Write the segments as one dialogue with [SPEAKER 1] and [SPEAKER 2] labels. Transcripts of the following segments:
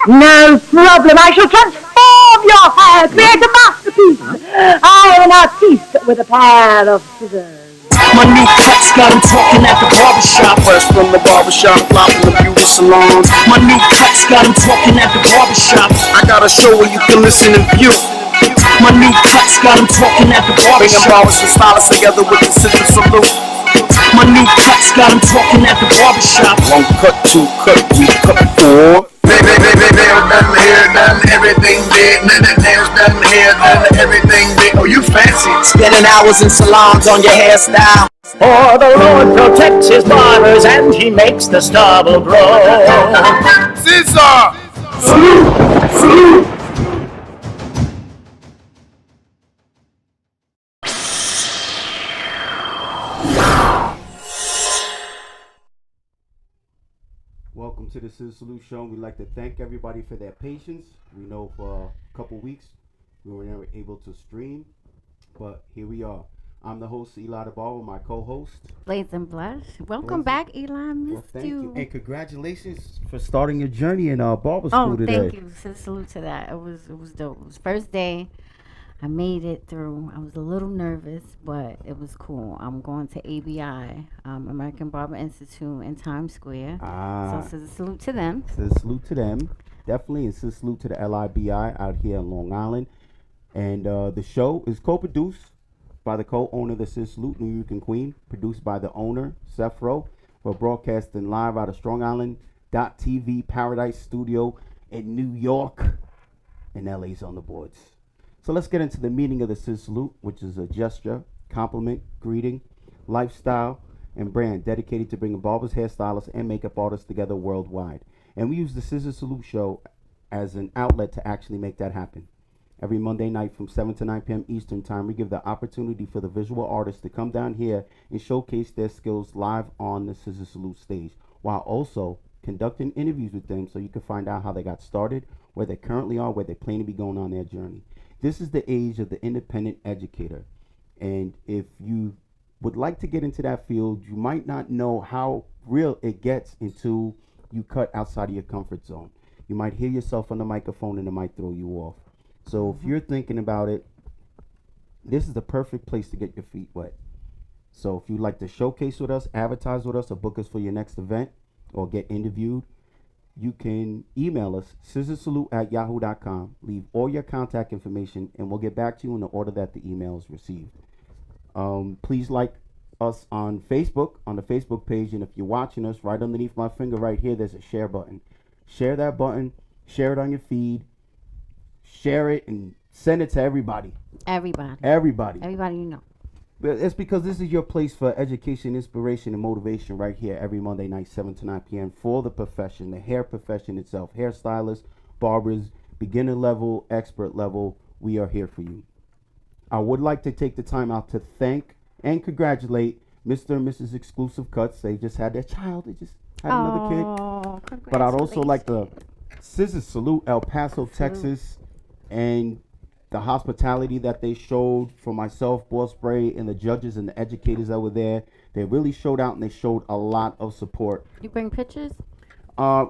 [SPEAKER 1] No problem. I shall transform your hair, create a masterpiece. I am an artiste with a pair of scissors.
[SPEAKER 2] My new cuts got him talking at the barbershop. Fresh from the barbershop, fly from the beauty salon. My new cuts got him talking at the barbershop. I got a show where you can listen and view. My new cuts got him talking at the barbershop. Bringing barbers and stylists together with the ScissorSalute. My new cuts got him talking at the barbershop. One cut, two cut, three cut, four. Nails done, hair done, everything did. Nails done, hair done, everything did. Oh, you fancy. Spending hours in salons on your hairstyle.
[SPEAKER 3] For the Lord protects his barbers and he makes the stubble grow.
[SPEAKER 2] Scissor! Salute! Salute!
[SPEAKER 4] Welcome to the ScissorSalute show. We'd like to thank everybody for their patience. We know for a couple weeks we were never able to stream, but here we are. I'm the host, Eli DeBar, with my co-host,
[SPEAKER 5] Blaze and Blush. Welcome back, Eli. Missed
[SPEAKER 4] thank
[SPEAKER 5] you.
[SPEAKER 4] And congratulations for starting your journey in barber school today.
[SPEAKER 5] Thank you. Salute to that. It was dope. It was first day. I made it through. I was a little nervous, but it was cool. I'm going to ABI, American Barber Institute in Times Square. So salute to them.
[SPEAKER 4] Salute to them. Definitely, and salute to the LIBI out here in Long Island. And the show is co-produced by the co-owner of the ScissorSalute, New York and Queen, produced by the owner, Seth Rowe. We're broadcasting live out of Strong Island TV Paradise Studio in New York, and LA's on the boards. So let's get into the meaning of the ScissorSalute, which is a gesture, compliment, greeting, lifestyle, and brand dedicated to bringing barbers, hairstylists, and makeup artists together worldwide. And we use the ScissorSalute show as an outlet to actually make that happen. Every Monday night from 7 to 9 p.m. Eastern Time, we give the opportunity for the visual artists to come down here and showcase their skills live on the ScissorSalute stage, while also conducting interviews with them so you can find out how they got started, where they currently are, where they plan to be going on their journey. This is the age of the independent educator. And if you would like to get into that field, you might not know how real it gets until you cut outside of your comfort zone. You might hear yourself on the microphone and it might throw you off. So if you're thinking about it, this is the perfect place to get your feet wet. So if you'd like to showcase with us, advertise with us, or book us for your next event, or get interviewed, you can email us, scissorsalute@yahoo.com. Leave all your contact information, and we'll get back to you in the order that the email is received. Please like us on Facebook, on the Facebook page, and if you're watching us, right underneath my finger right here, there's a share button. Share that button, share it on your feed, share it, and send it to everybody. Everybody
[SPEAKER 5] you know.
[SPEAKER 4] But it's because this is your place for education, inspiration, and motivation right here every Monday night, 7 to 9 p.m. for the profession, the hair profession itself. Hairstylists, barbers, beginner level, expert level, we are here for you. I would like to take the time out to thank and congratulate Mr. and Mrs. Exclusive Cuts. They just had their child. They just had another kid. But I'd also like to ScissorSalute El Paso, Texas, and the hospitality that they showed for myself, Boss Spray, and the judges and the educators that were there. They really showed out, and they showed a lot of support.
[SPEAKER 5] You bring pictures?
[SPEAKER 4] I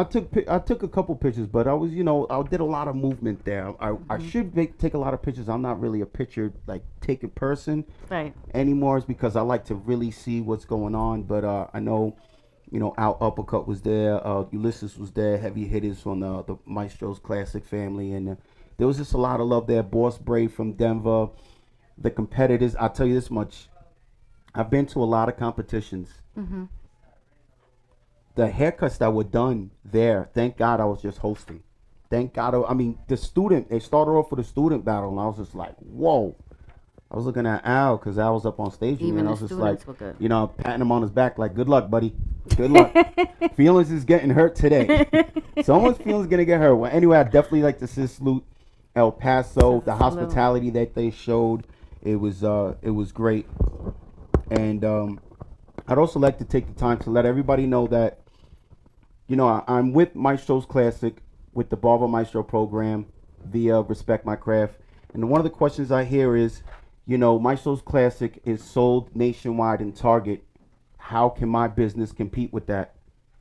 [SPEAKER 4] took a couple pictures, but I was, I did a lot of movement there. I should take a lot of pictures. I'm not really a picture taking person anymore. It's because I like to really see what's going on. But I know, Al Uppercut was there, Ulysses was there, heavy hitters from the Maestro's Classic family, and there was just a lot of love there. Boss Brave from Denver, the competitors. I'll tell you this much. I've been to a lot of competitions. Mm-hmm. The haircuts that were done there, thank God I was just hosting. Thank God. They started off with a student battle, and I was just like, whoa. I was looking at Al, because Al was up on stage, and I was just like, patting him on his back, like, good luck, buddy. Good luck. Feelings is getting hurt today. Someone's feelings going to get hurt. Well, anyway, I definitely like to ScissorSalute El Paso, the hospitality that they showed. It was great. And I'd also like to take the time to let everybody know that, I'm with Maestro's Classic, with the Barber Maestro program via Respect My Craft. And one of the questions I hear is, Maestro's Classic is sold nationwide in Target. How can my business compete with that?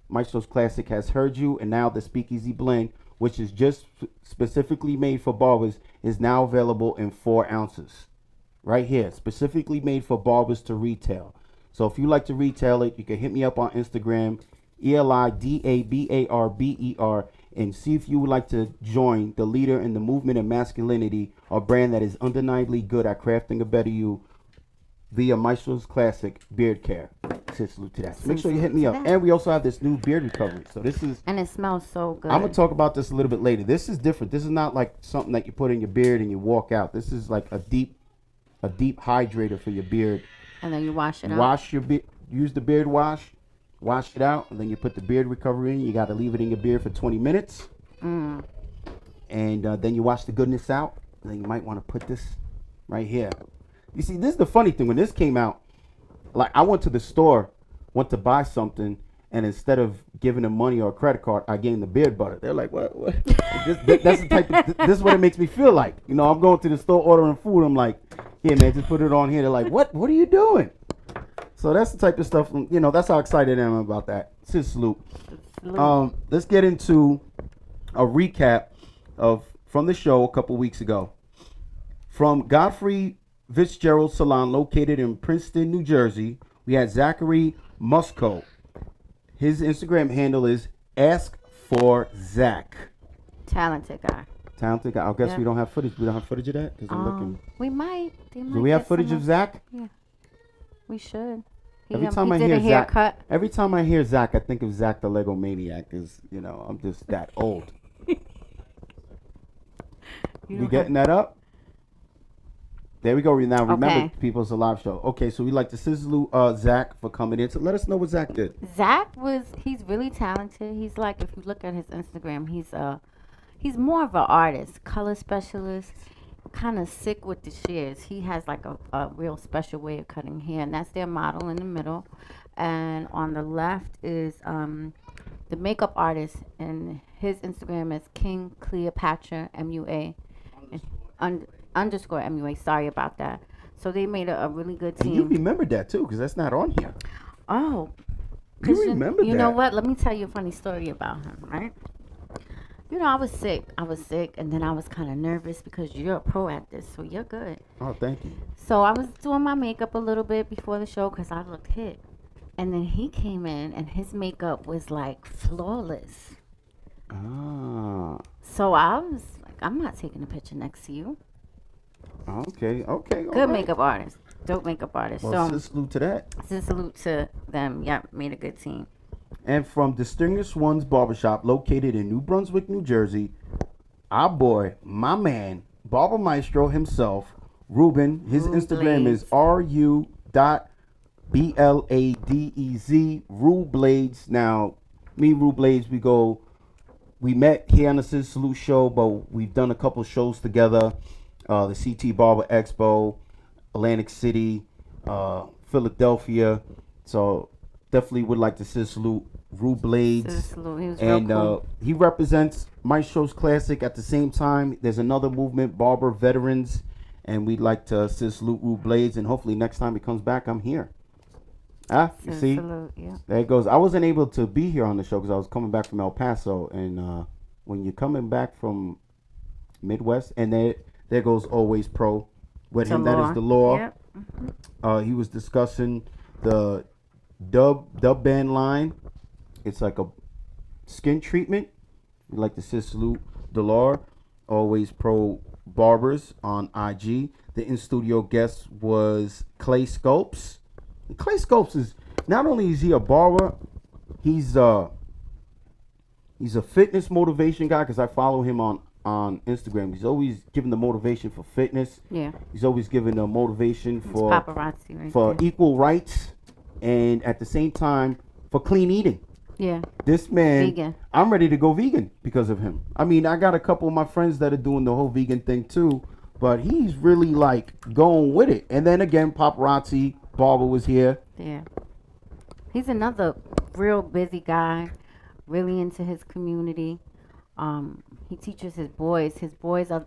[SPEAKER 4] Maestro's Classic has heard you, and now the Speakeasy Blend which is just specifically made for barbers, is now available in 4 ounces. Right here, specifically made for barbers to retail. So if you like to retail it, you can hit me up on Instagram, ELIDABARBER, and see if you would like to join the leader in the movement of masculinity, a brand that is undeniably good at crafting a better you via Maestro's Classic Beard Care. Salute to that. So make sure you hit me up. And we also have this new beard recovery. So this is...
[SPEAKER 5] And it smells so good.
[SPEAKER 4] I'm going to talk about this a little bit later. This is different. This is not like something that you put in your beard and you walk out. This is like a deep hydrator for your beard.
[SPEAKER 5] And then you wash it out.
[SPEAKER 4] Wash your beard. Use the beard wash. Wash it out. And then you put the beard recovery in. You got to leave it in your beard for 20 minutes. And then you wash the goodness out. And then you might want to put this right here. You see, this is the funny thing. When this came out, like I went to the store, went to buy something, and instead of giving them money or a credit card, I gave them the beard butter. They're like, what? That's the type of, this is what it makes me feel like. You know, I'm going to the store ordering food. I'm like, here, man, just put it on here. They're like, what are you doing? So that's the type of stuff, you know, that's how excited I am about that. ScissorSalute. Let's get into a recap from the show a couple weeks ago. From Godfrey Fitzgerald Salon, located in Princeton, New Jersey, we had Zachary Musco. His Instagram handle is Ask for Zach.
[SPEAKER 5] Talented guy.
[SPEAKER 4] Talented guy. I guess we don't have footage. We don't have footage of that because I'm looking.
[SPEAKER 5] We might.
[SPEAKER 4] Do we have footage of Zach?
[SPEAKER 5] Yeah, we should.
[SPEAKER 4] Every time I hear Zach, every time I hear Zach, I think of Zach the Lego Maniac. Because you know I'm just that old. You getting that up? There we go. Now remember, people, it's a live show. Okay, so we like to ScissorSalute Zach for coming in. So let us know what Zach did.
[SPEAKER 5] He's really talented. He's like, if you look at his Instagram, he's more of an artist, color specialist, kind of sick with the shears. He has like a real special way of cutting hair, and that's their model in the middle. And on the left is the makeup artist, and his Instagram is King Cleopatra MUA. Underscore MUA. Sorry about that. So they made a really good team.
[SPEAKER 4] And you remembered that too, because that's not on here.
[SPEAKER 5] Oh,
[SPEAKER 4] you remember that?
[SPEAKER 5] You know what? Let me tell you a funny story about him. Right? You know, I was sick, and then I was kind of nervous because you're a pro at this, so you're good.
[SPEAKER 4] Oh, thank you.
[SPEAKER 5] So I was doing my makeup a little bit before the show because I looked hit, and then he came in, and his makeup was like flawless.
[SPEAKER 4] Ah.
[SPEAKER 5] So I was like, I'm not taking a picture next to you.
[SPEAKER 4] Okay.
[SPEAKER 5] Good makeup artist. Dope makeup artist.
[SPEAKER 4] Well, ScissorSalute to that.
[SPEAKER 5] ScissorSalute to them. Yep, made a good team.
[SPEAKER 4] And from Distinguished Ones Barbershop, located in New Brunswick, New Jersey, our boy, my man, Barber Maestro himself, Ruben. His Instagram is RU.BLADEZ, Rue Blades. Now, me, Rue Blades, we met here on the ScissorSalute show, but we've done a couple shows together. The CT Barber Expo, Atlantic City, Philadelphia. So definitely would like to ScissorSalute Rue Blades. He was and cool. He represents Maestro's Classic. At the same time, there's another movement, Barber Veterans, and we'd like to ScissorSalute Rue Blades. And hopefully next time he comes back, I'm here. You see? Yeah. There it goes. I wasn't able to be here on the show because I was coming back from El Paso. And when you're coming back from Midwest, and there goes Always Pro with him. That is the law. Yep. Mm-hmm. He was discussing the dub band line. It's like a skin treatment. We like to ScissorSalute Delar, Always Pro Barbers on IG. The in-studio guest was Clay Sculpts. Clay Sculpts is, not only is he a barber, he's a fitness motivation guy because I follow him on Instagram. He's always giving the motivation for fitness. Yeah. He's always giving the motivation for
[SPEAKER 5] paparazzi right
[SPEAKER 4] for
[SPEAKER 5] there.
[SPEAKER 4] Equal rights, and at the same time for clean eating.
[SPEAKER 5] Yeah.
[SPEAKER 4] This man,
[SPEAKER 5] vegan.
[SPEAKER 4] I'm ready to go vegan because of him. I mean, I got a couple of my friends that are doing the whole vegan thing too, but he's really like going with it. And then again, paparazzi Barber was here.
[SPEAKER 5] Yeah. He's another real busy guy, really into his community. He teaches his boys. His boys are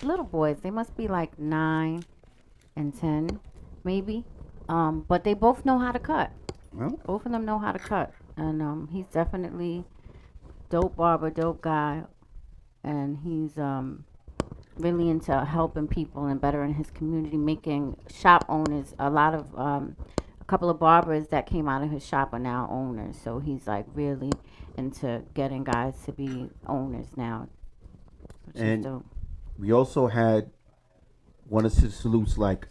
[SPEAKER 5] little boys. They must be like 9 and 10, maybe. But they both know how to cut. Well, both of them know how to cut. And he's definitely dope barber, dope guy. and he's really into helping people and bettering his community, making shop owners. A couple of barbers that came out of his shop are now owners. So he's like really into getting guys to be owners now, which is
[SPEAKER 4] And
[SPEAKER 5] dope.
[SPEAKER 4] we also had one of his salutes, like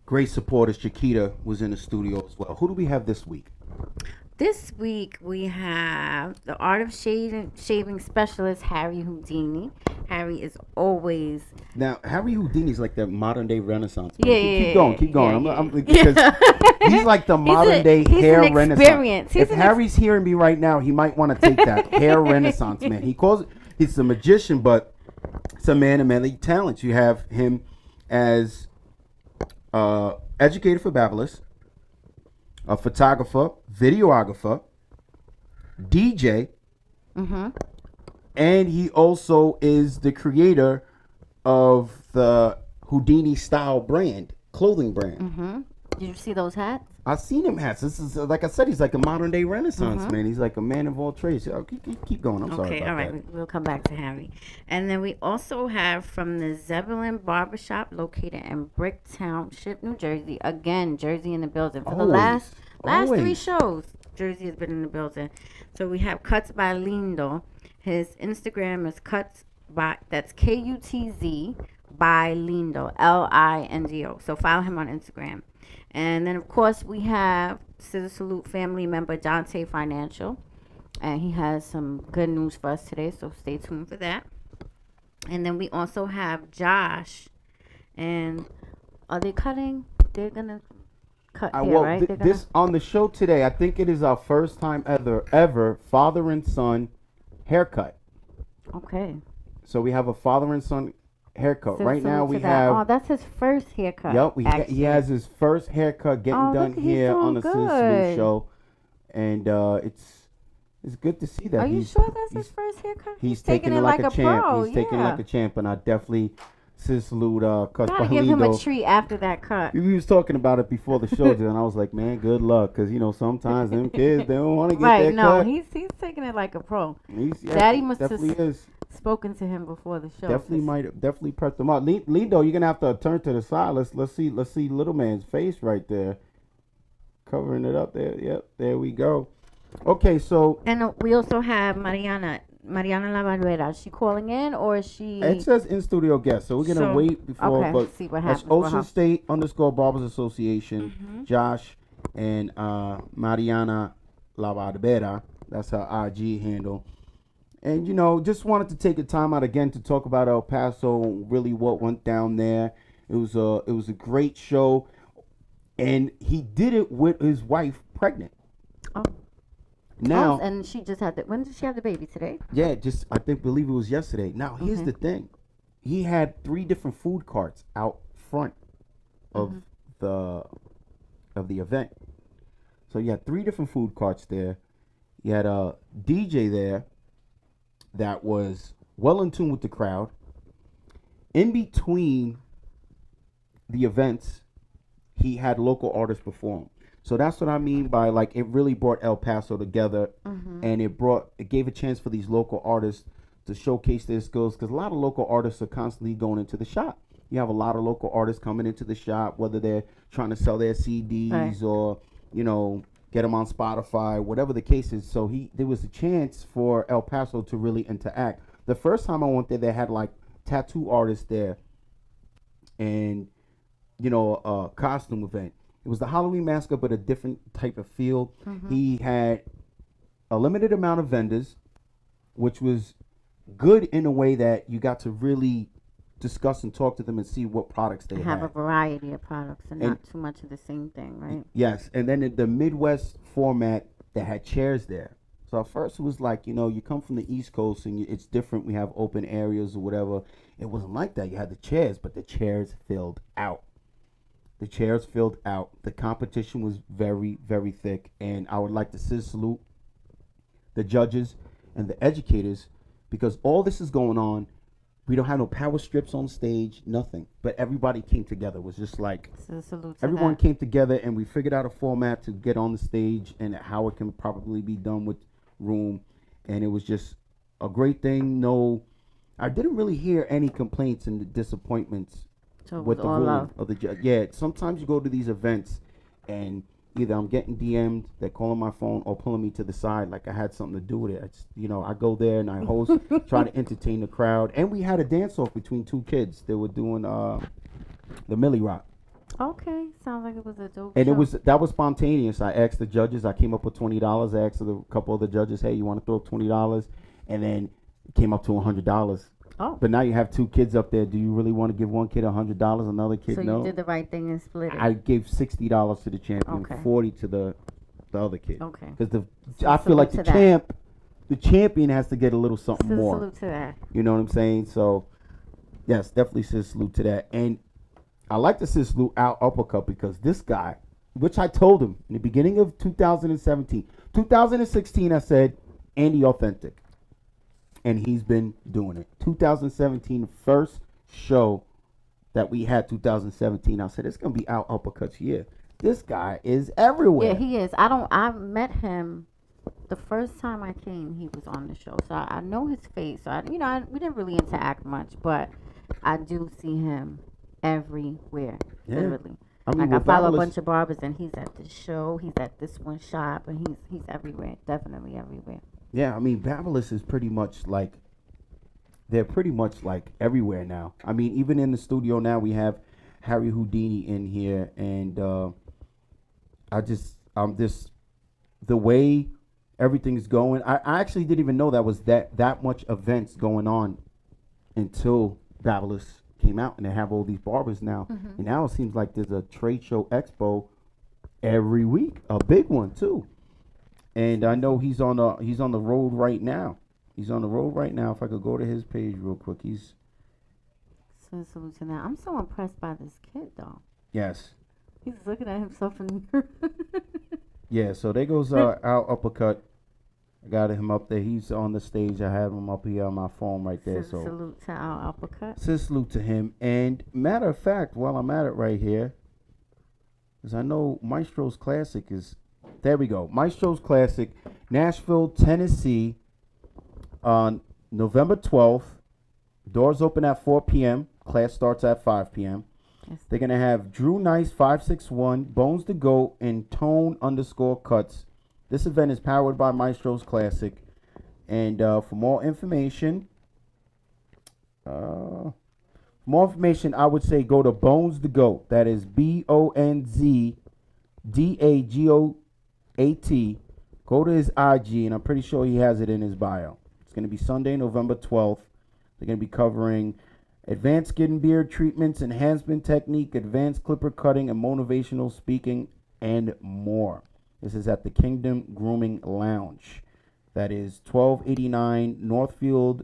[SPEAKER 4] great supporters. Chiquita was in the studio as well. Who do we have this week?
[SPEAKER 5] This week we have the art of shaving specialist Harry Houdini. Harry is always
[SPEAKER 4] Now, Harry Houdini's like the modern day Renaissance man.
[SPEAKER 5] Yeah,
[SPEAKER 4] Keep going, keep going.
[SPEAKER 5] yeah,
[SPEAKER 4] I'm
[SPEAKER 5] yeah.
[SPEAKER 4] because he's like the modern day
[SPEAKER 5] he's
[SPEAKER 4] hair
[SPEAKER 5] an
[SPEAKER 4] renaissance.
[SPEAKER 5] experience. He's
[SPEAKER 4] If
[SPEAKER 5] an
[SPEAKER 4] Harry's hearing me right now, he might want to take that hair renaissance man. He's a magician, but it's a man of many talents. You have him as educator for Babyliss, a photographer, videographer, DJ, and he also is the creator of the Houdini style brand, clothing brand.
[SPEAKER 5] Did you see those hats?
[SPEAKER 4] I've seen him hats. This is like I said, he's like a modern day Renaissance man. He's like a man of all trades. Keep going. I'm sorry
[SPEAKER 5] Okay,
[SPEAKER 4] about
[SPEAKER 5] all right.
[SPEAKER 4] that.
[SPEAKER 5] We'll come back to Harry. And then we also have from the Zebulon Barbershop located in Bricktownship, New Jersey. Again, Jersey in the building. For the last three
[SPEAKER 4] Always.
[SPEAKER 5] shows, Jersey has been in the building. So we have Cuts by Lindo. His Instagram is Cuts by, that's Kutz by Lindo, Lindo. So follow him on Instagram. And then, of course, we have ScissorSalute family member Dante Financial. And he has some good news for us today, so stay tuned for that. And then we also have Josh. And are they cutting? They're going to cut hair,
[SPEAKER 4] Well,
[SPEAKER 5] right?
[SPEAKER 4] this on the show today, I think it is our first time ever father and son haircut.
[SPEAKER 5] Okay.
[SPEAKER 4] So we have a father and son haircut.
[SPEAKER 5] So
[SPEAKER 4] Right now
[SPEAKER 5] salute
[SPEAKER 4] we
[SPEAKER 5] to that.
[SPEAKER 4] have.
[SPEAKER 5] Oh, that's his first haircut.
[SPEAKER 4] Yep, he has his first haircut getting
[SPEAKER 5] Oh,
[SPEAKER 4] done
[SPEAKER 5] look, he's
[SPEAKER 4] here
[SPEAKER 5] doing
[SPEAKER 4] on the
[SPEAKER 5] good.
[SPEAKER 4] ScissorSalute show, and it's good to see that.
[SPEAKER 5] Are you
[SPEAKER 4] he's,
[SPEAKER 5] sure that's
[SPEAKER 4] he's,
[SPEAKER 5] his first haircut?
[SPEAKER 4] He's taking it like a champ.
[SPEAKER 5] pro.
[SPEAKER 4] He's taking it like a champ, and I definitely ScissorSalute Cuts by
[SPEAKER 5] Gotta give him a
[SPEAKER 4] Lindo.
[SPEAKER 5] treat after that cut.
[SPEAKER 4] We was talking about it before the show, and I was like, man, good luck, because sometimes them kids they don't want to get
[SPEAKER 5] Right,
[SPEAKER 4] that
[SPEAKER 5] no,
[SPEAKER 4] cut.
[SPEAKER 5] he's taking it like a pro.
[SPEAKER 4] Yeah,
[SPEAKER 5] Daddy must have
[SPEAKER 4] definitely is.
[SPEAKER 5] spoken to him before the show.
[SPEAKER 4] Definitely prepped him up. Lindo, you're gonna have to turn to the side. Let's see little man's face right there, covering it up there. Yep, there we go. Okay, so
[SPEAKER 5] And we also have Mariana La Barbera. Is she calling in or is she?
[SPEAKER 4] it says in studio guest, so we're gonna wait before.
[SPEAKER 5] Okay,
[SPEAKER 4] But
[SPEAKER 5] see what
[SPEAKER 4] that's
[SPEAKER 5] happens with
[SPEAKER 4] Ocean
[SPEAKER 5] her.
[SPEAKER 4] State _ Barbers Association. Josh and Mariana La Barbera. That's her IG handle. And just wanted to take the time out again to talk about El Paso, really what went down there. It was a great show, and he did it with his wife pregnant.
[SPEAKER 5] Oh.
[SPEAKER 4] Now,
[SPEAKER 5] And she just had when did she have the baby today?
[SPEAKER 4] yeah, believe it was yesterday. Now, here's the thing: he had 3 different food carts out front of the event. So you had 3 different food carts there. You had a DJ there that was well in tune with the crowd. In between the events, he had local artists perform. So that's what I mean by like it really brought El Paso together, and it gave a chance for these local artists to showcase their skills, because a lot of local artists are constantly going into the shop. You have a lot of local artists coming into the shop, whether they're trying to sell their CDs
[SPEAKER 5] Right.
[SPEAKER 4] or get them on Spotify, whatever the case is. So there was a chance for El Paso to really interact. The first time I went there, they had like tattoo artists there, and a costume event. It was the Halloween Massacre, but a different type of feel. He had a limited amount of vendors, which was good in a way that you got to really discuss and talk to them and see what products they
[SPEAKER 5] Have a
[SPEAKER 4] had.
[SPEAKER 5] variety of products and not too much of the same thing, right?
[SPEAKER 4] Yes, and then in the Midwest format, they had chairs there. So at first it was like, you come from the East Coast and it's different. We have open areas or whatever. It wasn't like that. You had the chairs, but the chairs filled out. The chairs filled out. The competition was very, very thick. And I would like to salute the judges and the educators, because all this is going on. We don't have no power strips on stage, nothing. But everybody came together. It was just like
[SPEAKER 5] So salute to
[SPEAKER 4] everyone
[SPEAKER 5] that.
[SPEAKER 4] came together, and we figured out a format to get on the stage and how it can probably be done with room. And it was just a great thing. No I didn't really hear any complaints and disappointments
[SPEAKER 5] So it
[SPEAKER 4] with
[SPEAKER 5] was
[SPEAKER 4] the
[SPEAKER 5] all
[SPEAKER 4] ruling
[SPEAKER 5] love.
[SPEAKER 4] of the judge. Yeah, sometimes you go to these events and either I'm getting DM'd, they're calling my phone, or pulling me to the side like I had something to do with it. It's, I go there and I host, try to entertain the crowd, and we had a dance off between two kids. They were doing the Millie Rock.
[SPEAKER 5] Okay, sounds like it was a dope
[SPEAKER 4] And
[SPEAKER 5] show.
[SPEAKER 4] that was spontaneous. I asked the judges. I came up with $20. I asked a couple of the judges, "Hey, you want to throw up $20?" And then it came up to $100.
[SPEAKER 5] Oh,
[SPEAKER 4] But now you have two kids up there. Do you really want to give one kid $100? Another kid,
[SPEAKER 5] so
[SPEAKER 4] no.
[SPEAKER 5] you did the right thing and split it.
[SPEAKER 4] I gave $60 to the champion,
[SPEAKER 5] Okay.
[SPEAKER 4] 40 to the other kid.
[SPEAKER 5] Okay.
[SPEAKER 4] Because
[SPEAKER 5] So
[SPEAKER 4] I feel like
[SPEAKER 5] salute to that.
[SPEAKER 4] the champion has to get a little something
[SPEAKER 5] So
[SPEAKER 4] more.
[SPEAKER 5] salute to that.
[SPEAKER 4] You know what I'm saying? So, yes, definitely salute to that. And I like to salute Al Uppercut because this guy, which I told him in the beginning of 2017, 2016, I said, Andy Authentic. And he's been doing it. 2017, first show that we had 2017, I said, it's going to be Al Uppercut's year. This guy is everywhere.
[SPEAKER 5] Yeah, he is. I met him the first time I came. He was on the show, so I know his face. So we didn't really interact much, but I do see him everywhere,
[SPEAKER 4] Yeah.
[SPEAKER 5] literally.
[SPEAKER 4] I mean,
[SPEAKER 5] Like I
[SPEAKER 4] with
[SPEAKER 5] follow a
[SPEAKER 4] Fabulous-
[SPEAKER 5] bunch of barbers, and he's at this show. He's at this one shop, and he's everywhere. Definitely everywhere.
[SPEAKER 4] Yeah, I mean, Fabulous is pretty much like, they're pretty much like everywhere now. I mean, even in the studio now, we have Harry Houdini in here, and the way everything's going. I actually didn't even know that was that much events going on until Fabulous came out, and they have all these barbers now. And now it seems like there's a trade show expo every week, a big one too. And I know he's on the road right now. He's on the road right now. If I could go to his page real quick,
[SPEAKER 5] So salute to that. I'm so impressed by this kid, though.
[SPEAKER 4] yes,
[SPEAKER 5] He's looking at himself in the mirror.
[SPEAKER 4] yeah. So there goes Al Uppercut. I got him up there. He's on the stage. I have him up here on my phone right there. So
[SPEAKER 5] Salute to our uppercut.
[SPEAKER 4] salute to him. And matter of fact, while I'm at it right here, because I know Maestro's Classic is, there we go. Maestro's Classic, Nashville, Tennessee, on November 12th. Doors open at 4 p.m. Class starts at 5 p.m.
[SPEAKER 5] Yes.
[SPEAKER 4] They're going to have Drew Nice 561, Bones the Goat, and Tone_Cuts. This event is powered by Maestro's Classic. And for more information, I would say go to Bones the Goat. That is BONZDAGOAT. Go to his IG, and I'm pretty sure he has it in his bio. It's going to be Sunday, November 12th. They're going to be covering advanced skin and beard treatments, enhancement technique, advanced clipper cutting, and motivational speaking, and more. This is at the Kingdom Grooming Lounge. That is 1289 Northfield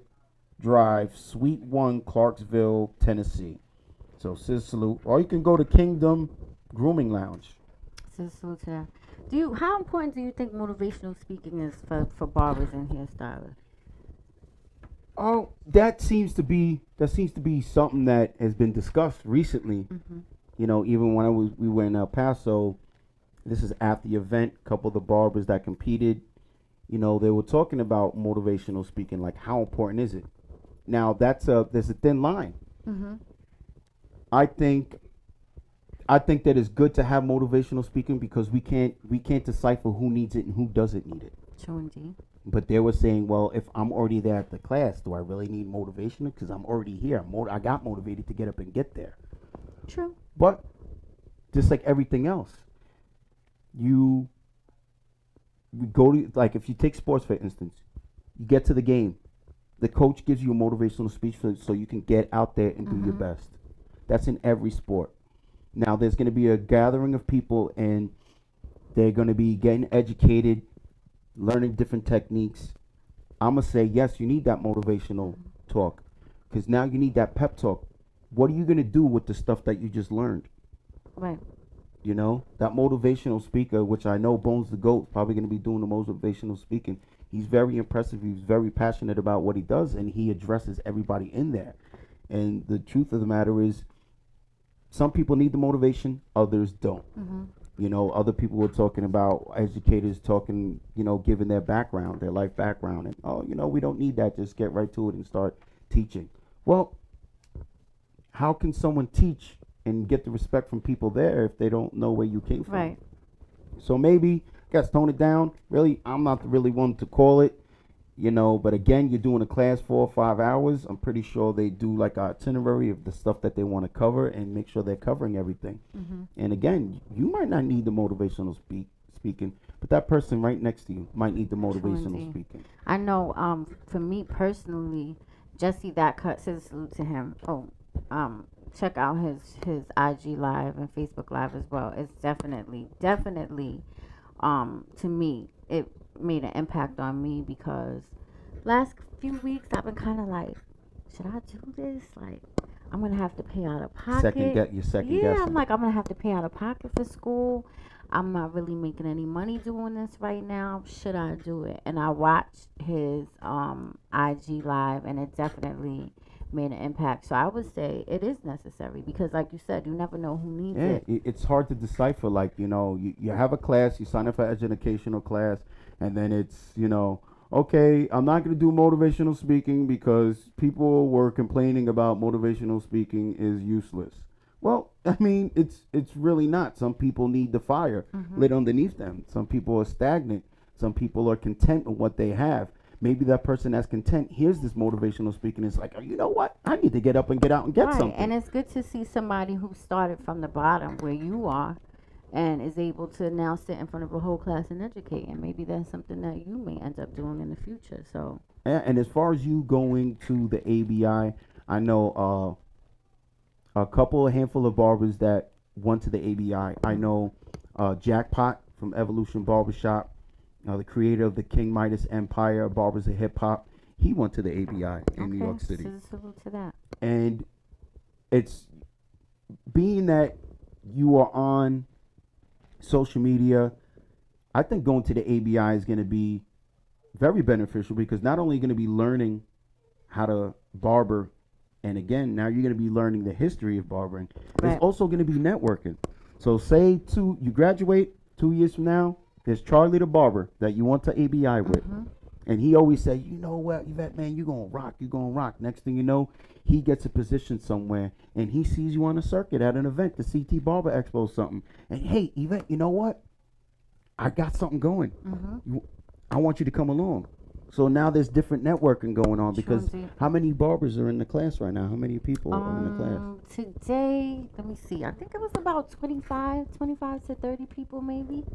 [SPEAKER 4] Drive, Suite 1, Clarksville, Tennessee. So, salute. Or you can go to Kingdom Grooming Lounge.
[SPEAKER 5] So salute to that. How important do you think motivational speaking is for barbers and hairstylists?
[SPEAKER 4] Oh, that seems to be something that has been discussed recently. You know, even when we were in El Paso, this is after the event. A couple of the barbers that competed, you know, they were talking about motivational speaking, like how important is it? Now there's a thin line. I think that it's good to have motivational speaking because we can't decipher who needs it and who doesn't need it.
[SPEAKER 5] True indeed.
[SPEAKER 4] But they were saying, well, if I'm already there at the class, do I really need motivation? Because I'm already here. I got motivated to get up and get there.
[SPEAKER 5] True.
[SPEAKER 4] But just like everything else, you go to, like, if you take sports, for instance, you get to the game. The coach gives you a motivational speech so you can get out there and do your best. That's in every sport. Now, there's going to be a gathering of people, and they're going to be getting educated, learning different techniques. I'm going to say, yes, you need that motivational talk because now you need that pep talk. What are you going to do with the stuff that you just learned?
[SPEAKER 5] Right.
[SPEAKER 4] You know, that motivational speaker, which I know Bones the Goat is probably going to be doing the motivational speaking. He's very impressive. He's very passionate about what he does, and he addresses everybody in there. And the truth of the matter is, some people need the motivation, others don't. You know, other people were talking about educators talking, you know, giving their background, their life background. And, oh, you know, we don't need that. Just get right to it and start teaching. Well, how can someone teach and get the respect from people there if they don't know where you came from?
[SPEAKER 5] Right.
[SPEAKER 4] So maybe, guys, tone it down. Really, I'm not really one to call it, but again, you're doing a class 4 or 5 hours. I'm pretty sure they do like an itinerary of the stuff that they want to cover and make sure they're covering everything. And again, you might not need the motivational speaking, but that person right next to you might need the motivational speaking.
[SPEAKER 5] I know, for me personally, Jesse That Cut says salute to him. Check out his IG live and Facebook live as well. It's definitely to me it made an impact on me because last few weeks I've been kind of like, should I do this? Like, I'm gonna have to pay out of pocket.
[SPEAKER 4] Second
[SPEAKER 5] Yeah,
[SPEAKER 4] guessing.
[SPEAKER 5] I'm like, I'm gonna have to pay out of pocket for school. I'm not really making any money doing this right now. Should I do it? And I watched his IG live, and it definitely made an impact. So I would say it is necessary because, like you said, you never know who needs it.
[SPEAKER 4] It's hard to decipher. Like, you have a class, you sign up for educational class, and then it's, okay, I'm not going to do motivational speaking because people were complaining about motivational speaking is useless. Well, I mean, it's really not. Some people need the fire lit underneath them. Some people are stagnant. Some people are content with what they have. Maybe that person that's content hears this motivational speaking and is like, oh, you know what? I need to get up and get out and get something.
[SPEAKER 5] And it's good to see somebody who started from the bottom where you are and is able to now sit in front of a whole class and educate. And maybe that's something that you may end up doing in the future. So.
[SPEAKER 4] And as far as you going to the ABI, I know a handful of barbers that went to the ABI. I know Jackpot from Evolution Barbershop, the creator of the King Midas Empire, Barbers of Hip Hop. He went to the ABI in New York City.
[SPEAKER 5] Salute to that.
[SPEAKER 4] And it's being that you are on social media, I think going to the ABI is going to be very beneficial because not only are you going to be learning how to barber, and again, now you're going to be learning the history of barbering. Right. There's also going to be networking. So say you graduate 2 years from now, there's Charlie the barber that you went to ABI with. And he always said, you know what, Yvette, man, you're going to rock. Next thing you know, he gets a position somewhere and he sees you on a circuit at an event, the CT Barber Expo or something. And hey, Yvette, you know what? I got something going. I want you to come along. So now there's different networking going on because how many barbers are in the class right now? How many people are in the class?
[SPEAKER 5] Today, let me see. I think it was about 25 to 30 people maybe.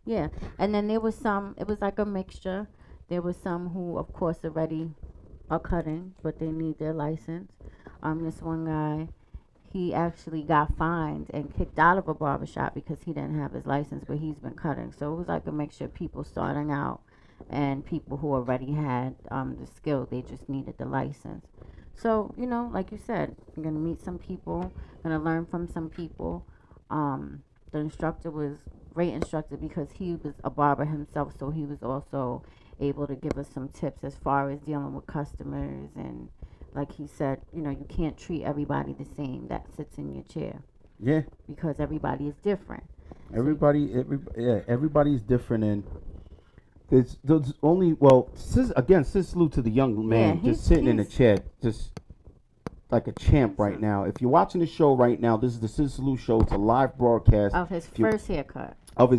[SPEAKER 5] Yeah. And then there was it was like a mixture. There was some who, of course, already are cutting, but they need their license. This one guy, he actually got fined and kicked out of a barbershop because he didn't have his license, but he's been cutting. So it was like a mixture of people starting out and people who already had the skill. They just needed the license. So, like you said, you're going to meet some people, going to learn from some people. The instructor was great instructor because he was a barber himself, so he was also able to give us some tips as far as dealing with customers. And like he said, you can't treat everybody the same that sits in your chair.
[SPEAKER 4] Yeah.
[SPEAKER 5] Because everybody is different.
[SPEAKER 4] Everybody's different, and there's only salute to the young man just sitting in a chair, just like a champ right now. If you're watching the show right now, this is the ScissorSalute show. It's a live broadcast
[SPEAKER 5] of his first haircut.
[SPEAKER 4] If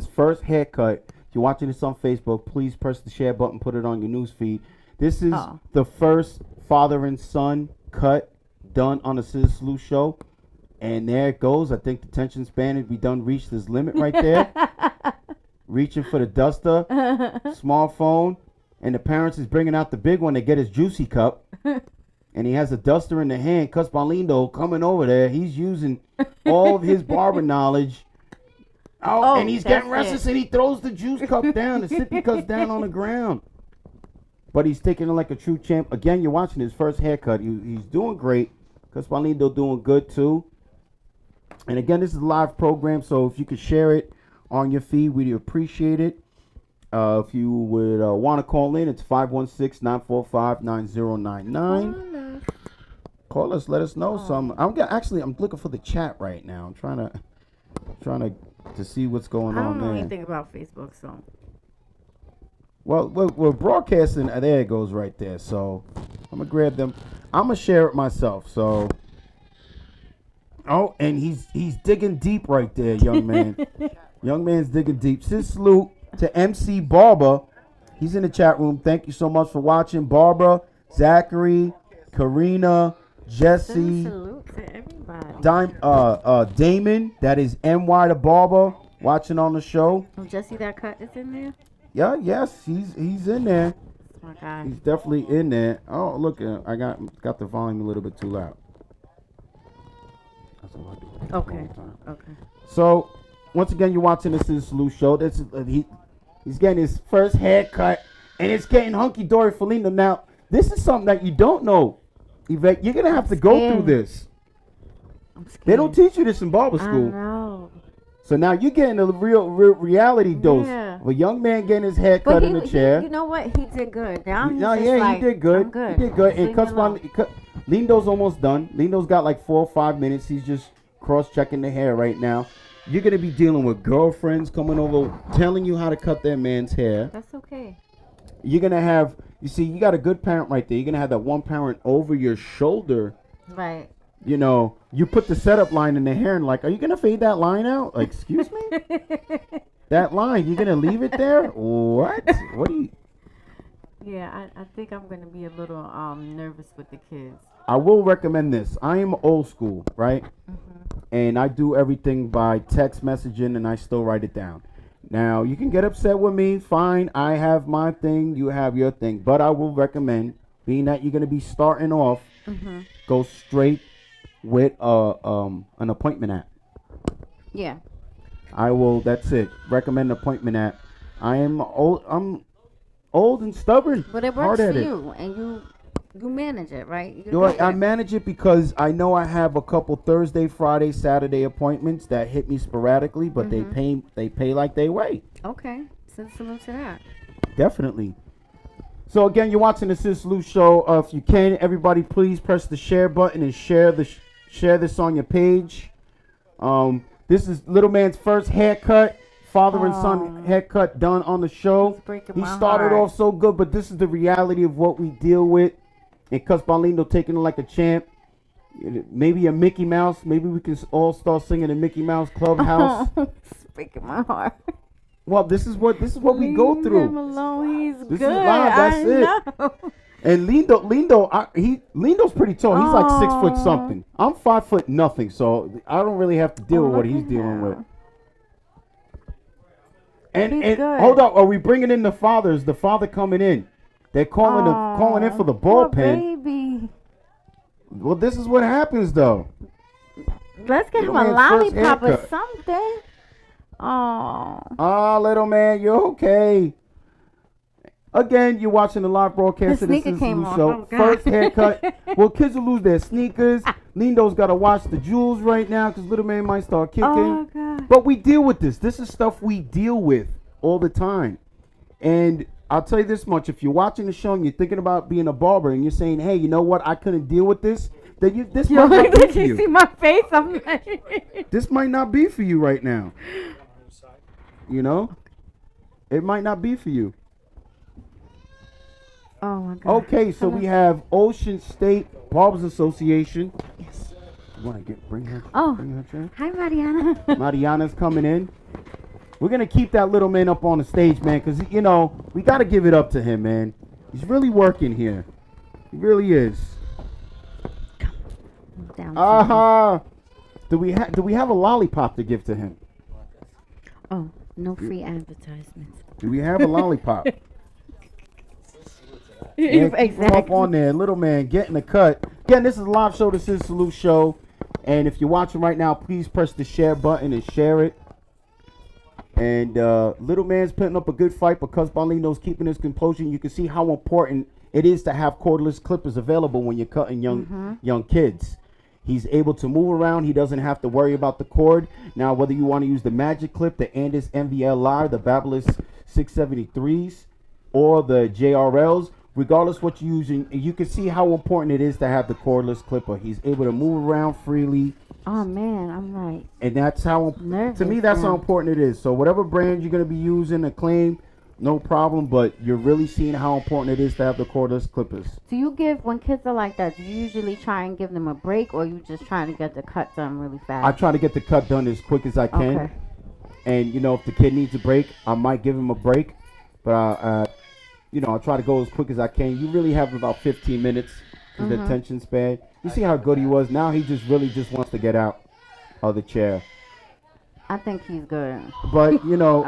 [SPEAKER 4] you're watching this on Facebook, please press the share button, put it on your news feed. This is the first father and son cut done on the ScissorSalute show. And there it goes. I think the tension span has reached his limit right there. Reaching for the duster, small phone, and the parents is bringing out the big one to get his juicy cup. And he has a duster in the hand. Cus Balindo coming over there. He's using all of his barber knowledge. And he's getting restless and he throws the juice cup down. The sippy cup's down on the ground. But he's taking it like a true champ. Again, you're watching his first haircut. He's doing great. Cus Balindo doing good too. And again, this is a live program, so if you could share it on your feed, we'd appreciate it. If you would want to call in, it's 516-945-9099. Call us, let us know some. I'm looking for the chat right now. I'm trying to see what's going on there.
[SPEAKER 5] I don't know anything about Facebook, so.
[SPEAKER 4] Well, we're broadcasting. There it goes right there. So I'm gonna grab them. I'm gonna share it myself. So, oh, and he's digging deep right there, young man. Young man's digging deep. ScissorSalute to MC Barbara. He's in the chat room. Thank you so much for watching, Barbara, Zachary, Karina, Jesse,
[SPEAKER 5] Salute to everybody.
[SPEAKER 4] Damon. That is NY the Barber watching on the show.
[SPEAKER 5] Oh, Jesse, that cut is in there.
[SPEAKER 4] Yeah, yes, he's in there.
[SPEAKER 5] Oh my God.
[SPEAKER 4] He's definitely in there. Oh, look, I got the volume a little bit too loud. That's what I do.
[SPEAKER 5] Okay. Okay.
[SPEAKER 4] So, once again, you're watching the ScissorSalute show. This is he's getting his first haircut, and it's getting hunky dory for Lena. Now, this is something that you don't know, Yvette. You're gonna have to go through this.
[SPEAKER 5] I'm scared.
[SPEAKER 4] They don't teach you this in barber school.
[SPEAKER 5] I know.
[SPEAKER 4] So now you're getting a real reality dose
[SPEAKER 5] Yeah.
[SPEAKER 4] of a young man getting his hair cut in a chair.
[SPEAKER 5] You know what? He did good. Now I'm
[SPEAKER 4] No,
[SPEAKER 5] just
[SPEAKER 4] yeah,
[SPEAKER 5] like,
[SPEAKER 4] he did good.
[SPEAKER 5] I'm good.
[SPEAKER 4] He did good.
[SPEAKER 5] Leave
[SPEAKER 4] And
[SPEAKER 5] me alone.
[SPEAKER 4] Lindo's almost done. Lindo's got like 4 or 5 minutes. He's just cross-checking the hair right now. You're gonna be dealing with girlfriends coming over, telling you how to cut their man's hair.
[SPEAKER 5] That's okay.
[SPEAKER 4] You're gonna have, you see, you got a good parent right there. You're gonna have that one parent over your shoulder.
[SPEAKER 5] Right.
[SPEAKER 4] You know, you put the setup line in the hair and like, are you gonna fade that line out? Like, excuse me? That line, you're gonna leave it there? What? What do you?
[SPEAKER 5] Yeah, I think I'm gonna be a little nervous with the kids.
[SPEAKER 4] I will recommend this. I am old school, right? And I do everything by text messaging and I still write it down. Now, you can get upset with me. Fine. I have my thing. You have your thing. But I will recommend, being that you're going to be starting off, go straight with an appointment app.
[SPEAKER 5] Yeah.
[SPEAKER 4] I will, that's it. Recommend an appointment app. I'm old and stubborn.
[SPEAKER 5] But it works for you, and you manage it, right?
[SPEAKER 4] You know what, I manage it because I know I have a couple Thursday, Friday, Saturday appointments that hit me sporadically, but they pay like they wait.
[SPEAKER 5] Okay, so salute to that.
[SPEAKER 4] Definitely. So again, you're watching the ScissorSalute show. If you can, everybody, please press the share button and share this on your page. This is little man's first haircut. Father and son haircut done on the show. He started off so good, but this is the reality of what we deal with. And Cus Balino taking it like a champ. Maybe a Mickey Mouse. Maybe we can all start singing a Mickey Mouse Clubhouse.
[SPEAKER 5] Breaking my heart.
[SPEAKER 4] Well, this is what we go through.
[SPEAKER 5] Leave him alone. He's
[SPEAKER 4] This
[SPEAKER 5] good.
[SPEAKER 4] is live. That's it.
[SPEAKER 5] Know.
[SPEAKER 4] And Lindo's pretty tall. He's like 6 foot something. I'm 5 foot nothing, so I don't really have to deal with what he's dealing with. And
[SPEAKER 5] good.
[SPEAKER 4] Hold up, are we bringing in the fathers? The father coming in. They're calling in for the
[SPEAKER 5] Poor
[SPEAKER 4] bullpen.
[SPEAKER 5] baby.
[SPEAKER 4] Well, this is what happens though.
[SPEAKER 5] Let's get him
[SPEAKER 4] Little
[SPEAKER 5] a
[SPEAKER 4] man's first
[SPEAKER 5] lollipop or
[SPEAKER 4] haircut.
[SPEAKER 5] something. Oh.
[SPEAKER 4] Ah, little man, you're okay. Again, you're watching the live broadcast
[SPEAKER 5] The
[SPEAKER 4] of the
[SPEAKER 5] sneaker came
[SPEAKER 4] ScissorSalute
[SPEAKER 5] off.
[SPEAKER 4] show.
[SPEAKER 5] Oh, God.
[SPEAKER 4] First haircut. Well, kids will lose their sneakers. Lindo's got to watch the jewels right now because little man might start kicking.
[SPEAKER 5] Oh, God.
[SPEAKER 4] But we deal with this. This is stuff we deal with all the time. And I'll tell you this much. If you're watching the show and you're thinking about being a barber and you're saying, hey, you know what? I couldn't deal with this. Then this might not be
[SPEAKER 5] Did
[SPEAKER 4] for
[SPEAKER 5] you
[SPEAKER 4] you.
[SPEAKER 5] see my face? I'm like,
[SPEAKER 4] This might not be for you right now. You know? It might not be for you.
[SPEAKER 5] oh my God.
[SPEAKER 4] Okay, so we have Ocean State Barbers Association. Yes. You want to bring her?
[SPEAKER 5] Oh.
[SPEAKER 4] Bring her chair?
[SPEAKER 5] Hi, Mariana.
[SPEAKER 4] Mariana's coming in. We're going to keep that little man up on the stage, man, because, you know, we got to give it up to him, man. He's really working here. He really is.
[SPEAKER 5] Down.
[SPEAKER 4] Do we have a lollipop to give to him?
[SPEAKER 5] Oh, no free advertisements.
[SPEAKER 4] Do we have a lollipop? Yeah,
[SPEAKER 5] Exactly.
[SPEAKER 4] keep him up on there, little man, getting a cut. Again, this is a live show, the ScissorSalute show. And if you're watching right now, please press the share button and share it. And little man's putting up a good fight because Balino's keeping his composure. You can see how important it is to have cordless clippers available when you're cutting young kids. He's able to move around. He doesn't have to worry about the cord. Now, whether you want to use the Magic Clip, the Andis MVL Live, the Babyliss 673s, or the JRLs, regardless what you're using, you can see how important it is to have the cordless clipper. He's able to move around freely.
[SPEAKER 5] Oh, man. I'm like,
[SPEAKER 4] And that's how,
[SPEAKER 5] nervous
[SPEAKER 4] to me, that's
[SPEAKER 5] now.
[SPEAKER 4] how important it is. So whatever brand you're going to be using, Acclaim, no problem. But you're really seeing how important it is to have the cordless clippers.
[SPEAKER 5] Do you give, when kids are like that, do you usually try and give them a break, or you just trying to get the cut done really fast?
[SPEAKER 4] I try to get the cut done as quick as I can.
[SPEAKER 5] Okay.
[SPEAKER 4] And, if the kid needs a break, I might give him a break. But, I'll try to go as quick as I can. You really have about 15 minutes is the attention span. You see how good he was? Now he just really just wants to get out of the chair.
[SPEAKER 5] I think he's good.
[SPEAKER 4] But,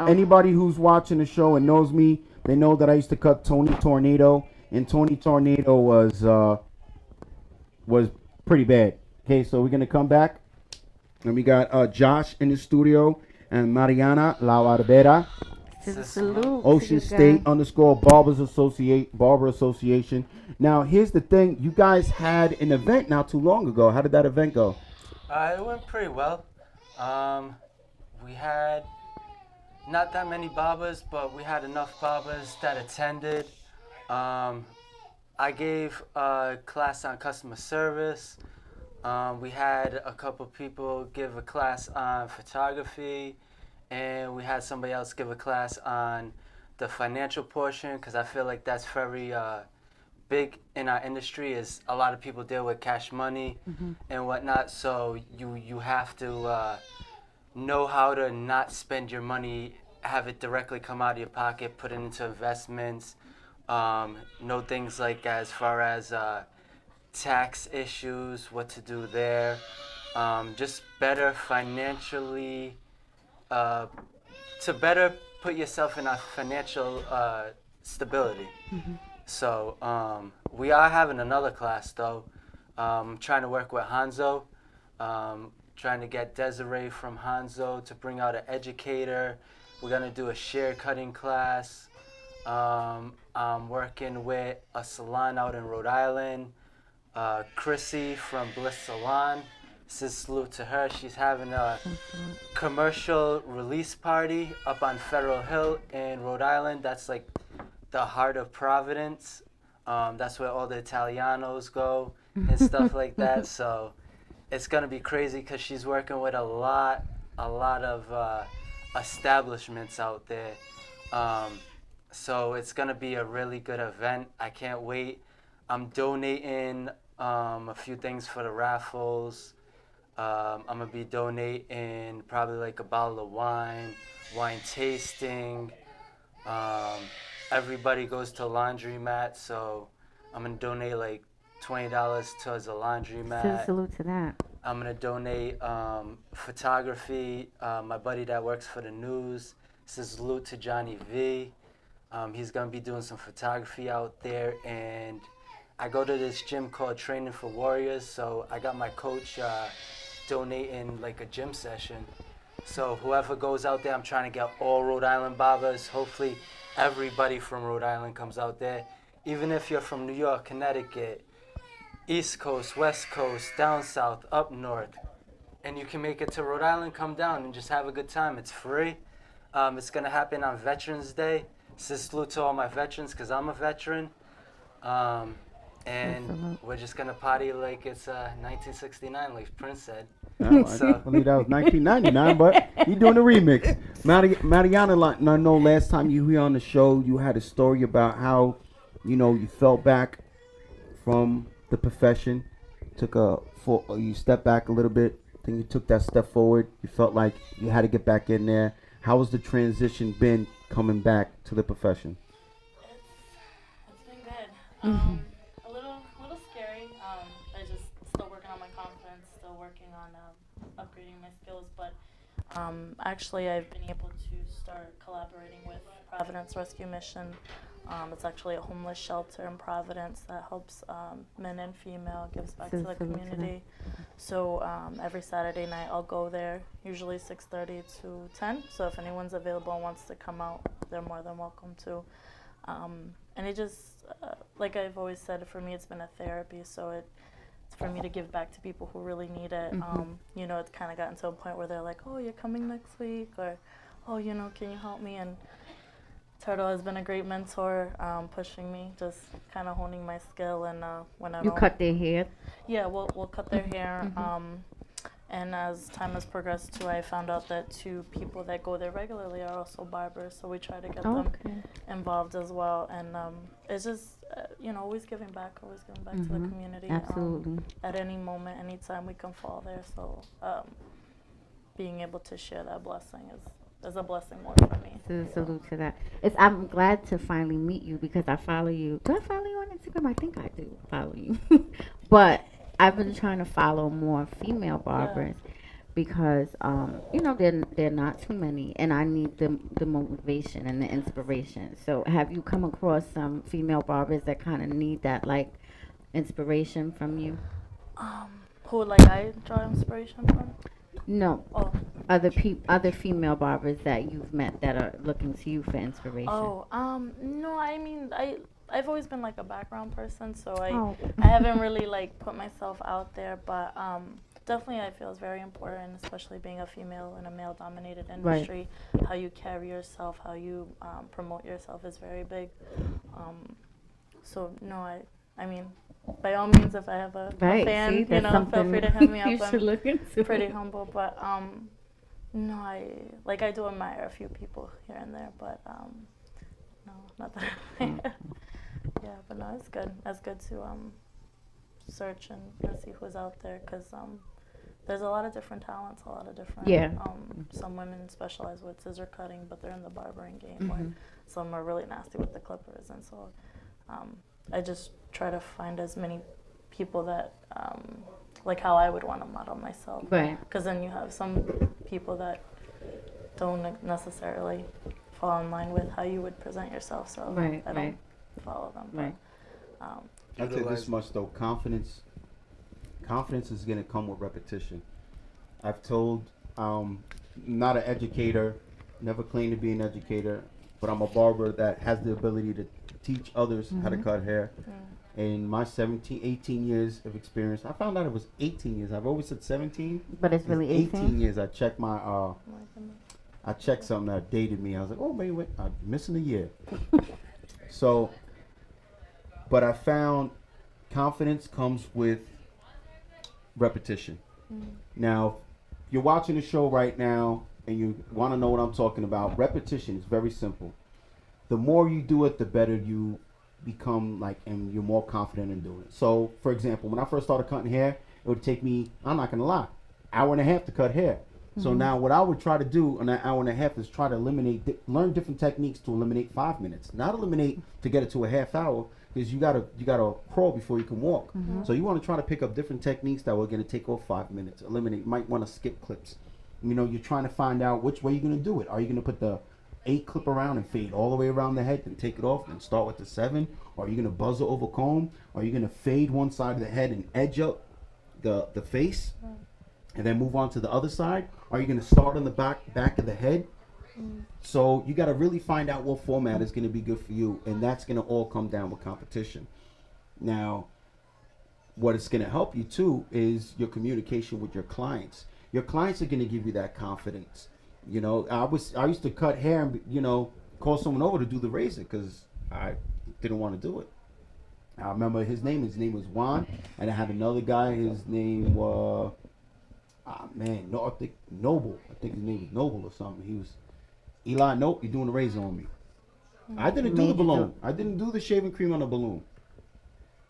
[SPEAKER 4] anybody who's watching the show and knows me, they know that I used to cut Tony Tornado. And Tony Tornado was pretty bad. Okay, so we're going to come back. And we got Josh in the studio and Mariana La Barbera.
[SPEAKER 5] ScissorSalute.
[SPEAKER 4] Ocean State _ Barber Association. Now, here's the thing. You guys had an event not too long ago. How did that event go?
[SPEAKER 6] It went pretty well. We had not that many barbers, but we had enough barbers that attended. I gave a class on customer service. We had a couple people give a class on photography, and we had somebody else give a class on the financial portion, because I feel like that's very big in our industry. Is a lot of people deal with cash money and whatnot, so you have to know how to not spend your money, have it directly come out of your pocket, put it into investments, know things like as far as tax issues, what to do there, just better financially, to better put yourself in a financial stability. So we are having another class though. Trying to work with Hanzo, trying to get Desiree from Hanzo to bring out an educator. We're gonna do a share cutting class. I'm working with a salon out in Rhode Island. Chrissy from Bliss Salon. ScissorSalute to her. She's having a commercial release party up on Federal Hill in Rhode Island. That's like the heart of Providence. That's where all the Italianos go and stuff like that. So it's gonna be crazy because she's working with a lot of establishments out there. So it's gonna be a really good event. I can't wait. I'm donating a few things for the raffles. I'm gonna be donating probably like a bottle of wine tasting. Everybody goes to a laundromat, so I'm gonna donate like $20 towards a laundromat.
[SPEAKER 5] ScissorSalute to that.
[SPEAKER 6] I'm gonna donate photography. My buddy that works for the news, ScissorSalute to Johnny V. He's gonna be doing some photography out there, and I go to this gym called Training for Warriors, so I got my coach donating like a gym session. So whoever goes out there, I'm trying to get all Rhode Island barbers. Hopefully everybody from Rhode Island comes out there. Even if you're from New York, Connecticut, East Coast, West Coast, down south, up north, and you can make it to Rhode Island, come down and just have a good time. It's free. It's gonna happen on Veterans Day. ScissorSalute to all my veterans, because I'm a veteran. And we're just gonna party like it's 1969, like Prince said.
[SPEAKER 4] Oh, I believe that was 1999, but you doing a remix. Mariana, I know last time you were on the show, you had a story about how, you fell back from the profession, you stepped back a little bit, then you took that step forward. You felt like you had to get back in there. How has the transition been coming back to the profession?
[SPEAKER 7] It's been good. A little scary. I just still working on my confidence, still working on upgrading my skills. But actually, I've been able to start collaborating with Providence Rescue Mission. It's actually a homeless shelter in Providence that helps men and female, gives back to the community. So every Saturday night I'll go there, usually 6:30 to 10. So if anyone's available and wants to come out, they're more than welcome to. And it just, like I've always said, for me it's been a therapy. So it's for me to give back to people who really need it. It's kind of gotten to a point where they're like, oh, you're coming next week, or oh, can you help me? And Turtle has been a great mentor, pushing me, just kind of honing my skill. And when I
[SPEAKER 5] You cut their hair?
[SPEAKER 7] Yeah, we'll cut their hair. And as time has progressed too, I found out that 2 people that go there regularly are also barbers. So we try to get them involved as well. And it's just, always giving back to the community.
[SPEAKER 5] Absolutely.
[SPEAKER 7] At any moment, anytime we can fall there. So being able to share that blessing is a blessing more for me.
[SPEAKER 5] Salute to that. I'm glad to finally meet you because I follow you. Do I follow you on Instagram? I think I do follow you. But I've been trying to follow more female barbers because they're not too many, and I need the motivation and the inspiration. So have you come across some female barbers that kind of need that like inspiration from you?
[SPEAKER 7] Who I draw inspiration from?
[SPEAKER 5] No.
[SPEAKER 7] Oh.
[SPEAKER 5] Other female barbers that you've met that are looking to you for inspiration.
[SPEAKER 7] No, I mean, I've always been like a background person, so I haven't really like put myself out there, but definitely I feel it's very important, especially being a female in a male-dominated industry. Right. How you carry yourself, how you promote yourself is very big. So no, I mean, by all means, if I have a fan, feel free to hit me up. I'm pretty humble, but no, I do admire a few people here and there, but no, not that. Yeah, but no, it's good. It's good to search and see who's out there, because there's a lot of different talents, a lot of different. Yeah. Some women specialize with scissor cutting, but they're in the barbering game. Or some are really nasty with the clippers, and so I just try to find as many people that like how I would want to model myself. Right. Because then you have some people that don't necessarily fall in line with how you would present yourself. So I don't follow them. Right.
[SPEAKER 4] But, I'll tell you this much though: confidence is going to come with repetition. I've told, not an educator, never claimed to be an educator, but I'm a barber that has the ability to teach others how to cut hair. In my 18 years of experience, I found out it was 18 years. I've always said 17.
[SPEAKER 5] But it's really
[SPEAKER 4] 18 years. I checked I checked something that dated me. I was like, oh, wait, I'm missing a year. So, but I found confidence comes with repetition. Now, you're watching the show right now and you want to know what I'm talking about. Repetition is very simple. The more you do it, the better you become, and you're more confident in doing it. So, for example, when I first started cutting hair, it would take me, I'm not going to lie, hour and a half to cut hair. So now what I would try to do in that hour and a half is try to learn different techniques to eliminate 5 minutes. Not eliminate to get it to a half hour, because you gotta crawl before you can walk. So you want to try to pick up different techniques that were going to take off 5 minutes. Eliminate. You might want to skip clips. You're trying to find out which way you're going to do it. Are you going to put the 8 clip around and fade all the way around the head and take it off and start with the 7? Or are you going to buzzer over comb? Or are you going to fade one side of the head and edge up the face and then move on to the other side? Are you going to start on the back of the head? So you got to really find out what format is going to be good for you, and that's going to all come down with competition. Now, what it's going to help you too is your communication with your clients. Your clients are going to give you that confidence. I used to cut hair and call someone over to do the razor because I didn't want to do it. I remember his name was Juan, and I had another guy. His name was I think Noble. I think his name was Noble or something. He was Eli. Nope, you're doing the razor on me. I didn't do the balloon. I didn't do the shaving cream on the balloon.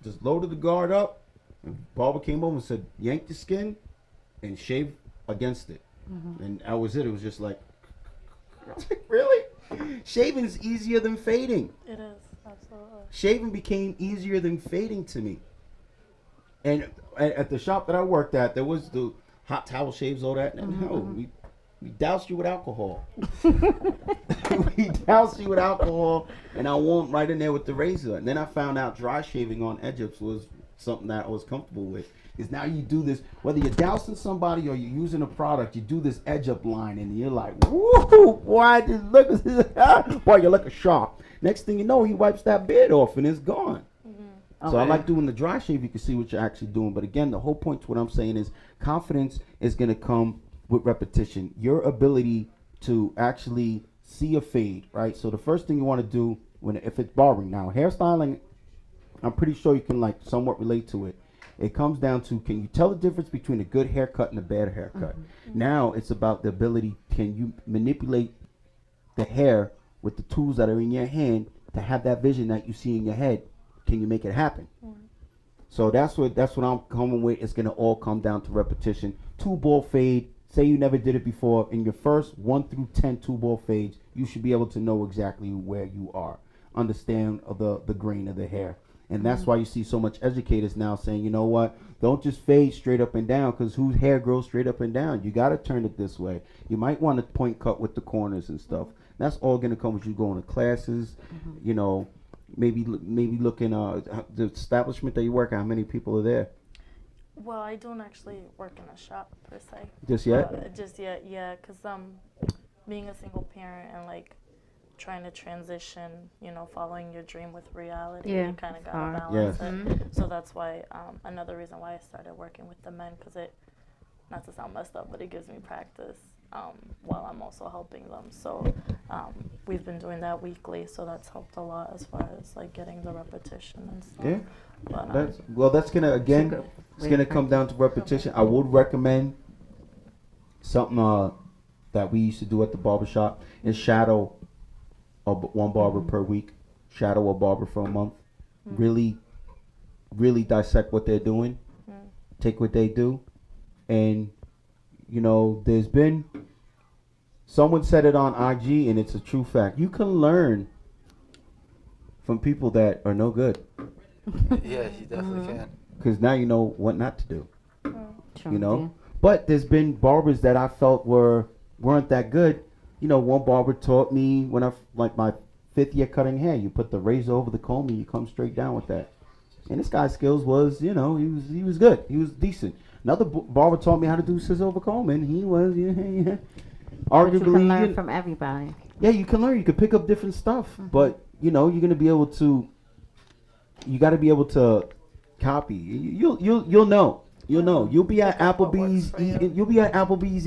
[SPEAKER 4] Just loaded the guard up, and barber came over and said, yank the skin and shave against it. And that was it. It was just like, really? Shaving's easier than fading.
[SPEAKER 7] It is, absolutely.
[SPEAKER 4] Shaving became easier than fading to me. And at the shop that I worked at, there was the hot towel shaves, all that. And no, we doused you with alcohol. We doused you with alcohol, and I went right in there with the razor. And then I found out dry shaving on edge-ups was something that I was comfortable with. Is now you do this, whether you're dousing somebody or you're using a product, you do this edge-up line, and you're like, woo, boy, boy, you look sharp. Next thing you know, he wipes that beard off, and it's gone. So I like doing the dry shave. You can see what you're actually doing. But again, the whole point to what I'm saying is confidence is going to come with repetition. Your ability to actually see a fade, right? So the first thing you want to do if it's barbering now, hairstyling, I'm pretty sure you can somewhat relate to it. It comes down to, can you tell the difference between a good haircut and a bad haircut? Now it's about the ability, can you manipulate the hair with the tools that are in your hand to have that vision that you see in your head? Can you make it happen? So that's what I'm coming with. It's gonna all come down to repetition. 2-ball fade. Say you never did it before. In your first 1 through 10 2-ball fades, you should be able to know exactly where you are. Understand the grain of the hair. And that's why you see so much educators now saying, you know what, don't just fade straight up and down, because whose hair grows straight up and down? You got to turn it this way. You might want to point cut with the corners and stuff. That's all going to come with you going to classes, you know, maybe looking the establishment that you work at, how many people are there?
[SPEAKER 7] Well, I don't actually work in a shop per se.
[SPEAKER 4] Just yet?
[SPEAKER 7] Just yet, yeah. Because being a single parent and like trying to transition, you know, following your dream with reality, you kind of gotta balance it. So that's why another reason why I started working with the men, because it, not to sound messed up, but it gives me practice while I'm also helping them. So we've been doing that weekly, so that's helped a lot as far as like getting the repetition and stuff. Yeah. But,
[SPEAKER 4] that's gonna, again, it's gonna come down to repetition. I would recommend something that we used to do at the barbershop is shadow one barber per week, shadow a barber for a month, really dissect what they're doing, take what they do. And you know, there's been, someone said it on IG and it's a true fact, you can learn from people that are no good.
[SPEAKER 6] Yeah, you definitely can.
[SPEAKER 4] Because now you know what not to do. You know? But there's been barbers that I felt weren't that good. You know, one barber taught me when I, like my 5th year cutting hair, you put the razor over the comb and you come straight down with that. And this guy's skills was, you know, he was good. He was decent. Another barber taught me how to do scissor over comb, and he was, arguably.
[SPEAKER 5] But you can learn from everybody.
[SPEAKER 4] Yeah, you can learn. You can pick up different stuff. But, you know, you're going to be able to, you got to be able to copy. You'll know. You'll know. You'll be at Applebee's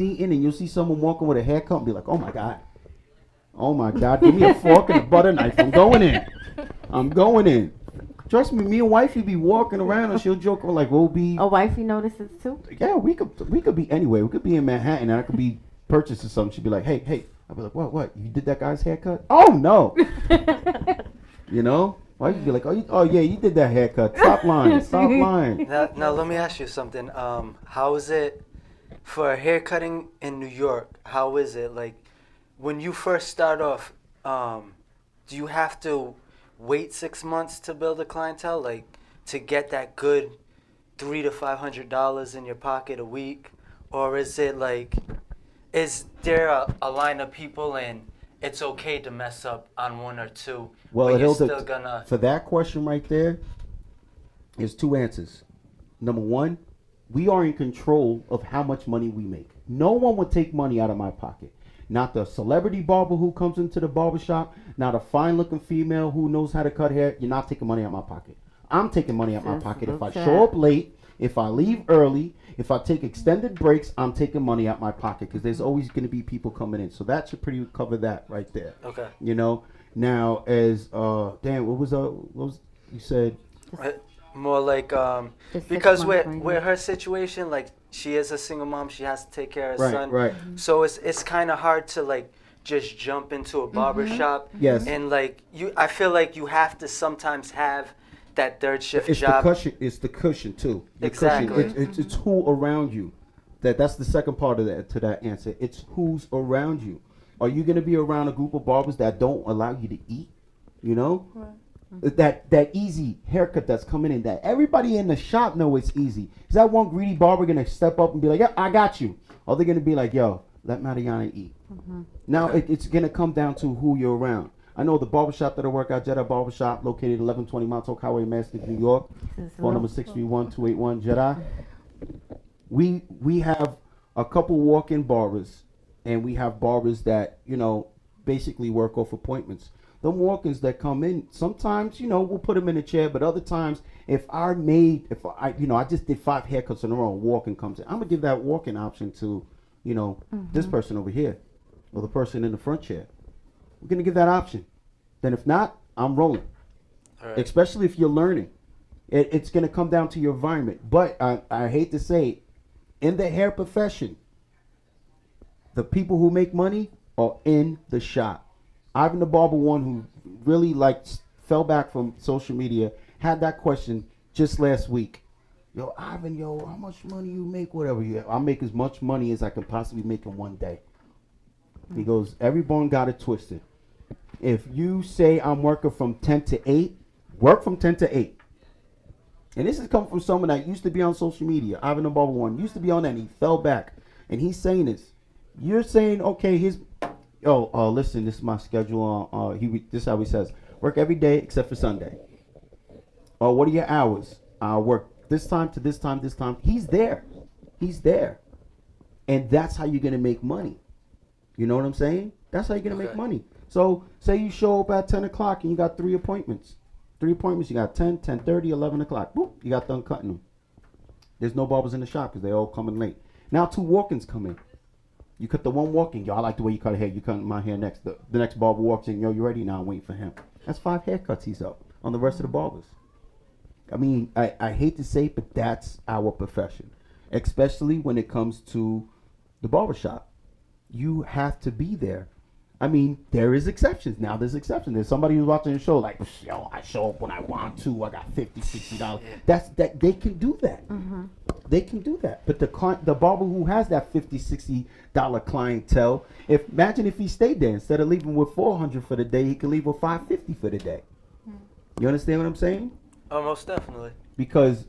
[SPEAKER 4] eating, and you'll see someone walking with a haircut and be like, oh my God, give me a fork and a butter knife. I'm going in. Trust me, and wifey be walking around and she'll joke like, we'll be.
[SPEAKER 5] Oh, wifey notices too?
[SPEAKER 4] Yeah, we could be anywhere. We could be in Manhattan and I could be purchasing something. She'd be like, hey. I'd be like, what? You did that guy's haircut? Oh, no. You know? Wifey be like, oh yeah, you did that haircut. Stop lying.
[SPEAKER 6] Now let me ask you something. How is it for haircutting in New York? How is it? Like, when you first start off, do you have to wait 6 months to build a clientele, like to get that good $300 to $500 in your pocket a week, or is it like, is there a line of people and it's okay to mess up on 1 or 2?
[SPEAKER 4] Well,
[SPEAKER 6] you're still gonna.
[SPEAKER 4] For that question right there, there's 2 answers. Number 1, we are in control of how much money we make. No one would take money out of my pocket. Not the celebrity barber who comes into the barbershop, not a fine-looking female who knows how to cut hair. You're not taking money out of my pocket. I'm taking money out of my pocket. If I show up late, if I leave early, if I take extended breaks, I'm taking money out of my pocket because there's always going to be people coming in. So that should pretty cover that right there.
[SPEAKER 6] Okay.
[SPEAKER 4] You know, now as Dan, what was you said?
[SPEAKER 6] More like because with her situation, like she is a single mom, she has to take care of her son.
[SPEAKER 4] Right.
[SPEAKER 6] So it's kind of hard to like just jump into a barber shop.
[SPEAKER 4] Yes.
[SPEAKER 6] And like I feel like you have to sometimes have that third shift job.
[SPEAKER 4] It's the cushion too.
[SPEAKER 6] Exactly.
[SPEAKER 4] It's who around you. That's the second part of that answer. It's who's around you. Are you going to be around a group of barbers that don't allow you to eat? You know? Right. That easy haircut that's coming in, that everybody in the shop know it's easy. Is that one greedy barber gonna step up and be like, yeah, I got you? Or they're gonna be like, yo, let Mariana eat? Now it's gonna come down to who you're around. I know the barbershop that I work at, Jedi Barbershop, located 1120 Montauk Highway, Massachusetts, New York. Phone number 631-281 Jedi. We have a couple walk-in barbers, and we have barbers that, you know, basically work off appointments. Them walk-ins that come in, sometimes, you know, we'll put them in a chair, but other times, if I just did 5 haircuts in a row, walk-in comes in, I'm gonna give that walk-in option to, you know, this person over here, or the person in the front chair. We're gonna give that option. Then if not, I'm rolling. All right. Especially if you're learning. It's going to come down to your environment. But I hate to say, in the hair profession, the people who make money are in the shop. Ivan the Barber one who really fell back from social media had that question just last week. Yo, Ivan, how much money you make? Whatever. Yeah, I make as much money as I can possibly make in one day. He goes, everyone got it twisted. If you say I'm working from 10 to 8, work from 10 to 8. And this is coming from someone that used to be on social media. Ivan the Barber one used to be on that and he fell back. And he's saying this. You're saying, okay, listen, this is my schedule. This is how he says. Work every day except for Sunday. What are your hours? I work this time to this time, this time. He's there. He's there. And that's how you're going to make money. You know what I'm saying? That's how you're going to make money. So say you show up at 10 o'clock and you got 3 appointments. 3 appointments, you got 10, 10:30, 11 o'clock. Boop, you got done cutting them. There's no barbers in the shop because they all coming late. Now 2 walk-ins come in. You cut the one walk-in. Yo, I like the way you cut hair. You cut my hair next. The next barber walks in. Yo, you ready? Now I'm waiting for him. That's 5 haircuts he's up on the rest of the barbers. I mean, I hate to say it, but that's our profession. Especially when it comes to the barbershop. You have to be there. I mean, there is exceptions. Now there's exceptions. There's somebody who's watching the show like, yo, I show up when I want to. I got $50, $60. That they can do that. Mm-hmm. They can do that. But the barber who has that $50, $60 clientele, imagine if he stayed there. Instead of leaving with $400 for the day, he can leave with $550 for the day. You understand what I'm saying?
[SPEAKER 6] Oh, most definitely.
[SPEAKER 4] Because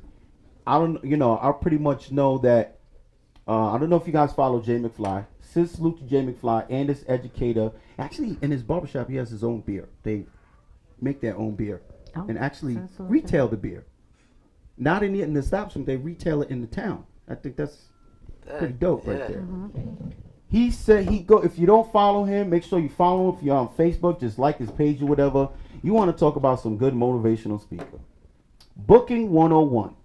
[SPEAKER 4] I pretty much know that. I don't know if you guys follow Jay McFly. ScissorSalute to Jay McFly and this educator. Actually, in his barbershop, he has his own beer. They make their own beer and actually retail the beer. Not in the establishment, they retail it in the town. I think that's pretty dope right there. Mm-hmm. He said if you don't follow him, make sure you follow him. If you're on Facebook, just like his page or whatever. You want to talk about some good motivational speaker. Booking 101.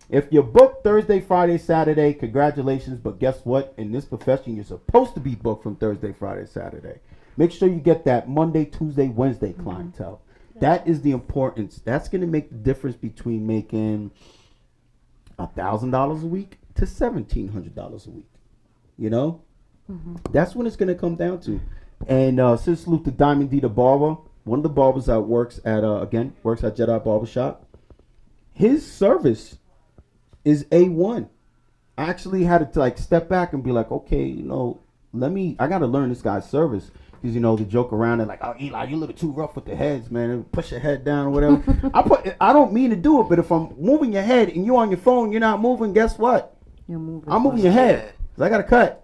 [SPEAKER 4] If you're booked Thursday, Friday, Saturday, congratulations. But guess what? In this profession, you're supposed to be booked from Thursday, Friday, Saturday. Make sure you get that Monday, Tuesday, Wednesday clientele. Mm-hmm. That is the importance. That's going to make the difference between making $1,000 a week to $1,700 a week. You know? Mm-hmm. That's when it's going to come down to. And ScissorSalute to Diamond D the Barber, one of the barbers that works at Jedi Barbershop. His service is A1. I actually had to step back and be like, okay, I got to learn this guy's service. Because, they joke around and oh, Eli, you look too rough with the heads, man. Push your head down or whatever. I don't mean to do it, but if I'm moving your head and you're on your phone, you're not moving, guess what?
[SPEAKER 5] You're moving.
[SPEAKER 4] I'm moving your head. Because I got to cut.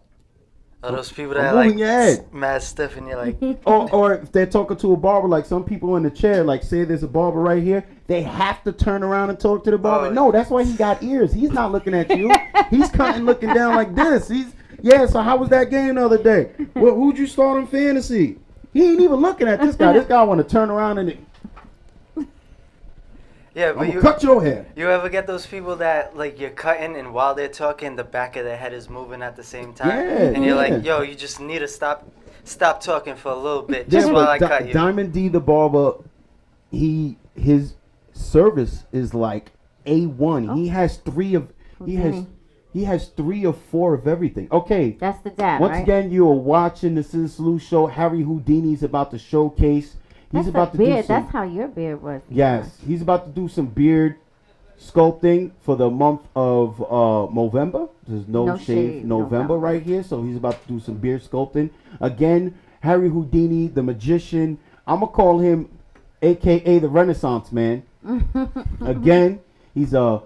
[SPEAKER 6] Oh, those people that are mad stiff and you're like...
[SPEAKER 4] or if they're talking to a barber, some people in the chair, say there's a barber right here, they have to turn around and talk to the barber. Oh. No, that's why he got ears. He's not looking at you. He's cutting looking down like this. So how was that game the other day? Well, who'd you start in fantasy? He ain't even looking at this guy. This guy want to turn around and...
[SPEAKER 6] Yeah, but
[SPEAKER 4] you cut your hair.
[SPEAKER 6] You ever get those people that you're cutting and while they're talking, the back of their head is moving at the same time, and you're like, yo, you just need to stop talking for a little bit just while I cut you.
[SPEAKER 4] Diamond D the Barber, his service is like A1. Oh. He has 3 or 4 of everything. Okay,
[SPEAKER 5] that's the dad.
[SPEAKER 4] Once again, you are watching the ScissorSalute show. Harry Houdini's about to showcase. He's about to do some,
[SPEAKER 5] that's how your beard was.
[SPEAKER 4] Yes, he's about to do some beard sculpting for the month of Novenmber. There's no shave November right here, so he's about to do some beard sculpting. Again, Harry Houdini, the magician. I'm gonna call him, AKA the Renaissance Man. Again, he's I'm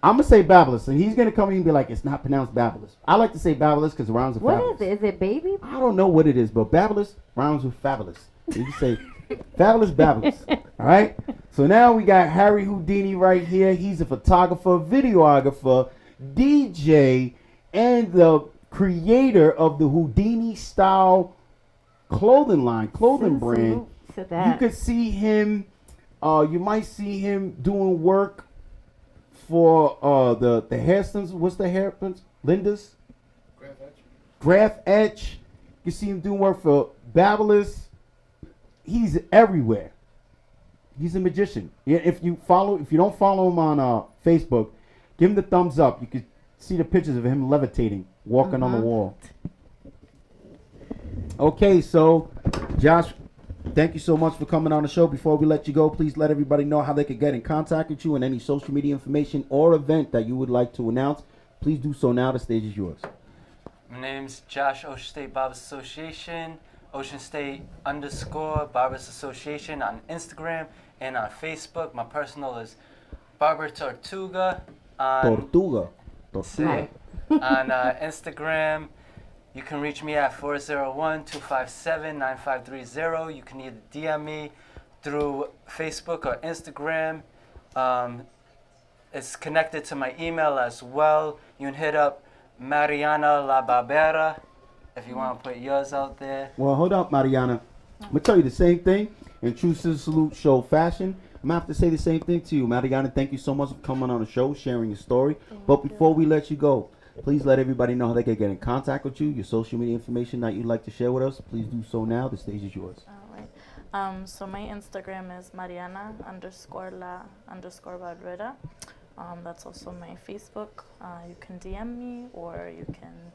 [SPEAKER 4] gonna say Babylus, and he's gonna come in and be like, it's not pronounced Babylus. I like to say Babylus because it rhymes with fabulous.
[SPEAKER 5] What is it? Is it baby?
[SPEAKER 4] I don't know what it is, but Babylus rhymes with fabulous. You can say fabulous Babylus. All right. So now we got Harry Houdini right here. He's a photographer, videographer, DJ, and the creator of the Houdini style clothing brand. You could see him. You might see him doing work for the hair stencils. What's the hair stencils? Linda's? Graph Etch. You see him doing work for Babylus. He's everywhere. He's a magician. Yeah, if you don't follow him on Facebook, give him the thumbs up. You can see the pictures of him levitating, walking on the wall. Okay, so Josh, thank you so much for coming on the show. Before we let you go, please let everybody know how they could get in contact with you and any social media information or event that you would like to announce. Please do so now. The stage is yours.
[SPEAKER 6] My name's Josh, Ocean State Barbers Association, Ocean State _ Barbers Association on Instagram and on Facebook. My personal is Barber Tortuga on Instagram. You can reach me at 401-257-9530. You can either DM me through Facebook or Instagram. It's connected to my email as well. You can hit up Mariana La Barbera if you want to put yours out there.
[SPEAKER 4] Well, hold up, Mariana. I'm going to tell you the same thing in true ScissorSalute show fashion. I'm going to have to say the same thing to you. Mariana, thank you so much for coming on the show, sharing your story. But before we let you go, please let everybody know how they can get in contact with you, your social media information that you'd like to share with us. Please do so now. The stage is yours.
[SPEAKER 7] All right. So my Instagram is Mariana_La_Barrera. That's also my Facebook. You can DM me or you can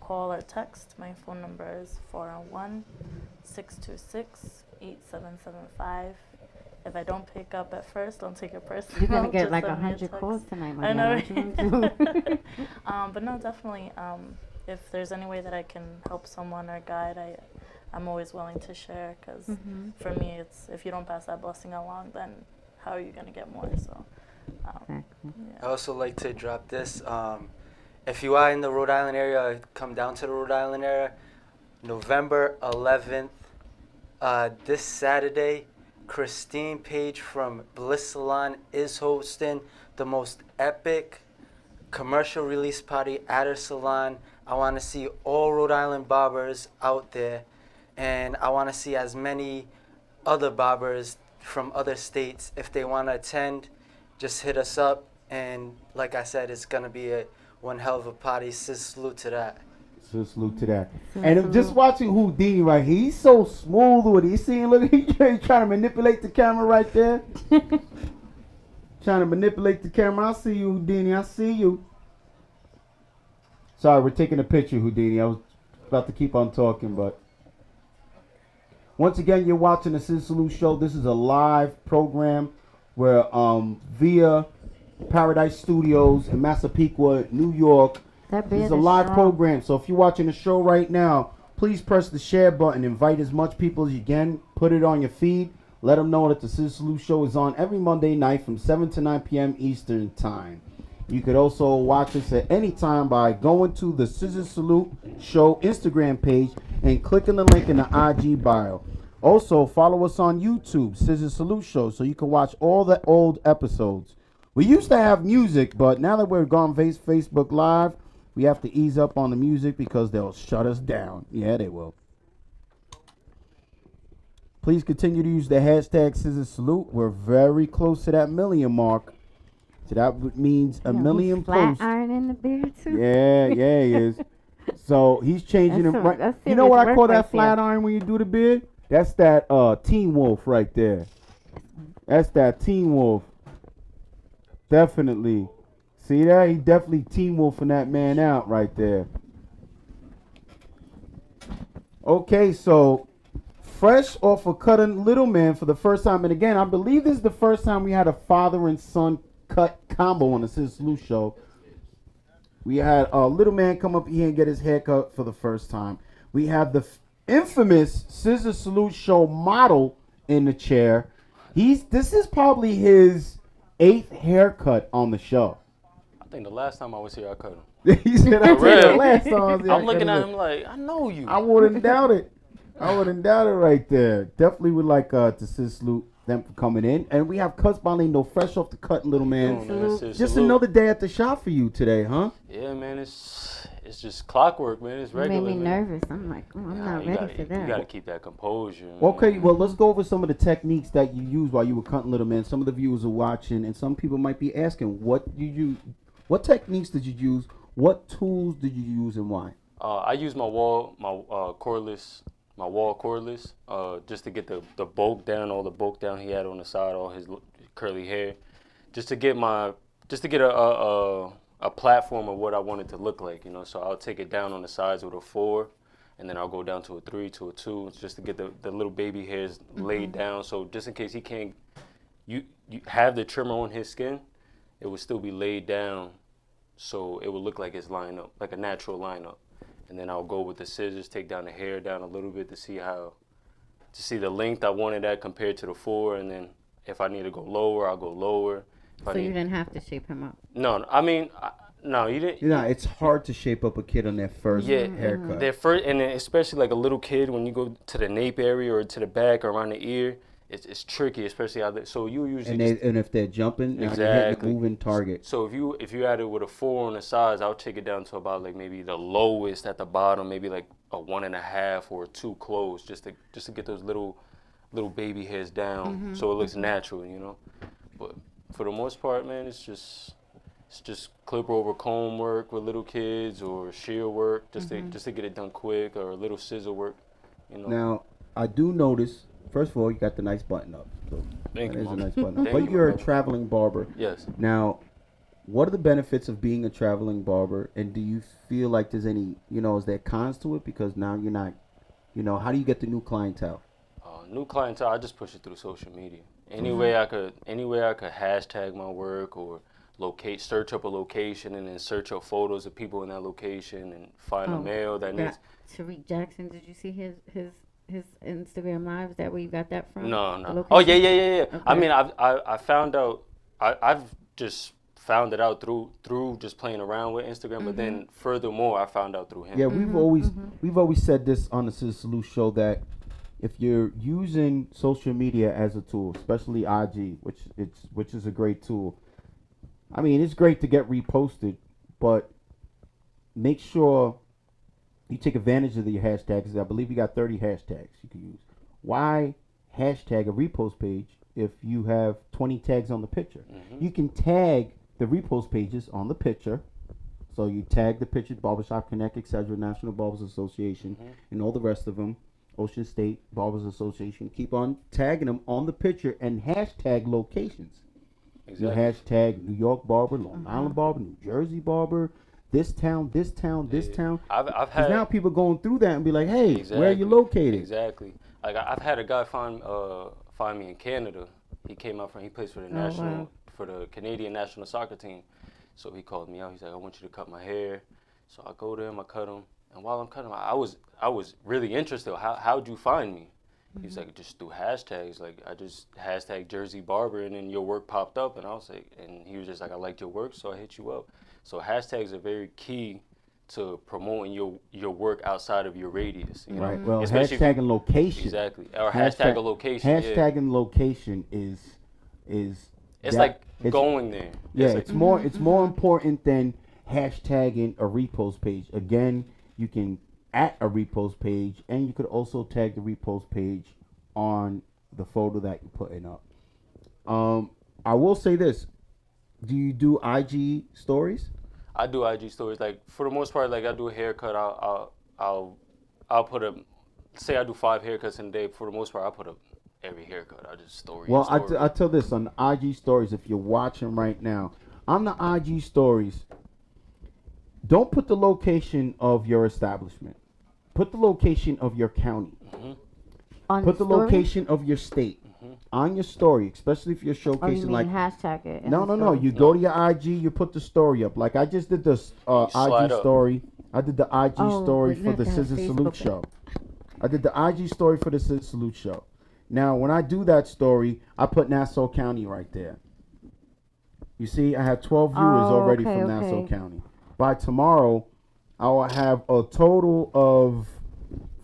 [SPEAKER 7] call or text. My phone number is 401-626-8775. If I don't pick up at first, don't take it personally.
[SPEAKER 5] You're gonna get
[SPEAKER 7] Just
[SPEAKER 5] like
[SPEAKER 7] send me a
[SPEAKER 5] 100
[SPEAKER 7] text.
[SPEAKER 5] calls tonight,
[SPEAKER 7] I know.
[SPEAKER 5] Mariana.
[SPEAKER 7] But no, definitely. If there's any way that I can help someone or guide, I'm always willing to share. Because for me, it's if you don't pass that blessing along, then how are you gonna get more? So.
[SPEAKER 5] Exactly.
[SPEAKER 6] I also like to drop this. If you are in the Rhode Island area, come down to the Rhode Island area. November 11th, this Saturday, Christine Page from Bliss Salon is hosting the most epic commercial release party at her salon. I want to see all Rhode Island barbers out there, and I want to see as many other barbers from other states. If they want to attend, just hit us up, and like I said, it's going to be one hell of a party. ScissorSalute to that.
[SPEAKER 4] ScissorSalute to that. And I'm just watching Houdini right here. He's so smooth with it. You see him? Look, he's trying to manipulate the camera right there. Trying to manipulate the camera. I see you, Houdini. I see you. Sorry, we're taking a picture, Houdini. I was about to keep on talking, but once again, you're watching the ScissorSalute show. This is a live program where via Paradise Studios in Massapequa, New York. This is a live program. So if you're watching the show right now, please press the share button. Invite as much people as you can. Put it on your feed. Let them know that the ScissorSalute show is on every Monday night from 7 to 9 p.m. Eastern Time. You could also watch us at any time by going to the ScissorSalute show Instagram page and clicking the link in the IG bio. Also, follow us on YouTube, ScissorSalute Show, so you can watch all the old episodes. We used to have music, but now that we're gone Facebook Live, we have to ease up on the music because they'll shut us down. Yeah, they will. Please continue to use the hashtag ScissorSalute. We're very close to that million mark. So that means a million posts.
[SPEAKER 5] Flat iron in the beard too.
[SPEAKER 4] Yeah, he is. So he's changing it right. You know what I call that flat iron when you do the beard? That's that Teen Wolf right there. That's that Teen Wolf. Definitely. See that? He definitely Teen Wolfing that man out right there. Okay, so fresh off of cutting Little Man for the first time. And again, I believe this is the first time we had a father and son cut combo on the ScissorSalute show. We had Little Man come up here and get his hair cut for the first time. We have the infamous ScissorSalute show model in the chair. This is probably his 8th haircut on the show.
[SPEAKER 8] I think the last time I was here, I cut him.
[SPEAKER 4] He said, I think the last time I was here,
[SPEAKER 8] I'm looking at him like, I know you.
[SPEAKER 4] I wouldn't doubt it. I wouldn't doubt it right there. Definitely would like to ScissorSalute them for coming in. And we have Cuts by Lindo fresh off the cut, Little Man. Just another day at the shop for you today, huh?
[SPEAKER 8] Yeah, man. It's just clockwork, man. It's regular.
[SPEAKER 5] You made me
[SPEAKER 8] man.
[SPEAKER 5] nervous. I'm like, I'm not ready for that.
[SPEAKER 8] You got to keep that composure. Man.
[SPEAKER 4] Okay, well, let's go over some of the techniques that you used while you were cutting, Little Man. Some of the viewers are watching, and some people might be asking, what techniques did you use? What tools did you use, and why?
[SPEAKER 8] I use my cordless my wall cordless, just to get the bulk down, all the bulk down he had on the side, all his curly hair, just to get a platform of what I want it to look like, you know. So I'll take it down on the sides with a 4, and then I'll go down to a 3, to a 2, just to get the little baby hairs laid down. So just in case he can't, you have the trimmer on his skin, it would still be laid down, so it would look like it's lined up, like a natural lineup. And then I'll go with the scissors, take down the hair down a little bit to see the length I wanted at compared to the 4, and then if I need to go lower, I'll go lower.
[SPEAKER 5] So you didn't have to shape him up?
[SPEAKER 8] No, I mean, no, you didn't.
[SPEAKER 4] You know, it's hard to shape up a kid on their first haircut.
[SPEAKER 8] Their first, and then especially like a little kid, when you go to the nape area or to the back or around the ear, it's tricky, especially out there. So you usually
[SPEAKER 4] and if they're jumping,
[SPEAKER 8] exactly,
[SPEAKER 4] they're hitting a moving target.
[SPEAKER 8] So if you had it with a 4 on the sides, I'll take it down to about like maybe the lowest at the bottom, maybe like a 1.5 or a 2 close, just to get those little baby hairs down, so it looks natural, you know. But for the most part, man, it's just clipper over comb work with little kids, or shear work, just to get it done quick, or a little scissor work, you know.
[SPEAKER 4] Now, I do notice, first of all, you got the nice button up. So
[SPEAKER 8] Thank you,
[SPEAKER 4] that is a
[SPEAKER 8] Mom.
[SPEAKER 4] nice button up.
[SPEAKER 8] Thank
[SPEAKER 4] But
[SPEAKER 8] you,
[SPEAKER 4] you're a
[SPEAKER 8] brother.
[SPEAKER 4] traveling barber.
[SPEAKER 8] Yes.
[SPEAKER 4] Now, what are the benefits of being a traveling barber, and do you feel like there's any, is there cons to it? Because now you're not, how do you get the new clientele?
[SPEAKER 8] New clientele, I just push it through social media. Any way I could hashtag my work, or search up a location and then search up photos of people in that location and find a male that needs.
[SPEAKER 5] Tariq Jackson, did you see his Instagram live? Is that where you got that from?
[SPEAKER 8] No. Oh yeah.
[SPEAKER 5] Okay.
[SPEAKER 8] I mean, I found out. I've just found it out through just playing around with Instagram, but then furthermore, I found out through him.
[SPEAKER 4] Yeah, we've always said this on the ScissorSalute show, that if you're using social media as a tool, especially IG, which is a great tool. I mean, it's great to get reposted, but make sure you take advantage of your hashtags. I believe you got 30 hashtags you can use. Why hashtag a repost page if you have 20 tags on the picture? You can tag the repost pages on the picture. So you tag the picture, Barbershop Connect, etc., National Barbers Association, and all the rest of them, Ocean State Barbers Association. Keep on tagging them on the picture and hashtag locations. Exactly. You hashtag New York barber, Long Island barber, New Jersey barber, this town, this town, this town.
[SPEAKER 8] I've had
[SPEAKER 4] now people going through that and be like, hey, where are you located?
[SPEAKER 8] Exactly. Like I've had a guy find me in Canada. He plays for the for the Canadian national soccer team. So he called me out. He's like, I want you to cut my hair. So I go to him, I cut him, and while I'm cutting him, I was really interested. How'd you find me? He's like, just through hashtags. Like, I just hashtag Jersey Barber, and then your work popped up, and I was like, and he was just like, I liked your work, so I hit you up. So hashtags are very key to promoting your work outside of your radius. You know?
[SPEAKER 4] Well,
[SPEAKER 8] especially
[SPEAKER 4] hashtagging location.
[SPEAKER 8] Exactly. Or hashtag a location.
[SPEAKER 4] Hashtagging location is
[SPEAKER 8] it's like going there.
[SPEAKER 4] Yeah, it's more important than hashtagging a repost page. Again, you can at a repost page, and you could also tag the repost page on the photo that you're putting up. I will say this: do you do IG stories?
[SPEAKER 8] I do IG stories. Like, for the most part, like I do a haircut. I'll put say I do 5 haircuts in a day. For the most part, I put up every haircut. I just story.
[SPEAKER 4] Well, I tell this on the IG stories. If you're watching right now, on the IG stories, don't put the location of your establishment. Put the location of your county. Put the location of your state on your story, especially if you're showcasing
[SPEAKER 5] hashtag it.
[SPEAKER 4] No. You go to your IG, you put the story up. Like I just did this IG story. I did the IG story for the ScissorSalute show. I did the IG story for the ScissorSalute show. Now, when I do that story, I put Nassau County right there. You see, I have 12 viewers already from Nassau County. By tomorrow, I will have a total of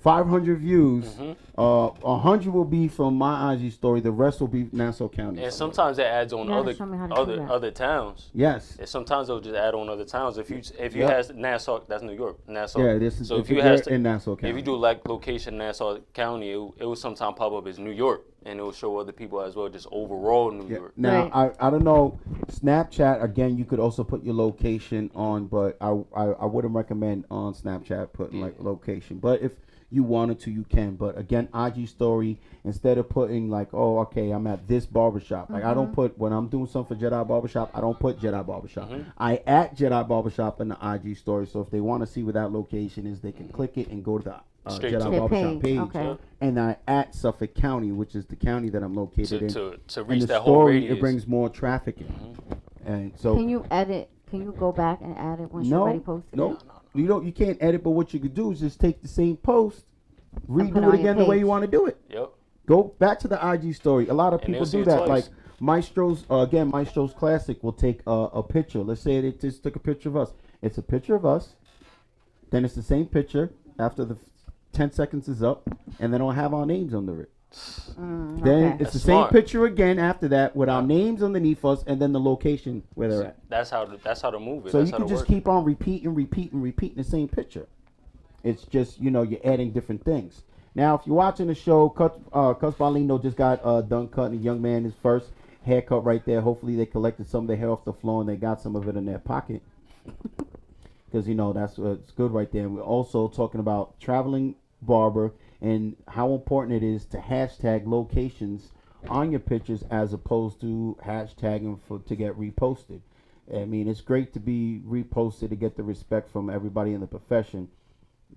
[SPEAKER 4] 500 views. 100 will be from my IG story. The rest will be Nassau County.
[SPEAKER 8] And sometimes it adds on other towns.
[SPEAKER 4] Yes.
[SPEAKER 8] And sometimes they'll just add on other towns. If you have Nassau, that's New York. Nassau.
[SPEAKER 4] Yeah, this is.
[SPEAKER 8] So
[SPEAKER 4] if you have in Nassau County.
[SPEAKER 8] If you do like location Nassau County, it will sometimes pop up as New York. and it will show other people as well, just overall New York.
[SPEAKER 4] Now,
[SPEAKER 5] Right.
[SPEAKER 4] I don't know, Snapchat, again, you could also put your location on, but I wouldn't recommend on Snapchat putting like location. But if you wanted to, you can. But again, IG story, instead of putting like, oh, okay, I'm at this barbershop. Like I don't put, when I'm doing something for Jedi Barbershop, I don't put Jedi Barbershop. I at Jedi Barbershop in the IG story. So if they want to see where that location is, they can click it and go to the
[SPEAKER 8] Straight to
[SPEAKER 4] Jedi
[SPEAKER 8] the
[SPEAKER 4] Barbershop page.
[SPEAKER 5] Okay.
[SPEAKER 4] And I at Suffolk County, which is the county that I'm located in.
[SPEAKER 8] To
[SPEAKER 4] And
[SPEAKER 8] reach
[SPEAKER 4] the
[SPEAKER 8] that whole
[SPEAKER 4] story,
[SPEAKER 8] radius.
[SPEAKER 4] it brings more traffic in. And so
[SPEAKER 5] Can you edit? Can you go back and add it once you already posted
[SPEAKER 4] no,
[SPEAKER 5] it?
[SPEAKER 4] you don't. You can't edit. But what you could do is just take the same post,
[SPEAKER 5] put it
[SPEAKER 4] redo
[SPEAKER 5] on
[SPEAKER 4] it
[SPEAKER 5] your
[SPEAKER 4] again the way
[SPEAKER 5] page.
[SPEAKER 4] you want to do it.
[SPEAKER 8] Yep.
[SPEAKER 4] Go back to the IG story. A lot of
[SPEAKER 8] And
[SPEAKER 4] people
[SPEAKER 8] they'll see
[SPEAKER 4] do
[SPEAKER 8] it
[SPEAKER 4] that.
[SPEAKER 8] twice.
[SPEAKER 4] Like Maestro's, Maestro's Classic will take a picture. Let's say they just took a picture of us. It's a picture of us. Then it's the same picture after the 10 seconds is up, and then I'll have our names under it. Then
[SPEAKER 5] okay.
[SPEAKER 4] it's
[SPEAKER 8] That's
[SPEAKER 4] the
[SPEAKER 8] smart.
[SPEAKER 4] same picture again after that with our names underneath us, and then the location where they're at.
[SPEAKER 8] That's how to move it.
[SPEAKER 4] So
[SPEAKER 8] that's
[SPEAKER 4] you
[SPEAKER 8] how
[SPEAKER 4] can
[SPEAKER 8] to
[SPEAKER 4] just
[SPEAKER 8] work.
[SPEAKER 4] keep on repeating the same picture. It's just, you're adding different things. Now, if you're watching the show, Cus Balino just got done cutting a young man his first haircut right there. Hopefully they collected some of the hair off the floor and they got some of it in their pocket. Because, that's what's good right there. And we're also talking about traveling barber and how important it is to hashtag locations on your pictures as opposed to hashtagging to get reposted. I mean, it's great to be reposted to get the respect from everybody in the profession,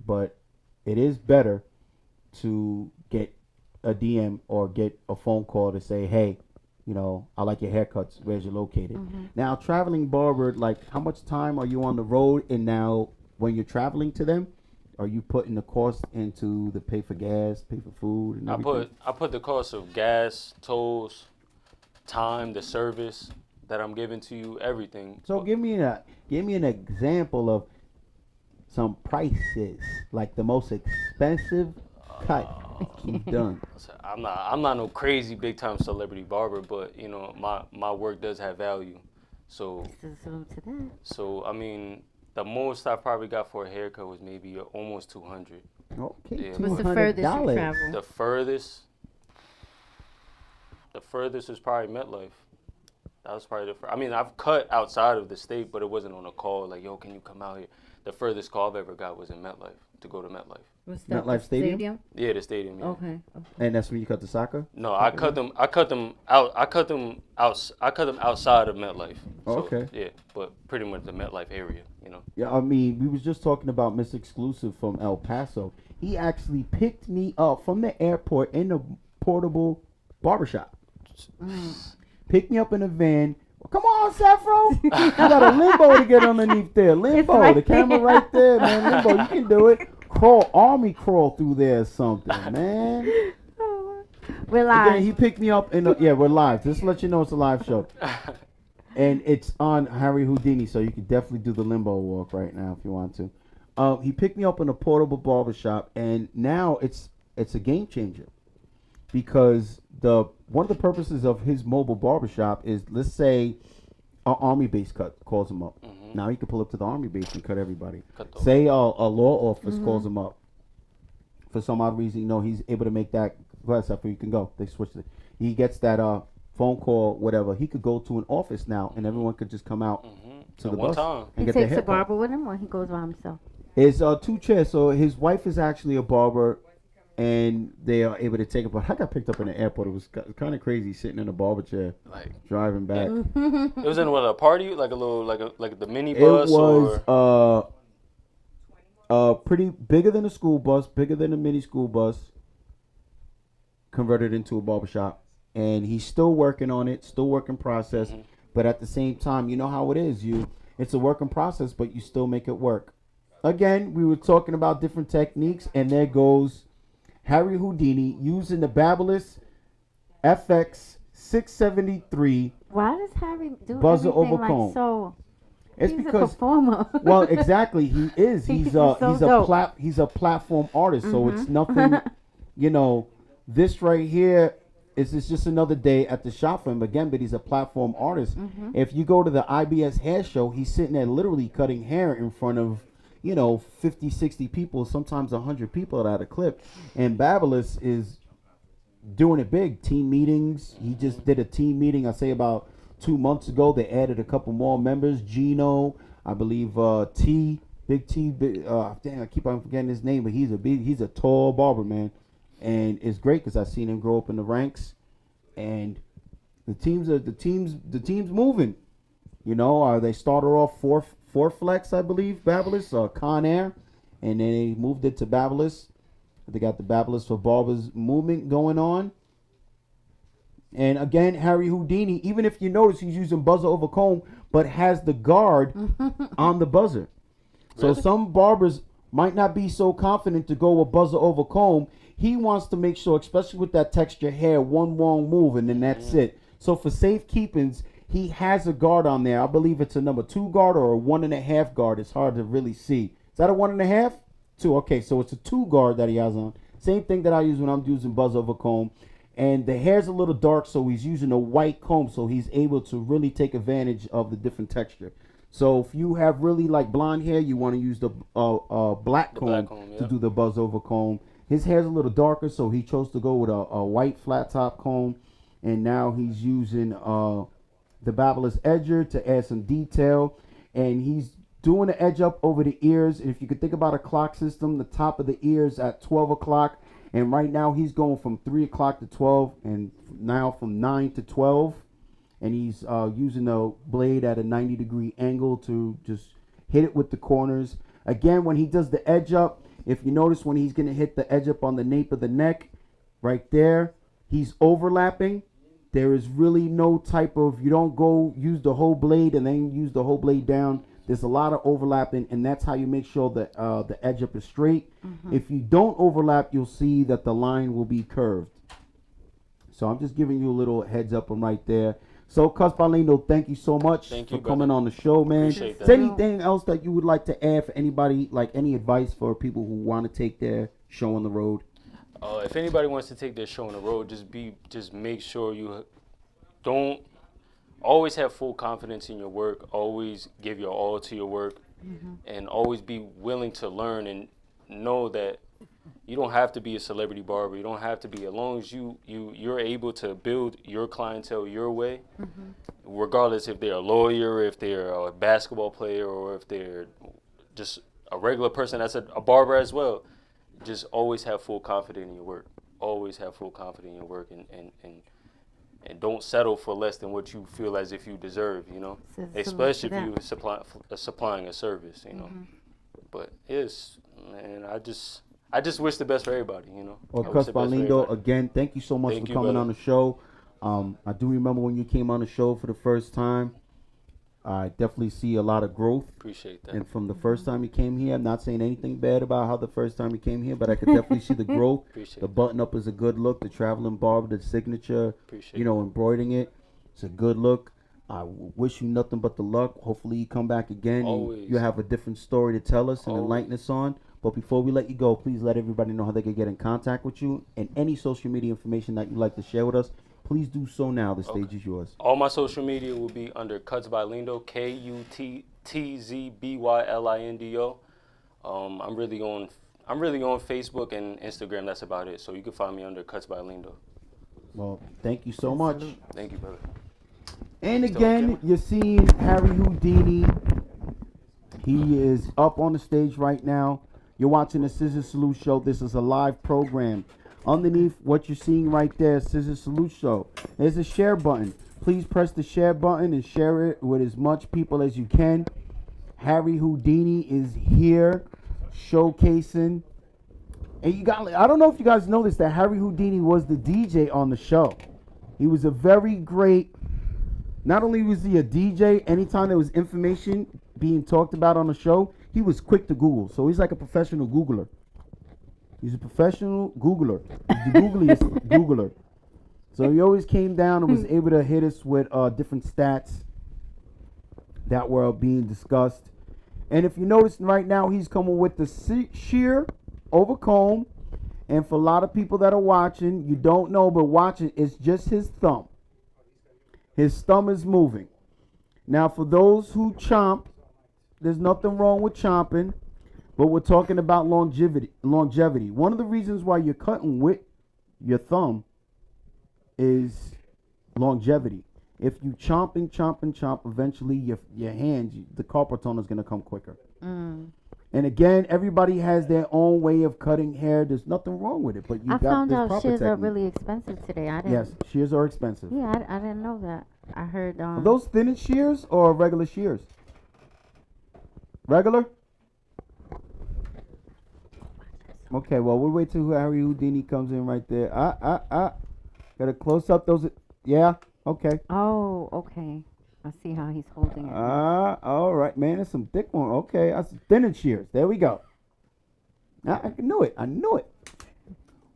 [SPEAKER 4] but it is better to get a DM or get a phone call to say, hey, I like your haircuts. Where's you located? Now, traveling barber, like, how much time are you on the road? And now, when you're traveling to them, are you putting the cost into the pay for gas, pay for food, and everything?
[SPEAKER 8] I put the cost of gas, tolls, time, the service that I'm giving to you, everything.
[SPEAKER 4] So give me an example of some prices, like the most expensive cut you've done.
[SPEAKER 8] I'm not no crazy big time celebrity barber, but my work does have value. So
[SPEAKER 5] Salute to that.
[SPEAKER 8] so I mean, the most I probably got for a haircut was maybe almost 200.
[SPEAKER 4] Okay,
[SPEAKER 8] Yeah.
[SPEAKER 5] What's the furthest you
[SPEAKER 4] $200.
[SPEAKER 5] travel?
[SPEAKER 8] The furthest was probably MetLife. That was probably I mean, I've cut outside of the state, but it wasn't on a call like, yo, can you come out here? The furthest call I've ever got was in MetLife, to go to MetLife.
[SPEAKER 5] What's that?
[SPEAKER 4] MetLife
[SPEAKER 5] the
[SPEAKER 4] Stadium?
[SPEAKER 8] Yeah, the stadium. Yeah.
[SPEAKER 5] Okay.
[SPEAKER 4] And that's when you cut the soccer?
[SPEAKER 8] No, I cut them outside of MetLife. So,
[SPEAKER 4] Okay.
[SPEAKER 8] Yeah, but pretty much the MetLife area,
[SPEAKER 4] Yeah, I mean, we was just talking about Miss Exclusive from El Paso. He actually picked me up from the airport in a portable barbershop. Picked me up in a van. Well, come on, Saffro. You got a limbo to get underneath there. Limbo.
[SPEAKER 5] right
[SPEAKER 4] The camera right there, man. Limbo. You can do it. Army crawl through there or something, man.
[SPEAKER 5] We're live.
[SPEAKER 4] Again, he picked me up we're live. Just to let you know it's a live show. And it's on Harry Houdini, so you can definitely do the limbo walk right now if you want to. He picked me up in a portable barbershop, and now it's a game changer. Because one of the purposes of his mobile barbershop is, let's say, an Army base calls him up. Now he can pull up to the Army base and cut everybody. Say a law office calls him up. For some odd reason, he's able to make that. Go ahead, Seth, you can go. They switched it. He gets that phone call, whatever. He could go to an office now, and everyone could just come out to the
[SPEAKER 8] one
[SPEAKER 4] bus
[SPEAKER 8] time.
[SPEAKER 4] and
[SPEAKER 5] He
[SPEAKER 4] get their
[SPEAKER 5] takes a
[SPEAKER 4] haircut.
[SPEAKER 5] barber with him, or he goes by himself.
[SPEAKER 4] It's 2 chairs. So his wife is actually a barber, and they are able to take it. But I got picked up in the airport. It was kind of crazy sitting in a barber chair,
[SPEAKER 8] Like
[SPEAKER 4] driving back.
[SPEAKER 8] it was in a party, like like the mini
[SPEAKER 4] It
[SPEAKER 8] bus
[SPEAKER 4] was pretty bigger than a school bus, bigger than a mini school bus, converted into a barbershop. And he's still working on it, still work in process. But at the same time, you know how it is. It's a work in process, but you still make it work. Again, we were talking about different techniques, and there goes Harry Houdini using the Babyliss FX 673.
[SPEAKER 5] Why does Harry do
[SPEAKER 4] Buzzer
[SPEAKER 5] everything
[SPEAKER 4] over comb.
[SPEAKER 5] like so?
[SPEAKER 4] It's
[SPEAKER 5] He's
[SPEAKER 4] because
[SPEAKER 5] a performer.
[SPEAKER 4] well, exactly, he is. He's he's a platform artist, so it's nothing. This right here is just another day at the shop for him again, but he's a platform artist. If you go to the IBS hair show, he's sitting there literally cutting hair in front of 50, 60 people, sometimes 100 people at a clip. And Babyliss is doing it big. Team meetings. He just did a team meeting. I say about 2 months ago. They added a couple more members. Gino, I believe. Big T. Damn, I keep on forgetting his name, but he's a tall barber, man, and it's great because I've seen him grow up in the ranks, and the team's moving. You know, they started off four flex, I believe, Babyliss, Con Air, and then they moved it to Babyliss. They got the Babyliss for Barbers movement going on. And again, Harry Houdini, even if you notice he's using buzzer over comb, but has the guard on the buzzer. So some barbers might not be so confident to go with buzzer over comb. He wants to make sure, especially with that texture hair, one wrong move and then that's it. So for safekeepings, he has a guard on there. I believe it's a number 2 guard or a 1.5 guard. It's hard to really see. Is that a 1.5? 2. Okay, so it's a 2 guard that he has on. Same thing that I use when I'm using buzz over comb. And the hair's a little dark, so he's using a white comb, so he's able to really take advantage of the different texture. So if you have really like blonde hair, you want to use the black comb to do the buzz over comb. His hair's a little darker, so he chose to go with a white flat top comb. And now he's using the Babyliss edger to add some detail. And he's doing the edge up over the ears. And if you could think about a clock system, the top of the ears at 12 o'clock. And right now he's going from 3 o'clock to 12 and now from 9 to 12. And he's using the blade at a 90-degree angle to just hit it with the corners. Again, when he does the edge up, if you notice when he's going to hit the edge up on the nape of the neck, right there, he's overlapping. There is really no type of, you don't go use the whole blade and then use the whole blade down. There's a lot of overlapping, and that's how you make sure that the edge up is straight. If you don't overlap, you'll see that the line will be curved. So I'm just giving you a little heads up on right there. So, Cus Barlindo, thank you so much for coming on the show, man. Is there anything else that you would like to add for anybody, like any advice for people who want to take their show on the road?
[SPEAKER 8] If anybody wants to take their show on the road, just make sure you don't always have full confidence in your work. Always give your all to your work, and always be willing to learn and know that you don't have to be a celebrity barber. You don't have to be, as long as you're able to build your clientele your way, regardless if they're a lawyer, if they're a basketball player, or if they're just a regular person that's a barber as well. Just always have full confidence in your work. Always have full confidence in your work, and don't settle for less than what you feel as if you deserve, you know, especially if you're supplying a service, you know. But yes, man, I just wish the best for everybody, you know.
[SPEAKER 4] Well, Cus Barlindo, again, thank you so much for coming on the show. I do remember when you came on the show for the first time. I definitely see a lot of growth.
[SPEAKER 8] Appreciate that.
[SPEAKER 4] And from the first time you came here, I'm not saying anything bad about how the first time you came here, but I could definitely see the growth. The button up is a good look. The traveling barber, the signature, embroidering it, it's a good look. I wish you nothing but the luck. Hopefully you come back again. And you have a different story to tell us and enlighten us on. But before we let you go, please let everybody know how they can get in contact with you and any social media information that you'd like to share with us. Please do so now. The stage is yours.
[SPEAKER 8] All my social media will be under Cus Barlindo, KUTTZBYLINDO. I'm really on Facebook and Instagram. That's about it. So you can find me under Cus Barlindo.
[SPEAKER 4] Well, thank you so much.
[SPEAKER 8] Thank you, brother.
[SPEAKER 4] And again, you're seeing Harry Houdini. He is up on the stage right now. You're watching the ScissorSalute show. This is a live program. Underneath what you're seeing right there, ScissorSalute show, there's a share button. Please press the share button and share it with as much people as you can. Harry Houdini is here showcasing. And you got, I don't know if you guys know this, that Harry Houdini was the DJ on the show. He was a very great, not only was he a DJ, anytime there was information being talked about on the show, he was quick to Google. So he's like a professional Googler. He's a professional Googler. He's the Googliest Googler. So he always came down and was able to hit us with different stats that were being discussed. And if you notice right now, he's coming with the sheer over comb. And for a lot of people that are watching, you don't know, but watching, it's just his thumb. His thumb is moving. Now, for those who chomp, there's nothing wrong with chomping. But we're talking about longevity. One of the reasons why you're cutting with your thumb is longevity. If you chomp and chomp and chomp, eventually your hands, the carpal tunnel is gonna come quicker. And again, everybody has their own way of cutting hair. There's nothing wrong with it, but you
[SPEAKER 5] I
[SPEAKER 4] got
[SPEAKER 5] found
[SPEAKER 4] this
[SPEAKER 5] out
[SPEAKER 4] proper
[SPEAKER 5] shears are
[SPEAKER 4] technique.
[SPEAKER 5] really expensive today. I didn't.
[SPEAKER 4] Yes, shears are expensive.
[SPEAKER 5] Yeah, I didn't know that. I heard.
[SPEAKER 4] Are those thinning shears or regular shears? Regular? Okay, well, we'll wait till Harry Houdini comes in right there. Gotta close up those. Yeah, okay.
[SPEAKER 5] Oh, okay. I see how he's holding it.
[SPEAKER 4] All right, man. That's some thick one. Okay, that's thinning shears. There we go. I knew it. I knew it.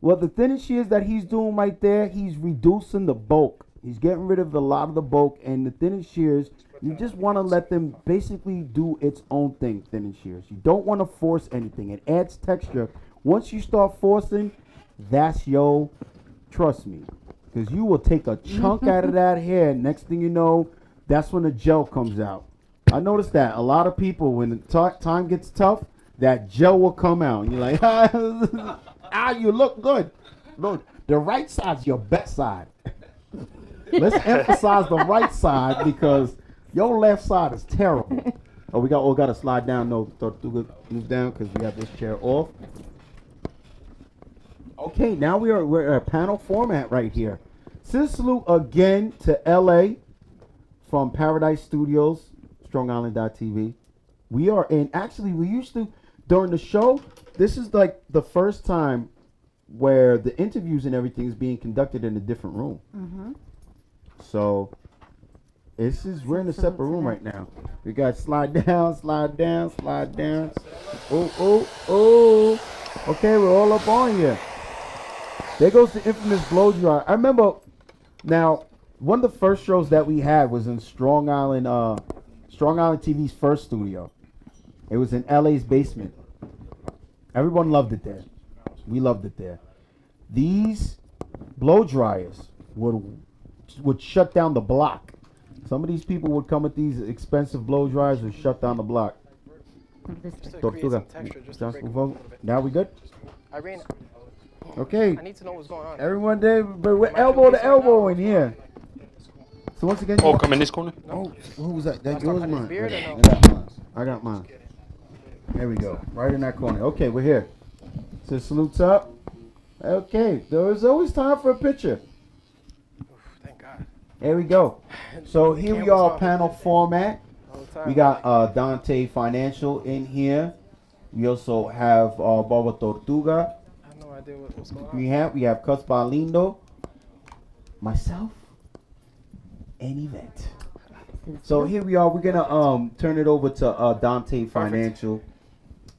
[SPEAKER 4] Well, the thinning shears that he's doing right there, he's reducing the bulk. He's getting rid of a lot of the bulk, and the thinning shears, you just want to let them basically do its own thing, thinning shears. You don't want to force anything. It adds texture. Once you start forcing, that's trust me, because you will take a chunk out of that hair. Next thing you know, that's when the gel comes out. I noticed that a lot of people, when the time gets tough, that gel will come out. And you're like, you look good. Look, the right side's your best side. Let's emphasize the right side because your left side is terrible. Oh, we got to slide down. No, move down because we have this chair off. Okay, now we're at panel format right here. ScissorSalute again to LA from Paradise Studios, StrongIsland.tv. We are in. Actually, we used to during the show. This is like the first time where the interviews and everything is being conducted in a different room. So we're in a separate room right now. We got slide down, slide down, slide down. Oh. Okay, we're all up on here. There goes the infamous blow dry. I remember now one of the first shows that we had was in Strong Island TV's first studio. It was in LA's basement. Everyone loved it there. We loved it there. These blow dryers would shut down the block. Some of these people would come with these expensive blow dryers and shut down the block.
[SPEAKER 9] Tortuga.
[SPEAKER 4] Now we good?
[SPEAKER 9] Irene,
[SPEAKER 4] okay.
[SPEAKER 9] I need to know what's going on.
[SPEAKER 4] Everyone there, but we're elbow to elbow in here. So once again,
[SPEAKER 8] come in this corner.
[SPEAKER 4] Oh, who was that? That yours, mine.
[SPEAKER 9] Beard or no?
[SPEAKER 4] I got mine. There we go. Right in that corner. Okay, we're here. So salutes up. Okay, there's always time for a picture.
[SPEAKER 9] Thank God.
[SPEAKER 4] There we go. So here we are, panel format. We got Dante Financial in here. We also have Baba Tortuga.
[SPEAKER 9] I have no idea what's going on.
[SPEAKER 4] We have Cuspa Lindo, myself, and Yvette. So here we are. We're gonna turn it over to Dante Financial,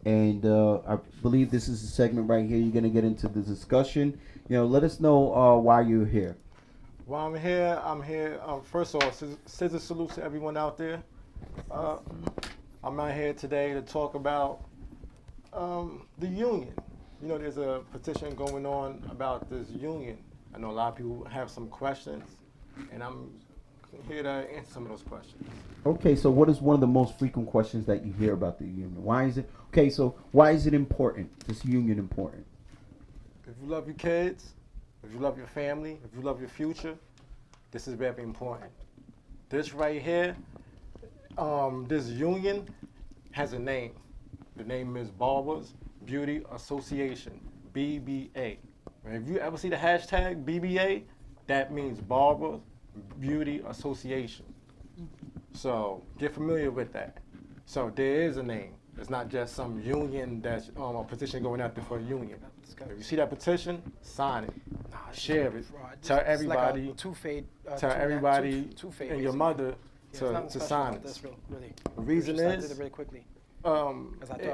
[SPEAKER 4] and I believe this is a segment right here. You're gonna get into the discussion. Let us know why you're here.
[SPEAKER 10] While I'm here. First of all, scissor salute to everyone out there. I'm out here today to talk about the union. There's a petition going on about this union. I know a lot of people have some questions, and I'm here to answer some of those questions.
[SPEAKER 4] Okay, so what is one of the most frequent questions that you hear about the union? Why is it important? This union important?
[SPEAKER 10] If you love your kids, if you love your family, if you love your future, this is very important. This right here, this union has a name. The name is Barbers Beauty Association, BBA. If you ever see the hashtag BBA, that means Barbers Beauty Association. So get familiar with that. So there is a name. It's not just some union that's a petition going out there for a union. If you see that petition, sign it, share it, tell everybody, tell everybody and your mother to sign it. The reason is, it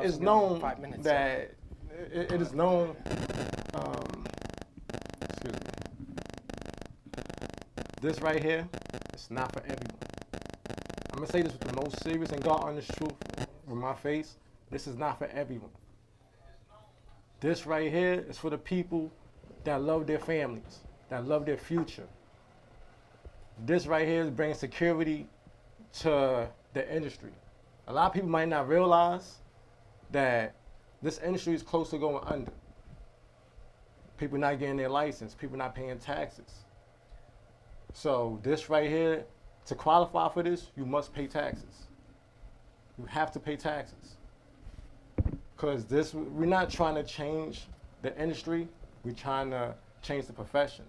[SPEAKER 10] is known that it is known. Excuse me. This right here, it's not for everyone. I'm gonna say this with the most serious and God honest truth with my face. This is not for everyone. This right here is for the people that love their families, that love their future. This right here is bringing security to the industry. A lot of people might not realize that this industry is close to going under. People not getting their license, people not paying taxes. So this right here, to qualify for this, you must pay taxes. You have to pay taxes. Because this, we're not trying to change the industry, we're trying to change the profession.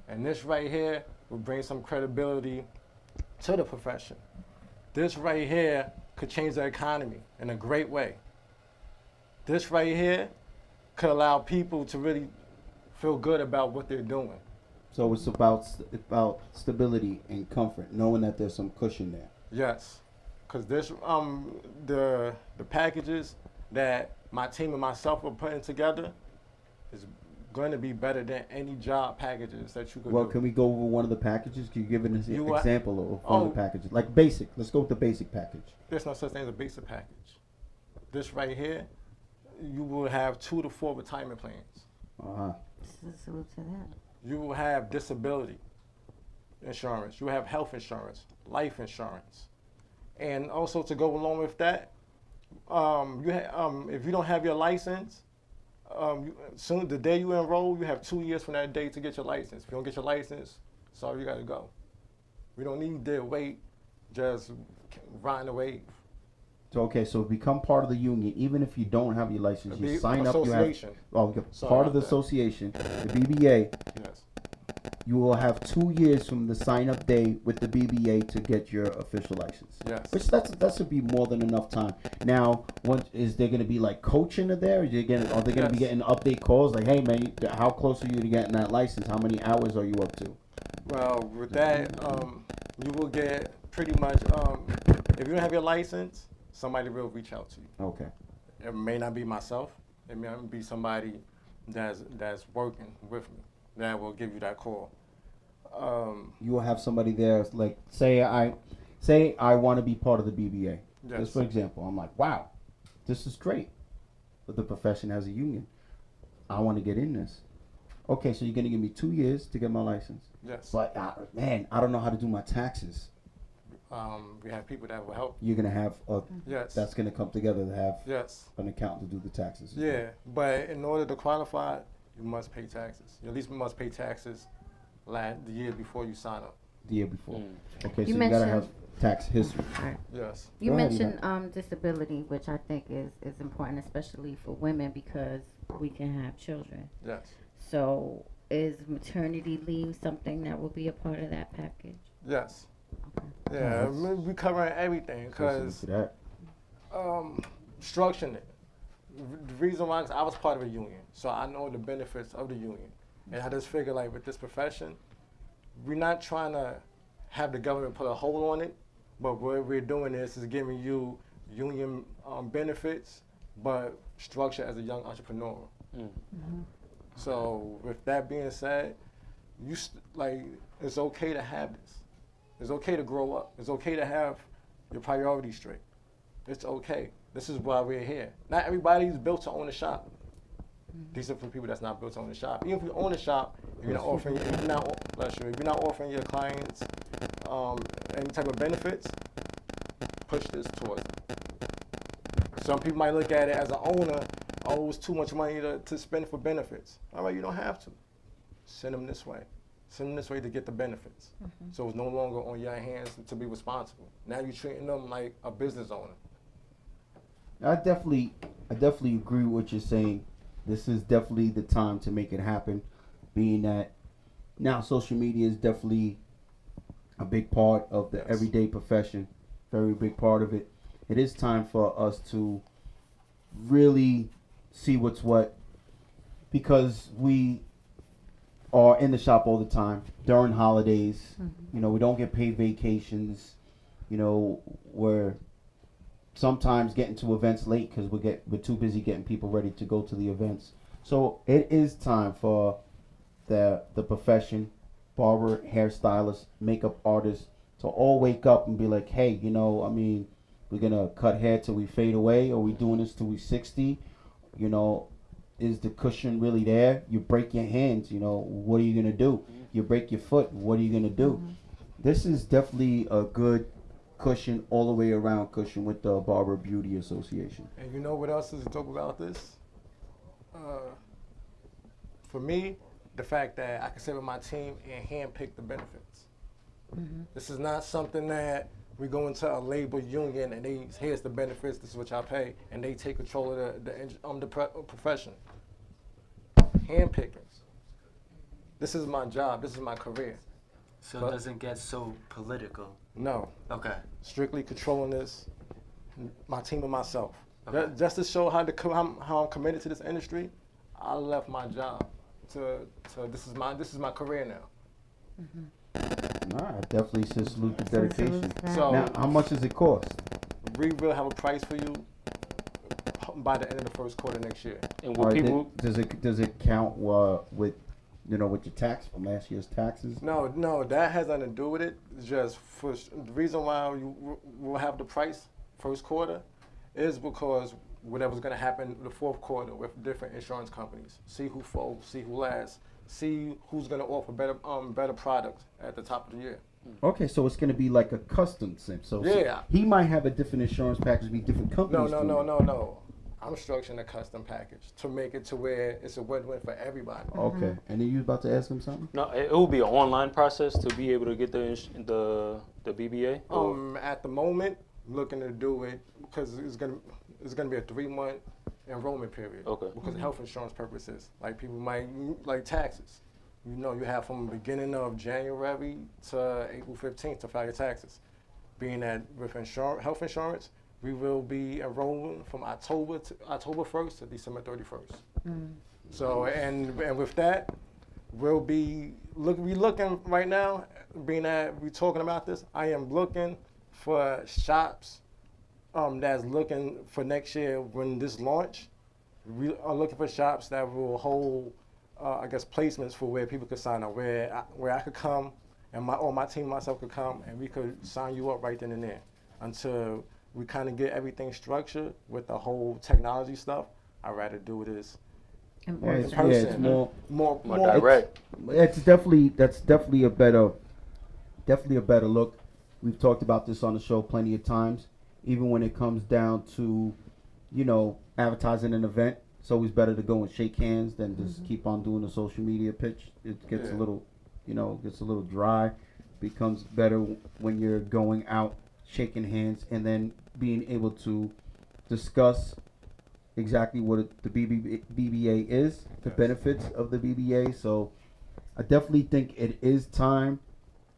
[SPEAKER 10] And this right here will bring some credibility to the profession. This right here could change the economy in a great way. This right here could allow people to really feel good about what they're doing.
[SPEAKER 4] So it's about stability and comfort, knowing that there's some cushion there.
[SPEAKER 10] Yes, because this the packages that my team and myself are putting together is going to be better than any job packages that you could
[SPEAKER 4] Well,
[SPEAKER 10] do.
[SPEAKER 4] can we go over one of the packages? Can you give an
[SPEAKER 10] You
[SPEAKER 4] example of one of the packages? Like basic. Let's go with the basic package.
[SPEAKER 10] There's no such thing as a basic package. This right here, you will have 2 to 4 retirement plans.
[SPEAKER 4] Uh-huh.
[SPEAKER 5] Salute to that.
[SPEAKER 10] You will have disability insurance. You have health insurance, life insurance. And also to go along with that, if you don't have your license, soon the day you enroll, you have 2 years from that day to get your license. If you don't get your license, sorry, you got to go. We don't need to wait, just riding the wave.
[SPEAKER 4] So okay, so become part of the union, even if you don't have your license. You sign up. You have part of the association, the BBA.
[SPEAKER 10] Yes.
[SPEAKER 4] You will have 2 years from the sign-up day with the BBA to get your official license.
[SPEAKER 10] Yes.
[SPEAKER 4] Which that should be more than enough time. Now, what is there going to be like coaching there? Are they going to be getting update calls like, hey man, how close are you to getting that license? How many hours are you up to?
[SPEAKER 10] Well, with that, you will get pretty much. If you don't have your license, somebody will reach out to you.
[SPEAKER 4] Okay.
[SPEAKER 10] It may not be myself. It may be somebody that's working with me that will give you that call.
[SPEAKER 4] You will have somebody there, like say I want to be part of the BBA.
[SPEAKER 10] Yes.
[SPEAKER 4] Just for example, I'm like, wow, this is great, but the profession has a union. I want to get in this. Okay, so you're gonna give me 2 years to get my license.
[SPEAKER 10] Yes.
[SPEAKER 4] But man, I don't know how to do my taxes.
[SPEAKER 10] We have people that will help.
[SPEAKER 4] You're gonna have
[SPEAKER 10] Yes.
[SPEAKER 4] that's gonna come together to have
[SPEAKER 10] Yes.
[SPEAKER 4] an accountant to do the taxes.
[SPEAKER 10] Yeah, but in order to qualify, you must pay taxes. You at least must pay taxes the year before you sign up.
[SPEAKER 4] The year before. Okay,
[SPEAKER 5] You
[SPEAKER 4] so you gotta have
[SPEAKER 5] mentioned-
[SPEAKER 4] tax history.
[SPEAKER 10] Yes.
[SPEAKER 5] You
[SPEAKER 4] Go ahead,
[SPEAKER 5] mentioned disability, which I think is important, especially for women, because we can have children.
[SPEAKER 10] Yes.
[SPEAKER 5] So is maternity leave something that will be a part of that package?
[SPEAKER 10] Yes.
[SPEAKER 5] Okay.
[SPEAKER 10] Yeah, I mean, we covering everything because structuring it. The reason why is I was part of a union, so I know the benefits of the union. And I just figure like with this profession, we're not trying to have the government put a hold on it, but what we're doing is giving you union benefits, but structure as a young entrepreneur. So with that being said, it's okay to have this. It's okay to grow up. It's okay to have your priorities straight. It's okay. This is why we're here. Not everybody's built to own a shop. These are for people that's not built to own a shop. Even if you own a shop, if you're not offering your clients any type of benefits, push this towards them. Some people might look at it as an owner, oh, it's too much money to spend for benefits. All right, you don't have to. Send them this way. Send them this way to get the benefits. So it's no longer on your hands to be responsible. Now you're treating them like a business owner.
[SPEAKER 4] I definitely agree with what you're saying. This is definitely the time to make it happen, being that now social media is definitely a big part of the everyday profession, very big part of it. It is time for us to really see what's what, because we are in the shop all the time during holidays. You know, we don't get paid vacations. You know, we're sometimes getting to events late because we're too busy getting people ready to go to the events. So it is time for the profession, barber, hairstylist, makeup artist, to all wake up and be like, hey, you know, I mean, we're gonna cut hair till we fade away, or we doing this till we 60. You know, is the cushion really there? You break your hands, you know, what are you gonna do? You break your foot, what are you gonna do? This is definitely a good cushion, all the way around cushion with the Barber Beauty Association.
[SPEAKER 10] And you know what else is dope about this? For me, the fact that I can sit with my team and handpick the benefits. This is not something that we go into a labor union and here's the benefits, this is what y'all pay, and they take control of the profession. Handpickings. This is my job. This is my career.
[SPEAKER 6] So it doesn't get so political.
[SPEAKER 10] No.
[SPEAKER 6] Okay.
[SPEAKER 10] Strictly controlling this, my team and myself.
[SPEAKER 6] Okay.
[SPEAKER 10] Just to show how I'm committed to this industry, I left my job this is my career now.
[SPEAKER 4] All right, definitely salute the dedication.
[SPEAKER 10] So
[SPEAKER 4] now, how much does it cost?
[SPEAKER 10] We will have a price for you by the end of the first quarter next year.
[SPEAKER 8] And what people
[SPEAKER 4] does it count with with your tax from last year's taxes?
[SPEAKER 10] No, that has nothing to do with it. It's just for the reason why we'll have the price first quarter is because whatever's going to happen the fourth quarter with different insurance companies. See who folds, see who lasts, see who's going to offer better products at the top of the year.
[SPEAKER 4] Okay, so it's going to be like a custom sim. So he might have a different insurance package, be different companies.
[SPEAKER 10] No. I'm structuring a custom package to make it to where it's a win-win for everybody.
[SPEAKER 4] Okay, and then you about to ask him something?
[SPEAKER 8] No, it will be an online process to be able to get the BBA.
[SPEAKER 10] At the moment, looking to do it because it's gonna be a 3-month enrollment period.
[SPEAKER 8] Okay.
[SPEAKER 10] Because of health insurance purposes, like people might like taxes. You have from the beginning of January to April 15th to file your taxes. Being that with health insurance, we will be enrolling from October 1st to December 31st. So and with that, we'll be looking right now. Being that we're talking about this, I am looking for shops that's looking for next year when this launch. We are looking for shops that will hold, placements for where people could sign up, where I could come and my team and myself could come and we could sign you up right then and there until we kind of get everything structured with the whole technology stuff. I'd rather do this in person.
[SPEAKER 4] Yeah, it's more
[SPEAKER 8] direct.
[SPEAKER 4] That's definitely a better look. We've talked about this on the show plenty of times. Even when it comes down to, advertising an event, it's always better to go and shake hands than just keep on doing the social media pitch. It gets a little, dry. Becomes better when you're going out, shaking hands, and then being able to discuss exactly what the BBA is, the benefits of the BBA. So I definitely think it is time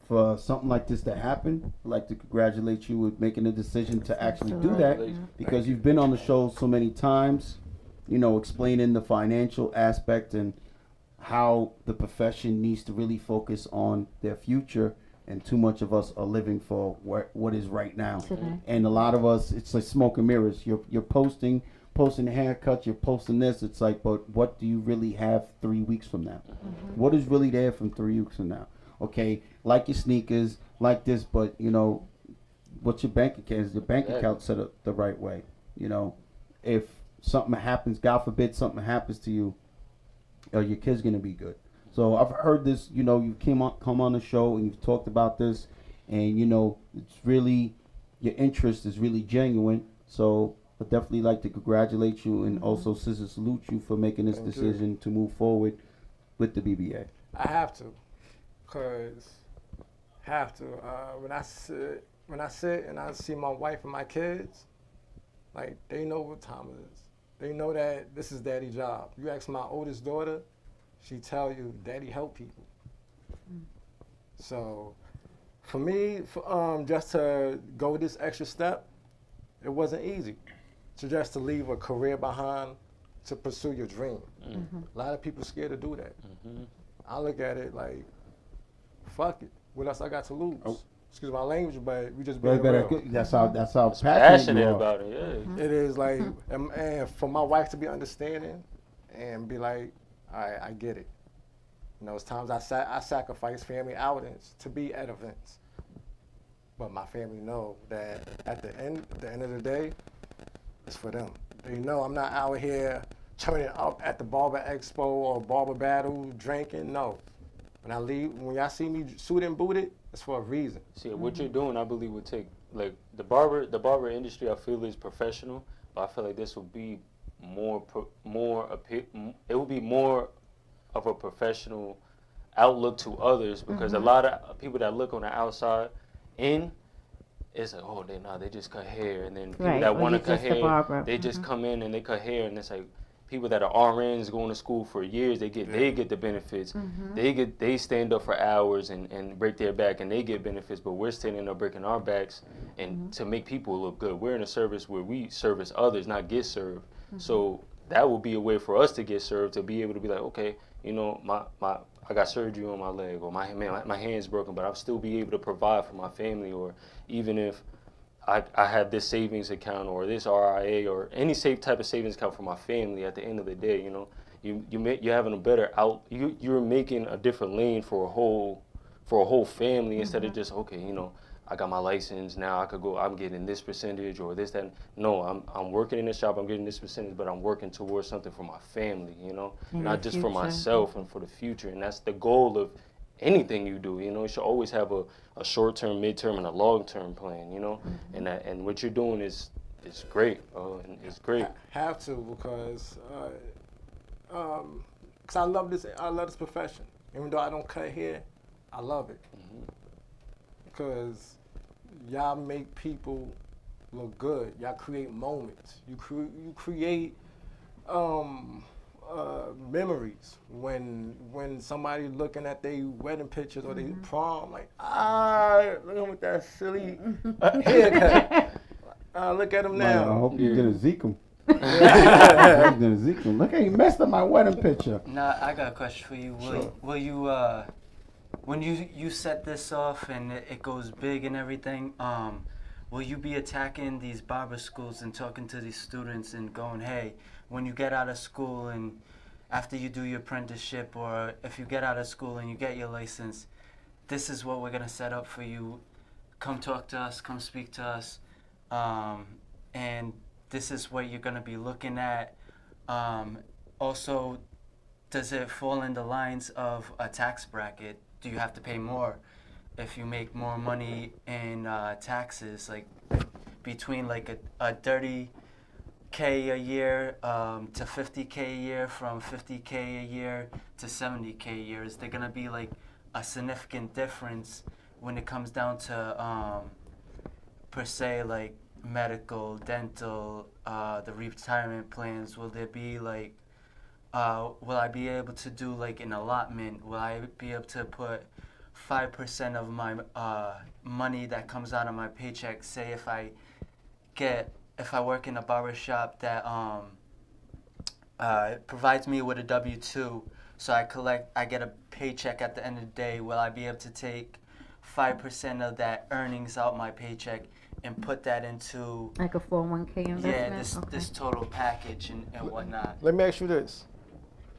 [SPEAKER 4] for something like this to happen. I'd like to congratulate you with making the decision to actually do that, because you've been on the show so many times, explaining the financial aspect and how the profession needs to really focus on their future. And too much of us are living for what is right now. And a lot of us, it's like smoke and mirrors. You're posting haircuts, you're posting this. It's like, but what do you really have 3 weeks from now? What is really there from 3 weeks from now? Okay, like your sneakers, like this, but what's your bank account? Is your bank account set up the right way? If something happens, God forbid something happens to you, your kid's gonna be good. So I've heard this, you come on the show and you've talked about this, and it's really, your interest is really genuine. So I definitely like to congratulate you and also salute you for making this decision to move forward with the BBA.
[SPEAKER 10] I have to, when I sit and I see my wife and my kids, like they know what time it is. They know that this is daddy's job. You ask my oldest daughter, she tell you, Daddy help people. So, for me, just to go this extra step, it wasn't easy. Just to leave a career behind to pursue your dream. A lot of people scared to do that. I look at it like, fuck it. What else I got to lose? Oh. Excuse my language, but we just being real.
[SPEAKER 4] That's how passionate
[SPEAKER 8] about it. Yeah.
[SPEAKER 10] It is like, and for my wife to be understanding and be like, all right, I get it. It's times I sacrifice family outings to be at events. But my family know that at the end of the day, it's for them. They know I'm not out here turning up at the barber expo or barber battle drinking. No. When I leave, when y'all see me suited and booted, it's for a reason.
[SPEAKER 8] See, what you're doing, I believe, would take, like, the barber industry, I feel, is professional, but I feel like this would be more it would be more of a professional outlook to others, because a lot of people that look on the outside in, it's like, oh, they just cut hair, and then people that want to cut hair, they just come in and they cut hair, and it's like people that are RNs going to school for years, they get the benefits, they stand up for hours and break their back, and they get benefits, but we're standing up breaking our backs and to make people look good. We're in a service where we service others, not get served. So that will be a way for us to get served, to be able to be like, okay, you know, I got surgery on my leg, or my hand's broken, but I'll still be able to provide for my family. Or even if I have this savings account or this RIA or any type of savings account for my family, at the end of the day, you know, you're having a better you're making a different lane for a whole family, instead of just, okay, you know, I got my license now, I could go, I'm getting this percentage or this, that. No, I'm working in the shop, I'm getting this percentage, but I'm working towards something for my family, you know, not just for myself and for the future. And that's the goal of anything you do, you know. You should always have a short-term, mid-term, and a long-term plan, you know. And what you're doing is great, and it's great.
[SPEAKER 10] Have to, because I love this profession. Even though I don't cut hair, I love it. Because y'all make people look good. Y'all create moments. You create memories when somebody looking at their wedding pictures or their prom, like, look at him with that silly haircut. Look at him now.
[SPEAKER 4] I hope you didn't zeke him. Look, he messed up my wedding picture.
[SPEAKER 6] Nah, I got a question for you. Will you when you set this off and it goes big and everything, will you be attacking these barber schools and talking to these students and going, hey, when you get out of school and after you do your apprenticeship, or if you get out of school and you get your license, this is what we're going to set up for you. Come talk to us, come speak to us, and this is what you're going to be looking at. Also, does it fall in the lines of a tax bracket? Do you have to pay more if you make more money in taxes, like between like a $30K a year to $50K a year, from $50K a year to $70K a year? Is there gonna be like a significant difference when it comes down to per se, like medical, dental, the retirement plans? Will there be like will I be able to do like an allotment? Will I be able to put 5% of my money that comes out of my paycheck? Say if I work in a barber shop that provides me with a W-2, so I get a paycheck at the end of the day. Will I be able to take 5% of that earnings out my paycheck and put that into
[SPEAKER 5] like a 401k investment?
[SPEAKER 6] Yeah, this total package and whatnot.
[SPEAKER 10] Let me ask you this.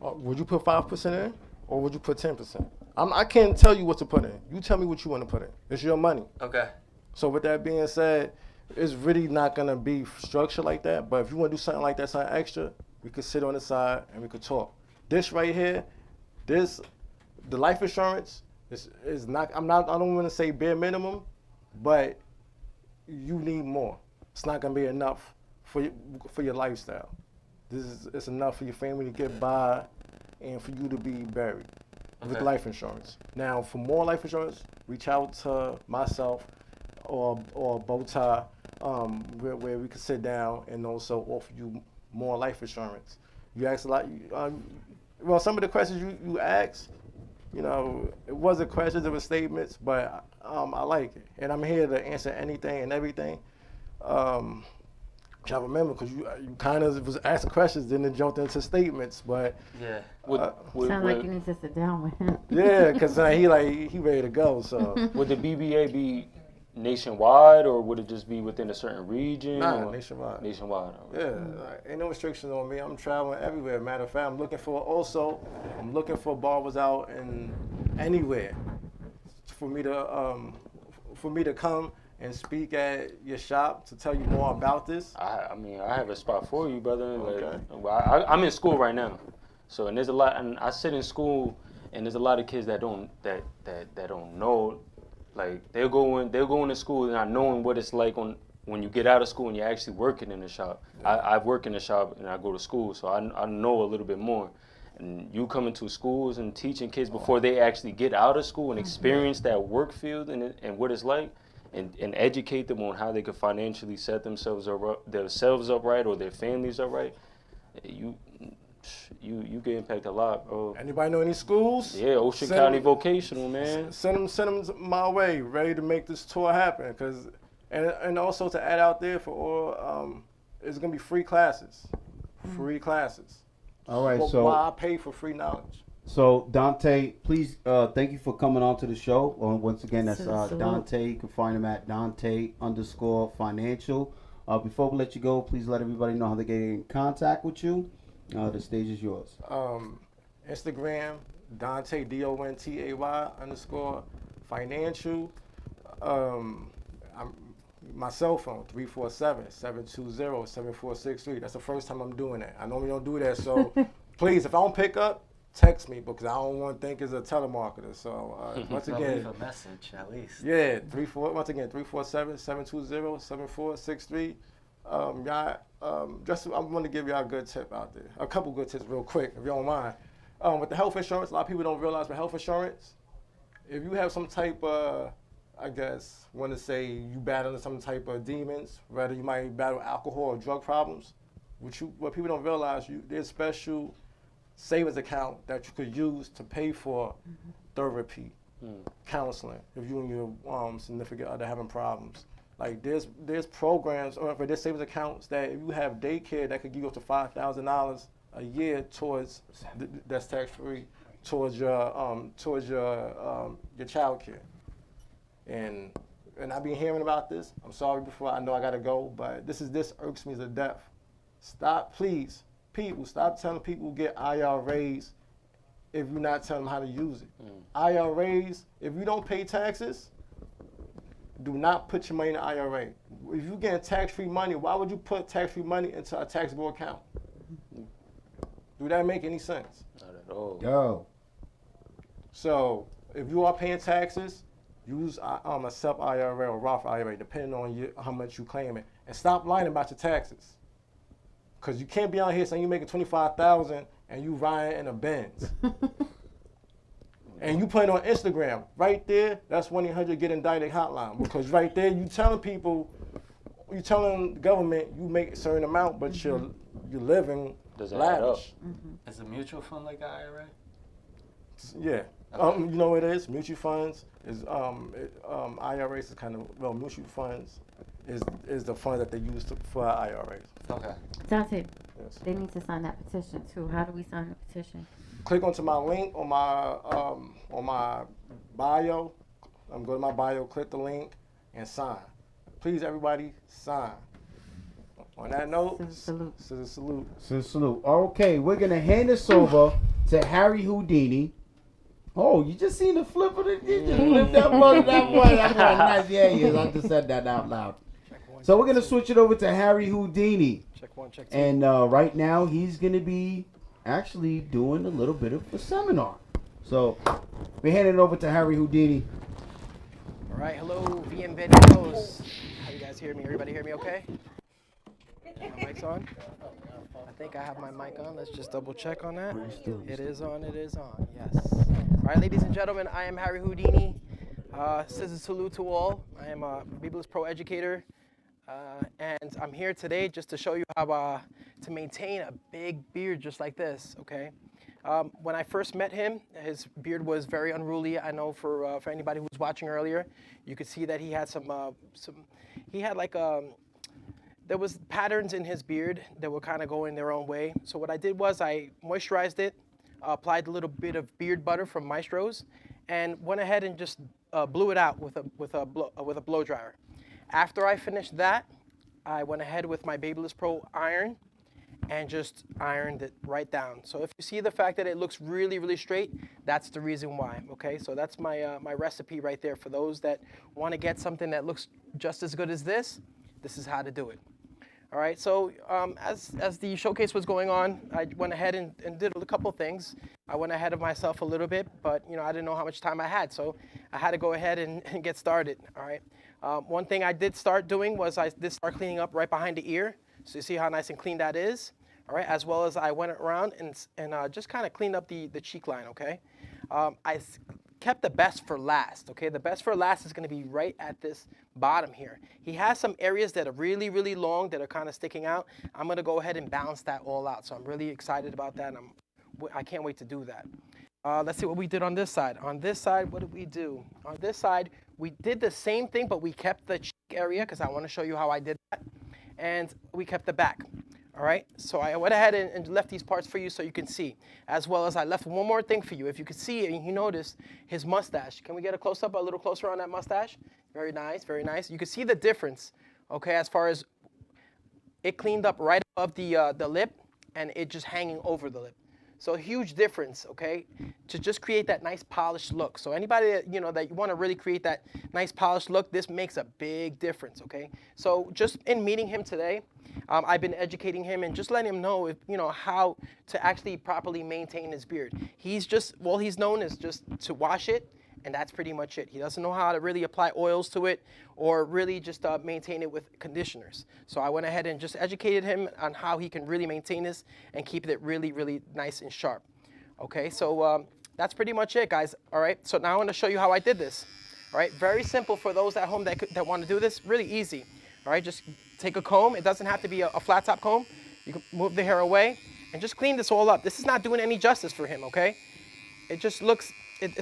[SPEAKER 10] Would you put 5% in, or would you put 10%? I can't tell you what to put in. You tell me what you want to put in. It's your money.
[SPEAKER 6] Okay.
[SPEAKER 10] So with that being said, it's really not going to be structured like that. But if you want to do something like that, something extra, we could sit on the side and we could talk. This right here, the life insurance is not, I don't want to say bare minimum, but you need more. It's not going to be enough for your lifestyle. It's enough for your family to get by and for you to be buried with life insurance. Now, for more life insurance, reach out to myself or Bowtie, where we could sit down and also offer you more life insurance. You asked a lot. Well, some of the questions you asked, you know, it wasn't questions, it was statements, but I like it. And I'm here to answer anything and everything. I remember because you kind of was asking questions, then it jumped into statements, but
[SPEAKER 6] yeah,
[SPEAKER 5] sounds like you need to sit down with him.
[SPEAKER 10] Yeah, because he ready to go. So
[SPEAKER 8] would the BBA be nationwide, or would it just be within a certain region?
[SPEAKER 10] Nah, nationwide.
[SPEAKER 8] Nationwide.
[SPEAKER 10] Yeah, ain't no restrictions on me. I'm traveling everywhere. Matter of fact, I'm looking for barbers out in anywhere for me to come and speak at your shop to tell you more about this.
[SPEAKER 8] I mean, I have a spot for you, brother.
[SPEAKER 10] Okay.
[SPEAKER 8] Like, I'm in school right now, so and there's a lot, and I sit in school, and there's a lot of kids that don't know, like they'll go into school and not knowing what it's like when you get out of school and you're actually working in the shop. Yeah. I've worked in the shop and I go to school, so I know a little bit more. And you coming to schools and teaching kids before they actually get out of school and experience that work field and what it's like, and educate them on how they could financially set themselves up right or their families up right, you can impact a lot, bro.
[SPEAKER 10] Anybody know any schools?
[SPEAKER 8] Yeah, Ocean County Vocational, man.
[SPEAKER 10] Send them my way, ready to make this tour happen. And also to add out there for all, it's gonna be free classes. Free classes.
[SPEAKER 4] All right,
[SPEAKER 10] so why I pay for free knowledge?
[SPEAKER 4] So Dante, please, thank you for coming on to the show. Once again, that's Dante. You can find him at Dante_financial. Before we let you go, please let everybody know how they get in contact with you. The stage is yours.
[SPEAKER 10] Instagram, Dante, DONTAY_financial. My cell phone, 347-720-7463. That's the first time I'm doing that. I normally don't do that, so please, if I don't pick up, text me because I don't want to think it's a telemarketer. So once again,
[SPEAKER 6] leave a message at least.
[SPEAKER 10] Yeah, 347-720-7463. Just I want to give y'all a good tip out there. A couple good tips real quick, if you don't mind. With the health insurance, a lot of people don't realize with health insurance, if you have some type of, I guess, want to say you battling some type of demons, whether you might battle alcohol or drug problems, what people don't realize, there's special savings account that you could use to pay for therapy, counseling, if you and your significant other having problems. Like there's programs or there's savings accounts that if you have daycare that could give you up to $5,000 a year towards that's tax free towards your child care. And I've been hearing about this. I'm sorry before I know I gotta go, but this irks me to death. Stop, please, people. Stop telling people to get IRAs if you're not telling them how to use it. IRAs, if you don't pay taxes, do not put your money in the IRA. If you're getting tax-free money, why would you put tax-free money into a taxable account? Do that make any sense?
[SPEAKER 8] Not at all.
[SPEAKER 4] Yo.
[SPEAKER 10] So if you are paying taxes, use a SEP IRA or Roth IRA, depending on how much you claim it, and stop lying about your taxes. Cause you can't be out here saying you're making $25,000 and you riding in a Benz, and you put it on Instagram. Right there, that's 1-800-GET-INDICTED hotline. Because right there, you telling the government you make a certain amount, but you're living lavish.
[SPEAKER 6] Is a mutual fund like an IRA?
[SPEAKER 10] Yeah. Okay. You know what it is? Mutual funds is IRAs is kind of, well, mutual funds is the fund that they use for IRAs.
[SPEAKER 6] Okay.
[SPEAKER 5] Dante,
[SPEAKER 10] Yes.
[SPEAKER 5] they need to sign that petition too. How do we sign the petition?
[SPEAKER 10] Click onto my link on my bio. Go to my bio, click the link, and sign. Please, everybody, sign. On that note, ScissorSalute.
[SPEAKER 4] ScissorSalute. Okay, we're gonna hand this over to Harry Houdini. Oh, you just seen the flip of it? You just flipped that button. That boy, nice. Yeah, he is. I just said that out loud. So we're gonna switch it over to Harry Houdini.
[SPEAKER 9] Check one, check two.
[SPEAKER 4] And right now he's gonna be actually doing a little bit of a seminar. So we're handing it over to Harry Houdini.
[SPEAKER 9] All right, hello, bienvenidos. How you guys hear me? Everybody hear me okay? My mic's on? I think I have my mic on. Let's just double check on that. It is on, yes. All right, ladies and gentlemen, I am Harry Houdini. ScissorSalute to all. I am a Biblis Pro educator. And I'm here today just to show you how to maintain a big beard just like this, okay? When I first met him, his beard was very unruly. I know for anybody who was watching earlier, you could see that he had there was patterns in his beard that were kind of going their own way. So what I did was I moisturized it, applied a little bit of beard butter from Maestro's, and went ahead and just blew it out with a blow dryer. After I finished that, I went ahead with my Biblis Pro iron and just ironed it right down. So if you see the fact that it looks really, really straight, that's the reason why, okay? So that's my recipe right there for those that want to get something that looks just as good as this. This is how to do it. All right, so as the showcase was going on, I went ahead and did a couple things. I went ahead of myself a little bit, but I didn't know how much time I had, so I had to go ahead and get started, all right? One thing I did start doing was I did start cleaning up right behind the ear. So you see how nice and clean that is? all right, as well as I went around and just kind of cleaned up the cheek line, okay? Kept the best for last, okay? The best for last is going to be right at this bottom here. He has some areas that are really, really long that are kind of sticking out. I'm going to go ahead and balance that all out, so I'm really excited about that, and I can't wait to do that. Let's see what we did on this side. On this side, what did we do? On this side, we did the same thing, but we kept the cheek area because I want to show you how I did that. And we kept the back. All right, so I went ahead and left these parts for you so you can see, as well as I left one more thing for you. If you could see and you notice his mustache. Can we get a close-up, a little closer on that mustache? Very nice, very nice. You can see the difference, okay, as far as it cleaned up right above the lip and it just hanging over the lip. So a huge difference, okay, to just create that nice polished look. So anybody that, that you want to really create that nice polished look, this makes a big difference, okay? So just in meeting him today, I've been educating him and just letting him know, how to actually properly maintain his beard. He's just, all he's known is just to wash it, and that's pretty much it. He doesn't know how to really apply oils to it or really just maintain it with conditioners. So I went ahead and just educated him on how he can really maintain this and keep it really, really nice and sharp. Okay, so that's pretty much it, guys. All right, so now I want to show you how I did this. All right, very simple for those at home that want to do this, really easy. All right, just take a comb. It doesn't have to be a flat top comb. You can move the hair away and just clean this all up. This is not doing any justice for him, okay? It just looks, it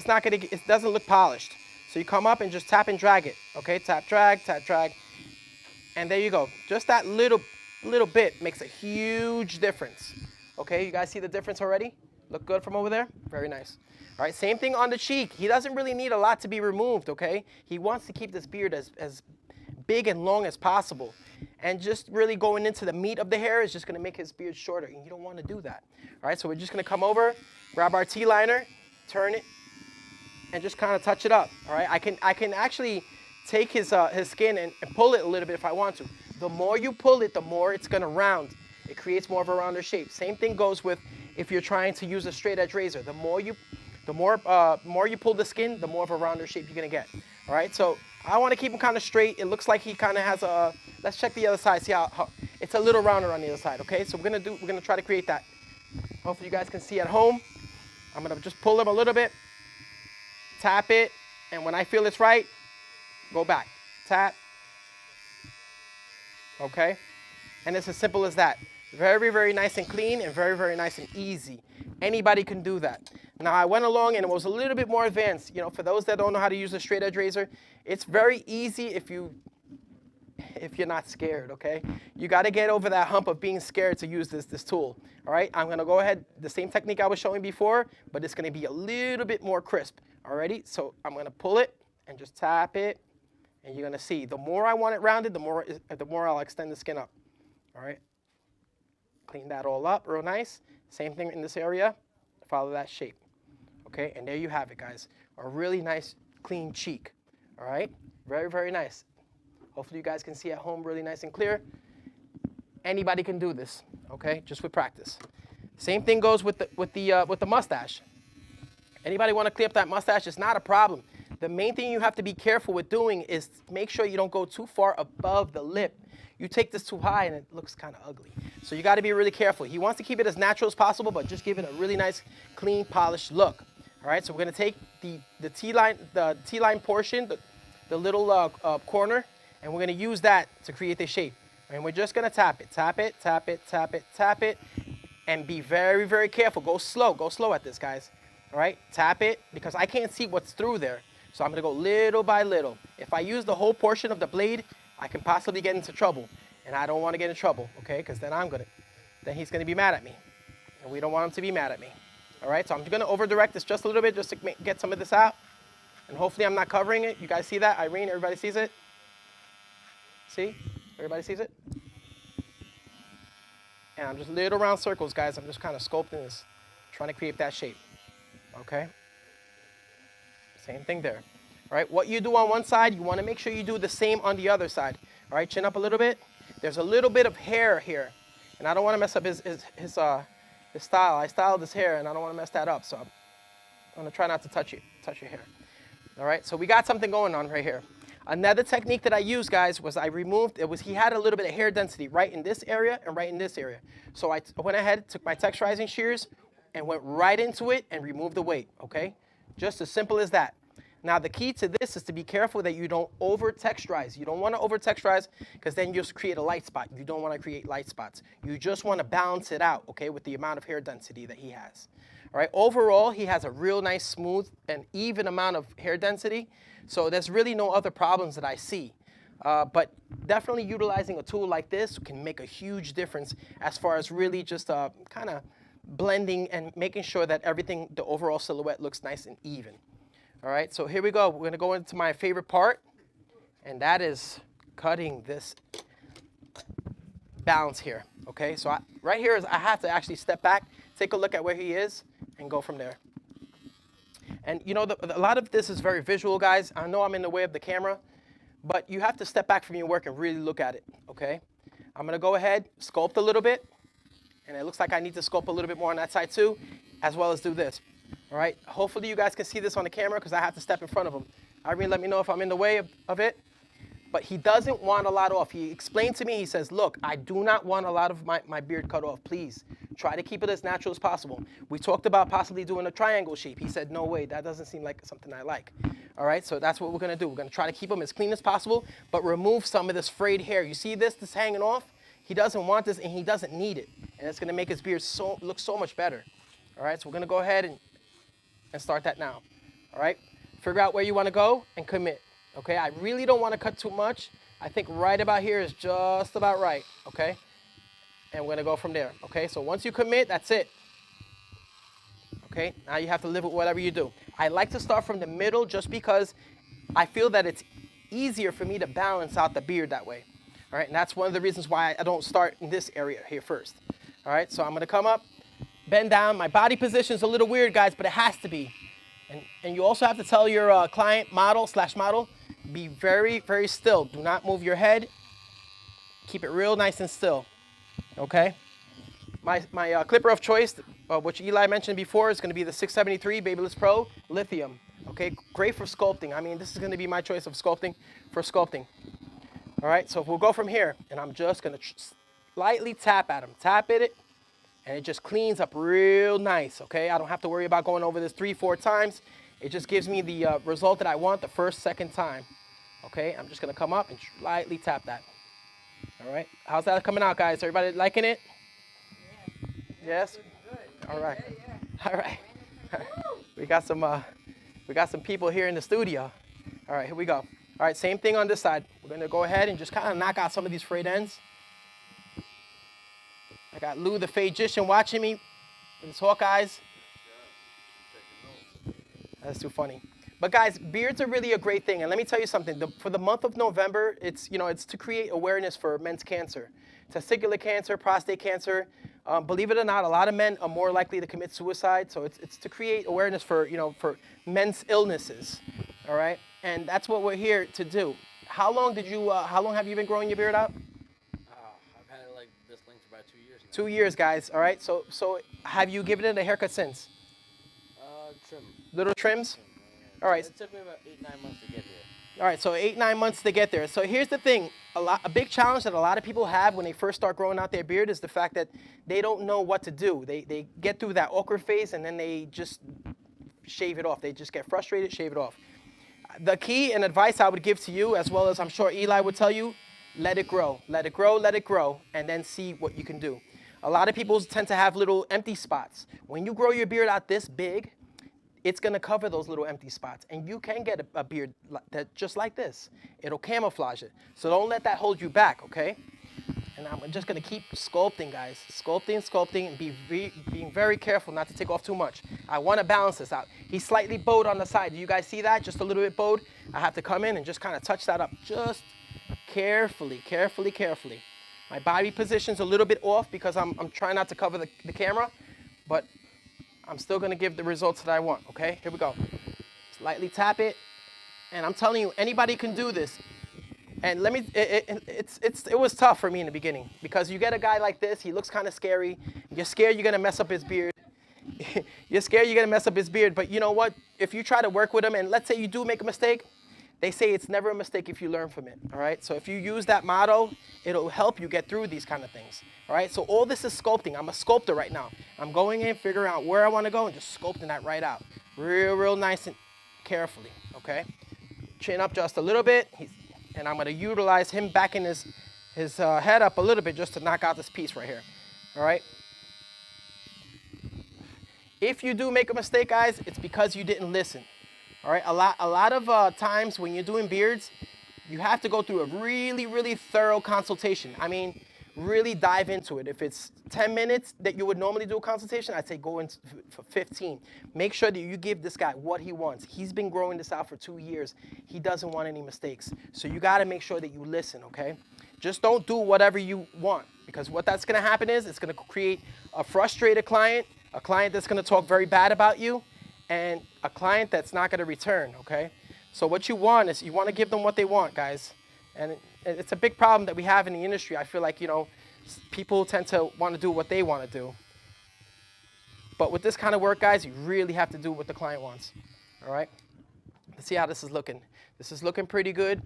[SPEAKER 9] doesn't look polished. So you come up and just tap and drag it, okay? Tap, drag, and there you go. Just that little bit makes a huge difference, okay? You guys see the difference already? Look good from over there? Very nice. All right, same thing on the cheek. He doesn't really need a lot to be removed, okay? He wants to keep this beard as big and long as possible. And just really going into the meat of the hair is just gonna make his beard shorter, and you don't wanna do that. All right, so we're just gonna come over, grab our T-liner, turn it, and just kind of touch it up, all right? I can actually take his skin and pull it a little bit if I want to. The more you pull it, the more it's gonna round. It creates more of a rounder shape. Same thing goes with if you're trying to use a straight edge razor. The more you pull the skin, the more of a rounder shape you're gonna get, all right? So I wanna keep him kind of straight. It looks like he kind of has a, let's check the other side, see how it's a little rounder on the other side, okay? So we're gonna try to create that. Hopefully you guys can see at home. I'm gonna just pull him a little bit, tap it, and when I feel it's right, go back, tap, okay? And it's as simple as that. Very, very nice and clean and very, very nice and easy. Anybody can do that. Now I went along and it was a little bit more advanced. For those that don't know how to use a straight edge razor, it's very easy if you're not scared, okay? You gotta get over that hump of being scared to use this tool, all right? I'm gonna go ahead, the same technique I was showing before, but it's gonna be a little bit more crisp, alrighty? So I'm gonna pull it and just tap it, and you're gonna see, the more I want it rounded, the more I'll extend the skin up, all right? Clean that all up real nice. Same thing in this area, follow that shape, okay? And there you have it, guys. A really nice, clean cheek, all right? Very, very nice. Hopefully you guys can see at home really nice and clear. Anybody can do this, okay? Just with practice. Same thing goes with the mustache. Anybody want to clear up that mustache? It's not a problem. The main thing you have to be careful with doing is make sure you don't go too far above the lip. You take this too high and it looks kind of ugly. So you got to be really careful. He wants to keep it as natural as possible, but just give it a really nice, clean, polished look. All right, so we're going to take the T-line portion, the little corner, and we're going to use that to create the shape. And we're just going to tap it, tap it, tap it, tap it, tap it, and be very, very careful. Go slow at this, guys. All right, tap it, because I can't see what's through there. So I'm going to go little by little. If I use the whole portion of the blade, I can possibly get into trouble. And I don't want to get in trouble, okay? Because then he's going to be mad at me. And we don't want him to be mad at me. All right, so I'm going to over-direct this just a little bit just to get some of this out. And hopefully I'm not covering it. You guys see that? Irene, everybody sees it? See? Everybody sees it? And I'm just little round circles, guys. I'm just kind of sculpting this, trying to create that shape, okay? Same thing there. All right, what you do on one side, you want to make sure you do the same on the other side. All right, chin up a little bit. There's a little bit of hair here, and I don't want to mess up his style. I styled his hair, and I don't want to mess that up, so I'm going to try not to touch your hair. All right, so we got something going on right here. Another technique that I used, guys, was he had a little bit of hair density right in this area and right in this area. So I went ahead, took my texturizing shears, and went right into it and removed the weight, okay? Just as simple as that. Now, the key to this is to be careful that you don't over-texturize. You don't want to over-texturize because then you'll create a light spot. You don't want to create light spots. You just want to balance it out, okay, with the amount of hair density that he has. All right, overall, he has a real nice, smooth, and even amount of hair density. So there's really no other problems that I see. But definitely utilizing a tool like this can make a huge difference as far as really just kind of blending and making sure that everything, the overall silhouette looks nice and even. All right, so here we go. We're going to go into my favorite part, and that is cutting this balance here. Okay, so right here I have to actually step back, take a look at where he is, and go from there. And you know, a lot of this is very visual, guys. I know I'm in the way of the camera, but you have to step back from your work and really look at it, okay? I'm going to go ahead, sculpt a little bit, and it looks like I need to sculpt a little bit more on that side too, as well as do this. All right, hopefully you guys can see this on the camera because I have to step in front of him. Irene, let me know if I'm in the way of it. But he doesn't want a lot off. He explained to me, he says, look, I do not want a lot of my beard cut off. Please, try to keep it as natural as possible. We talked about possibly doing a triangle shape. He said, no way, that doesn't seem like something I like. All right, so that's what we're going to do. We're going to try to keep him as clean as possible, but remove some of this frayed hair. You see this hanging off? He doesn't want this, and he doesn't need it. And it's going to make his beard look so much better. All right, so we're going to go ahead and start that now. All right, figure out where you want to go and commit. Okay, I really don't want to cut too much. I think right about here is just about right, okay? And we're gonna go from there, okay? So once you commit, that's it. Okay, now you have to live with whatever you do. I like to start from the middle just because I feel that it's easier for me to balance out the beard that way. All right, and that's one of the reasons why I don't start in this area here first. All right, so I'm gonna come up, bend down. My body position is a little weird, guys, but it has to be. And you also have to tell your client, model, be very, very still. Do not move your head. Keep it real nice and still, okay? My clipper of choice, which Eli mentioned before, is going to be the 673 Babyliss Pro Lithium, okay? Great for sculpting. I mean, this is going to be my choice of sculpting for sculpting. All right, so we'll go from here, and I'm just going to slightly tap at him. Tap at it, and it just cleans up real nice, okay? I don't have to worry about going over this 3-4 times. It just gives me the result that I want the first, second time. Okay, I'm just gonna come up and slightly tap that. All right, how's that coming out, guys? Everybody liking it? Yeah. Yes? Good. All right. Yeah. All right. We got some people here in the studio. All right, here we go. All right, same thing on this side. We're gonna go ahead and just kind of knock out some of these frayed ends. I got Lou the Fagician watching me with his hawk eyes. That's too funny. But guys, beards are really a great thing. And let me tell you something. For the month of November, it's to create awareness for men's cancer. Testicular cancer, prostate cancer. Believe it or not, a lot of men are more likely to commit suicide. So it's to create awareness for men's illnesses. All right? And that's what we're here to do. How long have you been growing your beard out?
[SPEAKER 11] I've had it like this length for about 2 years now.
[SPEAKER 9] 2 years, guys. All right? So have you given it a haircut since?
[SPEAKER 11] Trim.
[SPEAKER 9] Little trims? All right.
[SPEAKER 11] It took me about 8-9 months to get there.
[SPEAKER 9] All right, so 8-9 months to get there. So here's the thing. A big challenge that a lot of people have when they first start growing out their beard is the fact that they don't know what to do. They get through that awkward phase and then they just shave it off. They just get frustrated, shave it off. The key and advice I would give to you, as well as I'm sure Eli would tell you, let it grow. Let it grow, let it grow, and then see what you can do. A lot of people tend to have little empty spots. When you grow your beard out this big, it's going to cover those little empty spots. And you can get a beard just like this. It'll camouflage it. So don't let that hold you back, okay? And I'm just going to keep sculpting, guys. Sculpting, and being very careful not to take off too much. I want to balance this out. He's slightly bowed on the side. Do you guys see that? Just a little bit bowed. I have to come in and just kind of touch that up. Just carefully. My body position's a little bit off because I'm trying not to cover the camera. But I'm still going to give the results that I want, okay? Here we go. Slightly tap it. And I'm telling you, anybody can do this. And it was tough for me in the beginning because you get a guy like this, he looks kind of scary. You're scared you're going to mess up his beard. You're scared you're going to mess up his beard. But you know what? If you try to work with him and let's say you do make a mistake, They say it's never a mistake if you learn from it, all right? So if you use that motto, it'll help you get through these kind of things, all right? So all this is sculpting. I'm a sculptor right now. I'm going in, figuring out where I want to go and just sculpting that right out. Real nice and carefully, okay? Chin up just a little bit, and I'm gonna utilize him backing his head up a little bit just to knock out this piece right here, all right? If you do make a mistake, guys, it's because you didn't listen. All right, a lot of times when you're doing beards, you have to go through a really thorough consultation. I mean, really dive into it. If it's 10 minutes that you would normally do a consultation, I'd say go in for 15. Make sure that you give this guy what he wants. He's been growing this out for 2 years. He doesn't want any mistakes. So you got to make sure that you listen, okay? Just don't do whatever you want, because what that's going to happen is it's going to create a frustrated client, a client that's going to talk very bad about you, and a client that's not going to return, okay? So what you want is you want to give them what they want, guys. And it's a big problem that we have in the industry. I feel like, you know, people tend to want to do what they want to do. But with this kind of work, guys, you really have to do what the client wants, all right? Let's see how this is looking. This is looking pretty good.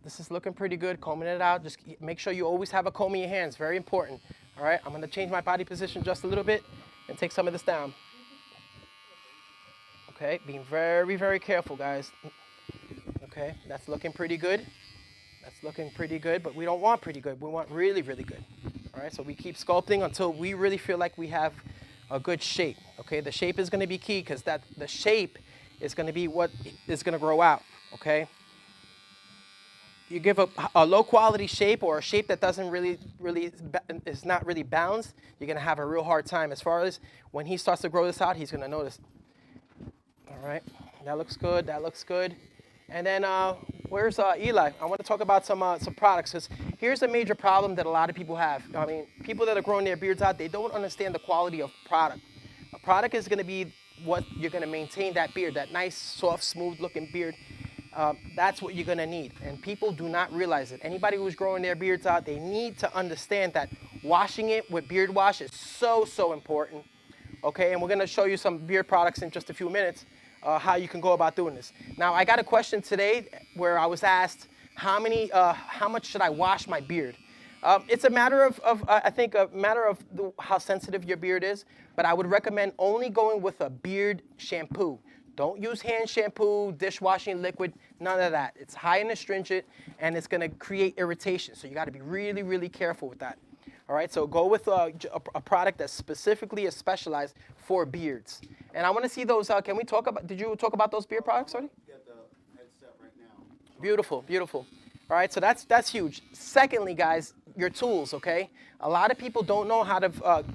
[SPEAKER 9] This is looking pretty good, combing it out. Just make sure you always have a comb in your hands, very important, all right? I'm going to change my body position just a little bit and take some of this down. Okay, being very careful, guys. Okay, that's looking pretty good. That's looking pretty good, but we don't want pretty good. We want really good. All right, so we keep sculpting until we really feel like we have a good shape. Okay, the shape is going to be key, because the shape is going to be what is going to grow out. Okay, you give a low quality shape, or a shape that doesn't really is not really balanced, you're going to have a real hard time. As far as when he starts to grow this out, he's going to notice. All right, that looks good. That looks good. And then where's Eli? I want to talk about some products, because here's a major problem that a lot of people have. I mean, people that are growing their beards out, they don't understand the quality of product. A product is going to be what you're going to maintain that beard, that nice, soft, smooth-looking beard. That's what you're going to need, and people do not realize it. Anybody who's growing their beards out, they need to understand that washing it with beard wash is so important. Okay, and we're going to show you some beard products in just a few minutes. How you can go about doing this. Now, I got a question today where I was asked, how much should I wash my beard? It's a matter of I think, a matter of how sensitive your beard is, but I would recommend only going with a beard shampoo. Don't use hand shampoo, dishwashing liquid, none of that. It's high in astringent, and it's going to create irritation, so you got to be really careful with that. All right, so go with a product that specifically is specialized for beards. And I want to see those. Can we talk about? Did you talk about those beard products already?
[SPEAKER 4] Got the headset right now.
[SPEAKER 9] Beautiful. All right, so that's huge. Secondly, guys, your tools. Okay, a lot of people don't know how to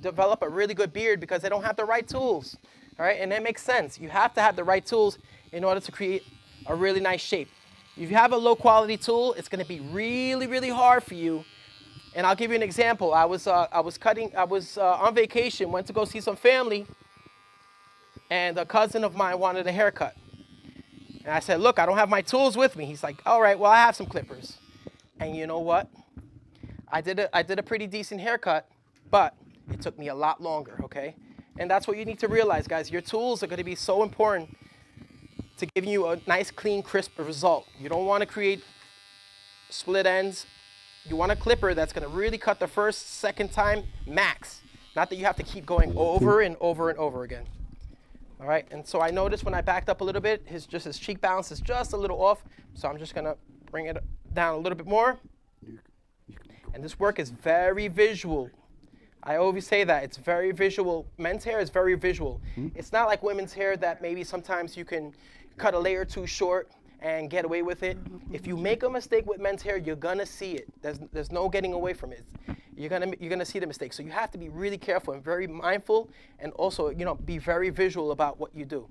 [SPEAKER 9] develop a really good beard because they don't have the right tools. All right, and that makes sense. You have to have the right tools in order to create a really nice shape. If you have a low quality tool, it's going to be really hard for you. And I'll give you an example. I was on vacation, went to go see some family, and a cousin of mine wanted a haircut. And I said, look, I don't have my tools with me. He's like, all right, well, I have some clippers. And you know what? I did a pretty decent haircut, but it took me a lot longer, okay? And that's what you need to realize, guys. Your tools are going to be so important to giving you a nice, clean, crisp result. You don't want to create split ends. You want a clipper that's going to really cut the first, second time max. Not that you have to keep going over and over again. All right, and so I noticed when I backed up a little bit, his cheek balance is just a little off. So I'm just going to bring it down a little bit more. And this work is very visual. I always say that. It's very visual. Men's hair is very visual. It's not like women's hair that maybe sometimes you can cut a layer too short and get away with it. If you make a mistake with men's hair, you're gonna see it. There's no getting away from it. You're gonna see the mistake. So you have to be really careful and very mindful, and also, you know, be very visual about what you do.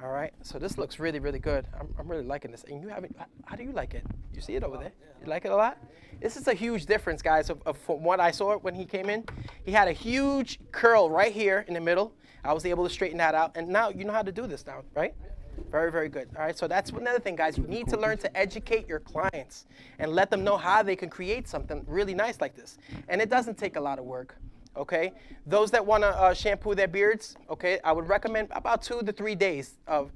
[SPEAKER 9] All right. So this looks really good. I'm really liking this. And you haven't. How do you like it? You see it over there? You like it a lot? This is a huge difference, guys. From what I saw when he came in, he had a huge curl right here in the middle. I was able to straighten that out, and now you know how to do this now, right? Very good. All right, so that's another thing, guys. You need to learn to educate your clients and let them know how they can create something really nice like this. And it doesn't take a lot of work. Okay, those that want to shampoo their beards, okay, I would recommend about 2 to 3 days of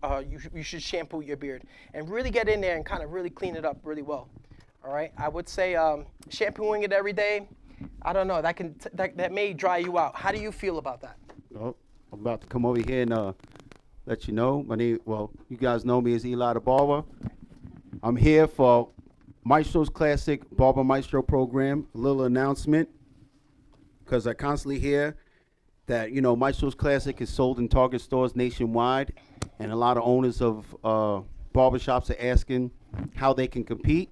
[SPEAKER 9] you should shampoo your beard and really get in there and kind of really clean it up really well. All right, I would say shampooing it every day. I don't know, that may dry you out. How do you feel about that?
[SPEAKER 4] Well, I'm about to come over here and let you know. My name, well, you guys know me as Eli the Barber. I'm here for Maestro's Classic Barber Maestro program. A little announcement, because I constantly hear that, you know, Maestro's Classic is sold in Target stores nationwide, and a lot of owners of barbershops are asking how they can compete.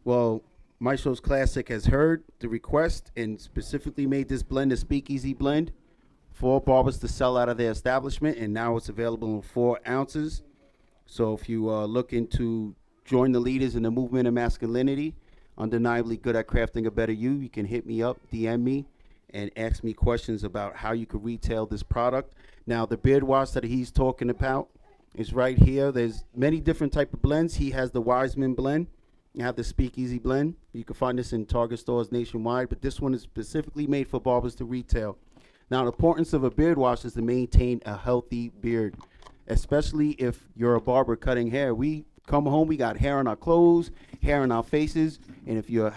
[SPEAKER 4] Well, Maestro's Classic has heard the request and specifically made this blend a speakeasy blend for barbers to sell out of their establishment, and now it's available in 4 ounces. So if you are looking to join the leaders in the movement of masculinity, undeniably good at crafting a better you can hit me up, DM me, and ask me questions about how you could retail this product. Now, the beard wash that he's talking about is right here. There's many different type of blends. He has the Wiseman blend. You have the Speakeasy blend. You can find this in Target stores nationwide, but this one is specifically made for barbers to retail. Now, the importance of a beard wash is to maintain a healthy beard, especially if you're a barber cutting hair. We come home, we got hair on our clothes, hair on our faces, and if you're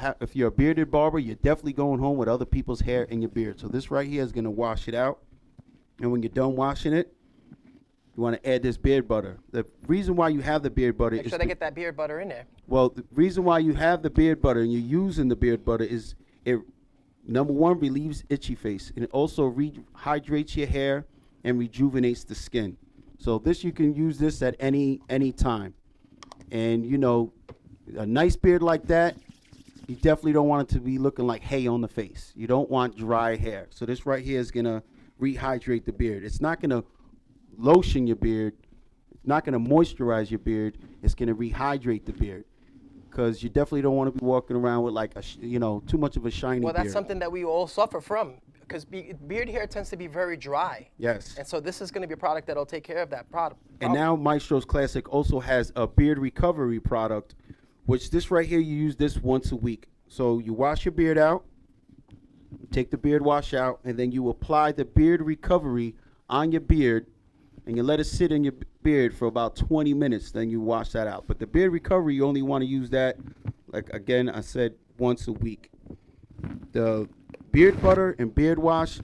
[SPEAKER 4] a bearded barber, you're definitely going home with other people's hair in your beard. So this right here is going to wash it out, and when you're done washing it, you want to add this beard butter. The reason why you have the beard butter
[SPEAKER 9] Make
[SPEAKER 4] is
[SPEAKER 9] sure they get that beard butter in there.
[SPEAKER 4] well, the reason why you have the beard butter and you're using the beard butter is it, number one, relieves itchy face, and it also rehydrates your hair and rejuvenates the skin. So this, you can use this at any time. And you know, a nice beard like that, you definitely don't want it to be looking like hay on the face. You don't want dry hair. So this right here is gonna rehydrate the beard. It's not gonna lotion your beard. It's not gonna moisturize your beard. It's gonna rehydrate the beard, because you definitely don't want to be walking around with like too much of a shiny
[SPEAKER 9] Well, that's
[SPEAKER 4] beard.
[SPEAKER 9] something that we all suffer from, because beard hair tends to be very dry.
[SPEAKER 4] Yes.
[SPEAKER 9] And so this is going to be a product that'll take care of that problem.
[SPEAKER 4] And now Maestro's Classic also has a beard recovery product, which this right here, you use this once a week. So you wash your beard out, take the beard wash out, and then you apply the beard recovery on your beard, and you let it sit in your beard for about 20 minutes, then you wash that out. But the beard recovery, you only want to use that, like again, I said, once a week. The beard butter and beard wash,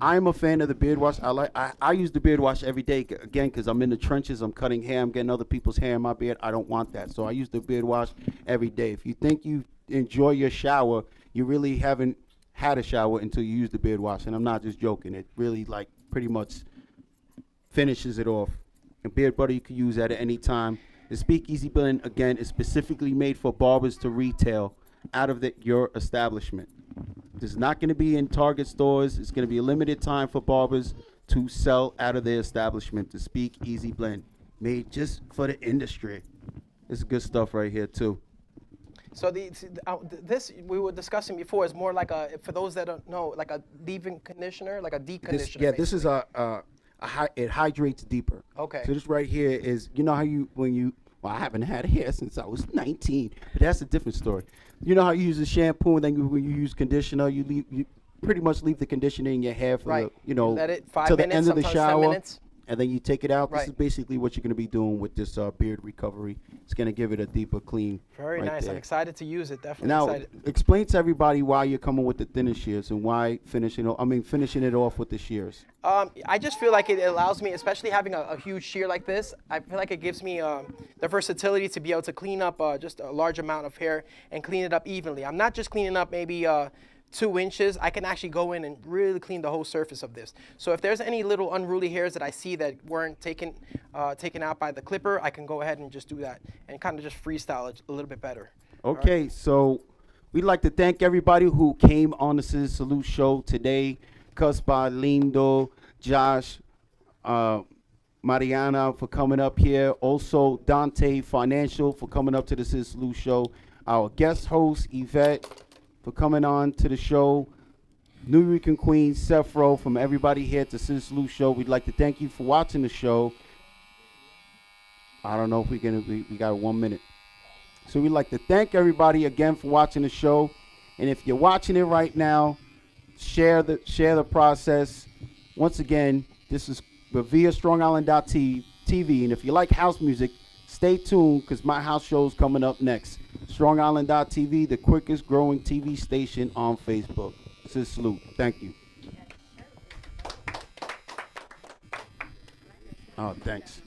[SPEAKER 4] I'm a fan of the beard wash. I use the beard wash every day, again, because I'm in the trenches, I'm cutting hair, I'm getting other people's hair in my beard. I don't want that. So I use the beard wash every day. If you think you enjoy your shower, you really haven't had a shower until you use the beard wash. And I'm not just joking. It really, like, pretty much finishes it off. And beard butter you can use at any time. The Speakeasy blend, again, is specifically made for barbers to retail out of your establishment. This is not going to be in Target stores. It's going to be a limited time for barbers to sell out of their establishment. The Speakeasy blend, made just for the industry. This is good stuff right here too.
[SPEAKER 9] So this we were discussing before is more like for those that don't know, like a leave-in conditioner, like a deep conditioner.
[SPEAKER 4] This is it hydrates deeper.
[SPEAKER 9] Okay.
[SPEAKER 4] So this right here is, you know how well, I haven't had hair since I was 19, but that's a different story. You know how you use a shampoo, and then when you use conditioner, you pretty much leave the conditioner in your hair for
[SPEAKER 9] let it 5
[SPEAKER 4] till the
[SPEAKER 9] minutes,
[SPEAKER 4] end of the
[SPEAKER 9] sometimes 10
[SPEAKER 4] shower,
[SPEAKER 9] minutes.
[SPEAKER 4] and then you take it out.
[SPEAKER 9] Right.
[SPEAKER 4] This is basically what you're going to be doing with this beard recovery. It's going to give it a deeper clean.
[SPEAKER 9] Very
[SPEAKER 4] right
[SPEAKER 9] nice.
[SPEAKER 4] there.
[SPEAKER 9] I'm excited to use it. Definitely
[SPEAKER 4] Now,
[SPEAKER 9] excited.
[SPEAKER 4] explain to everybody why you're coming with the thinner shears and why finishing it off with the shears.
[SPEAKER 9] I just feel like it allows me, especially having a huge shear like this, I feel like it gives me the versatility to be able to clean up just a large amount of hair and clean it up evenly. I'm not just cleaning up maybe 2 inches. I can actually go in and really clean the whole surface of this. So if there's any little unruly hairs that I see that weren't taken out by the clipper, I can go ahead and just do that and kind of just freestyle it a little bit better.
[SPEAKER 4] Okay, so we'd like to thank everybody who came on the ScissorSalute show today. Cuspa, Lindo, Josh, Mariana for coming up here. Also, Dante Financial for coming up to the ScissorSalute show. Our guest host, Yvette, for coming on to the show. New Rican Queen, Sefro, from everybody here at the ScissorSalute show. We'd like to thank you for watching the show. I don't know if we got 1 minute. So we'd like to thank everybody again for watching the show. And if you're watching it right now, share the process. Once again, this is via StrongIsland.tv, and if you like house music, stay tuned because my house show is coming up next. StrongIsland.tv, the quickest growing TV station on Facebook. ScissorSalute. Thank you. Oh, thanks.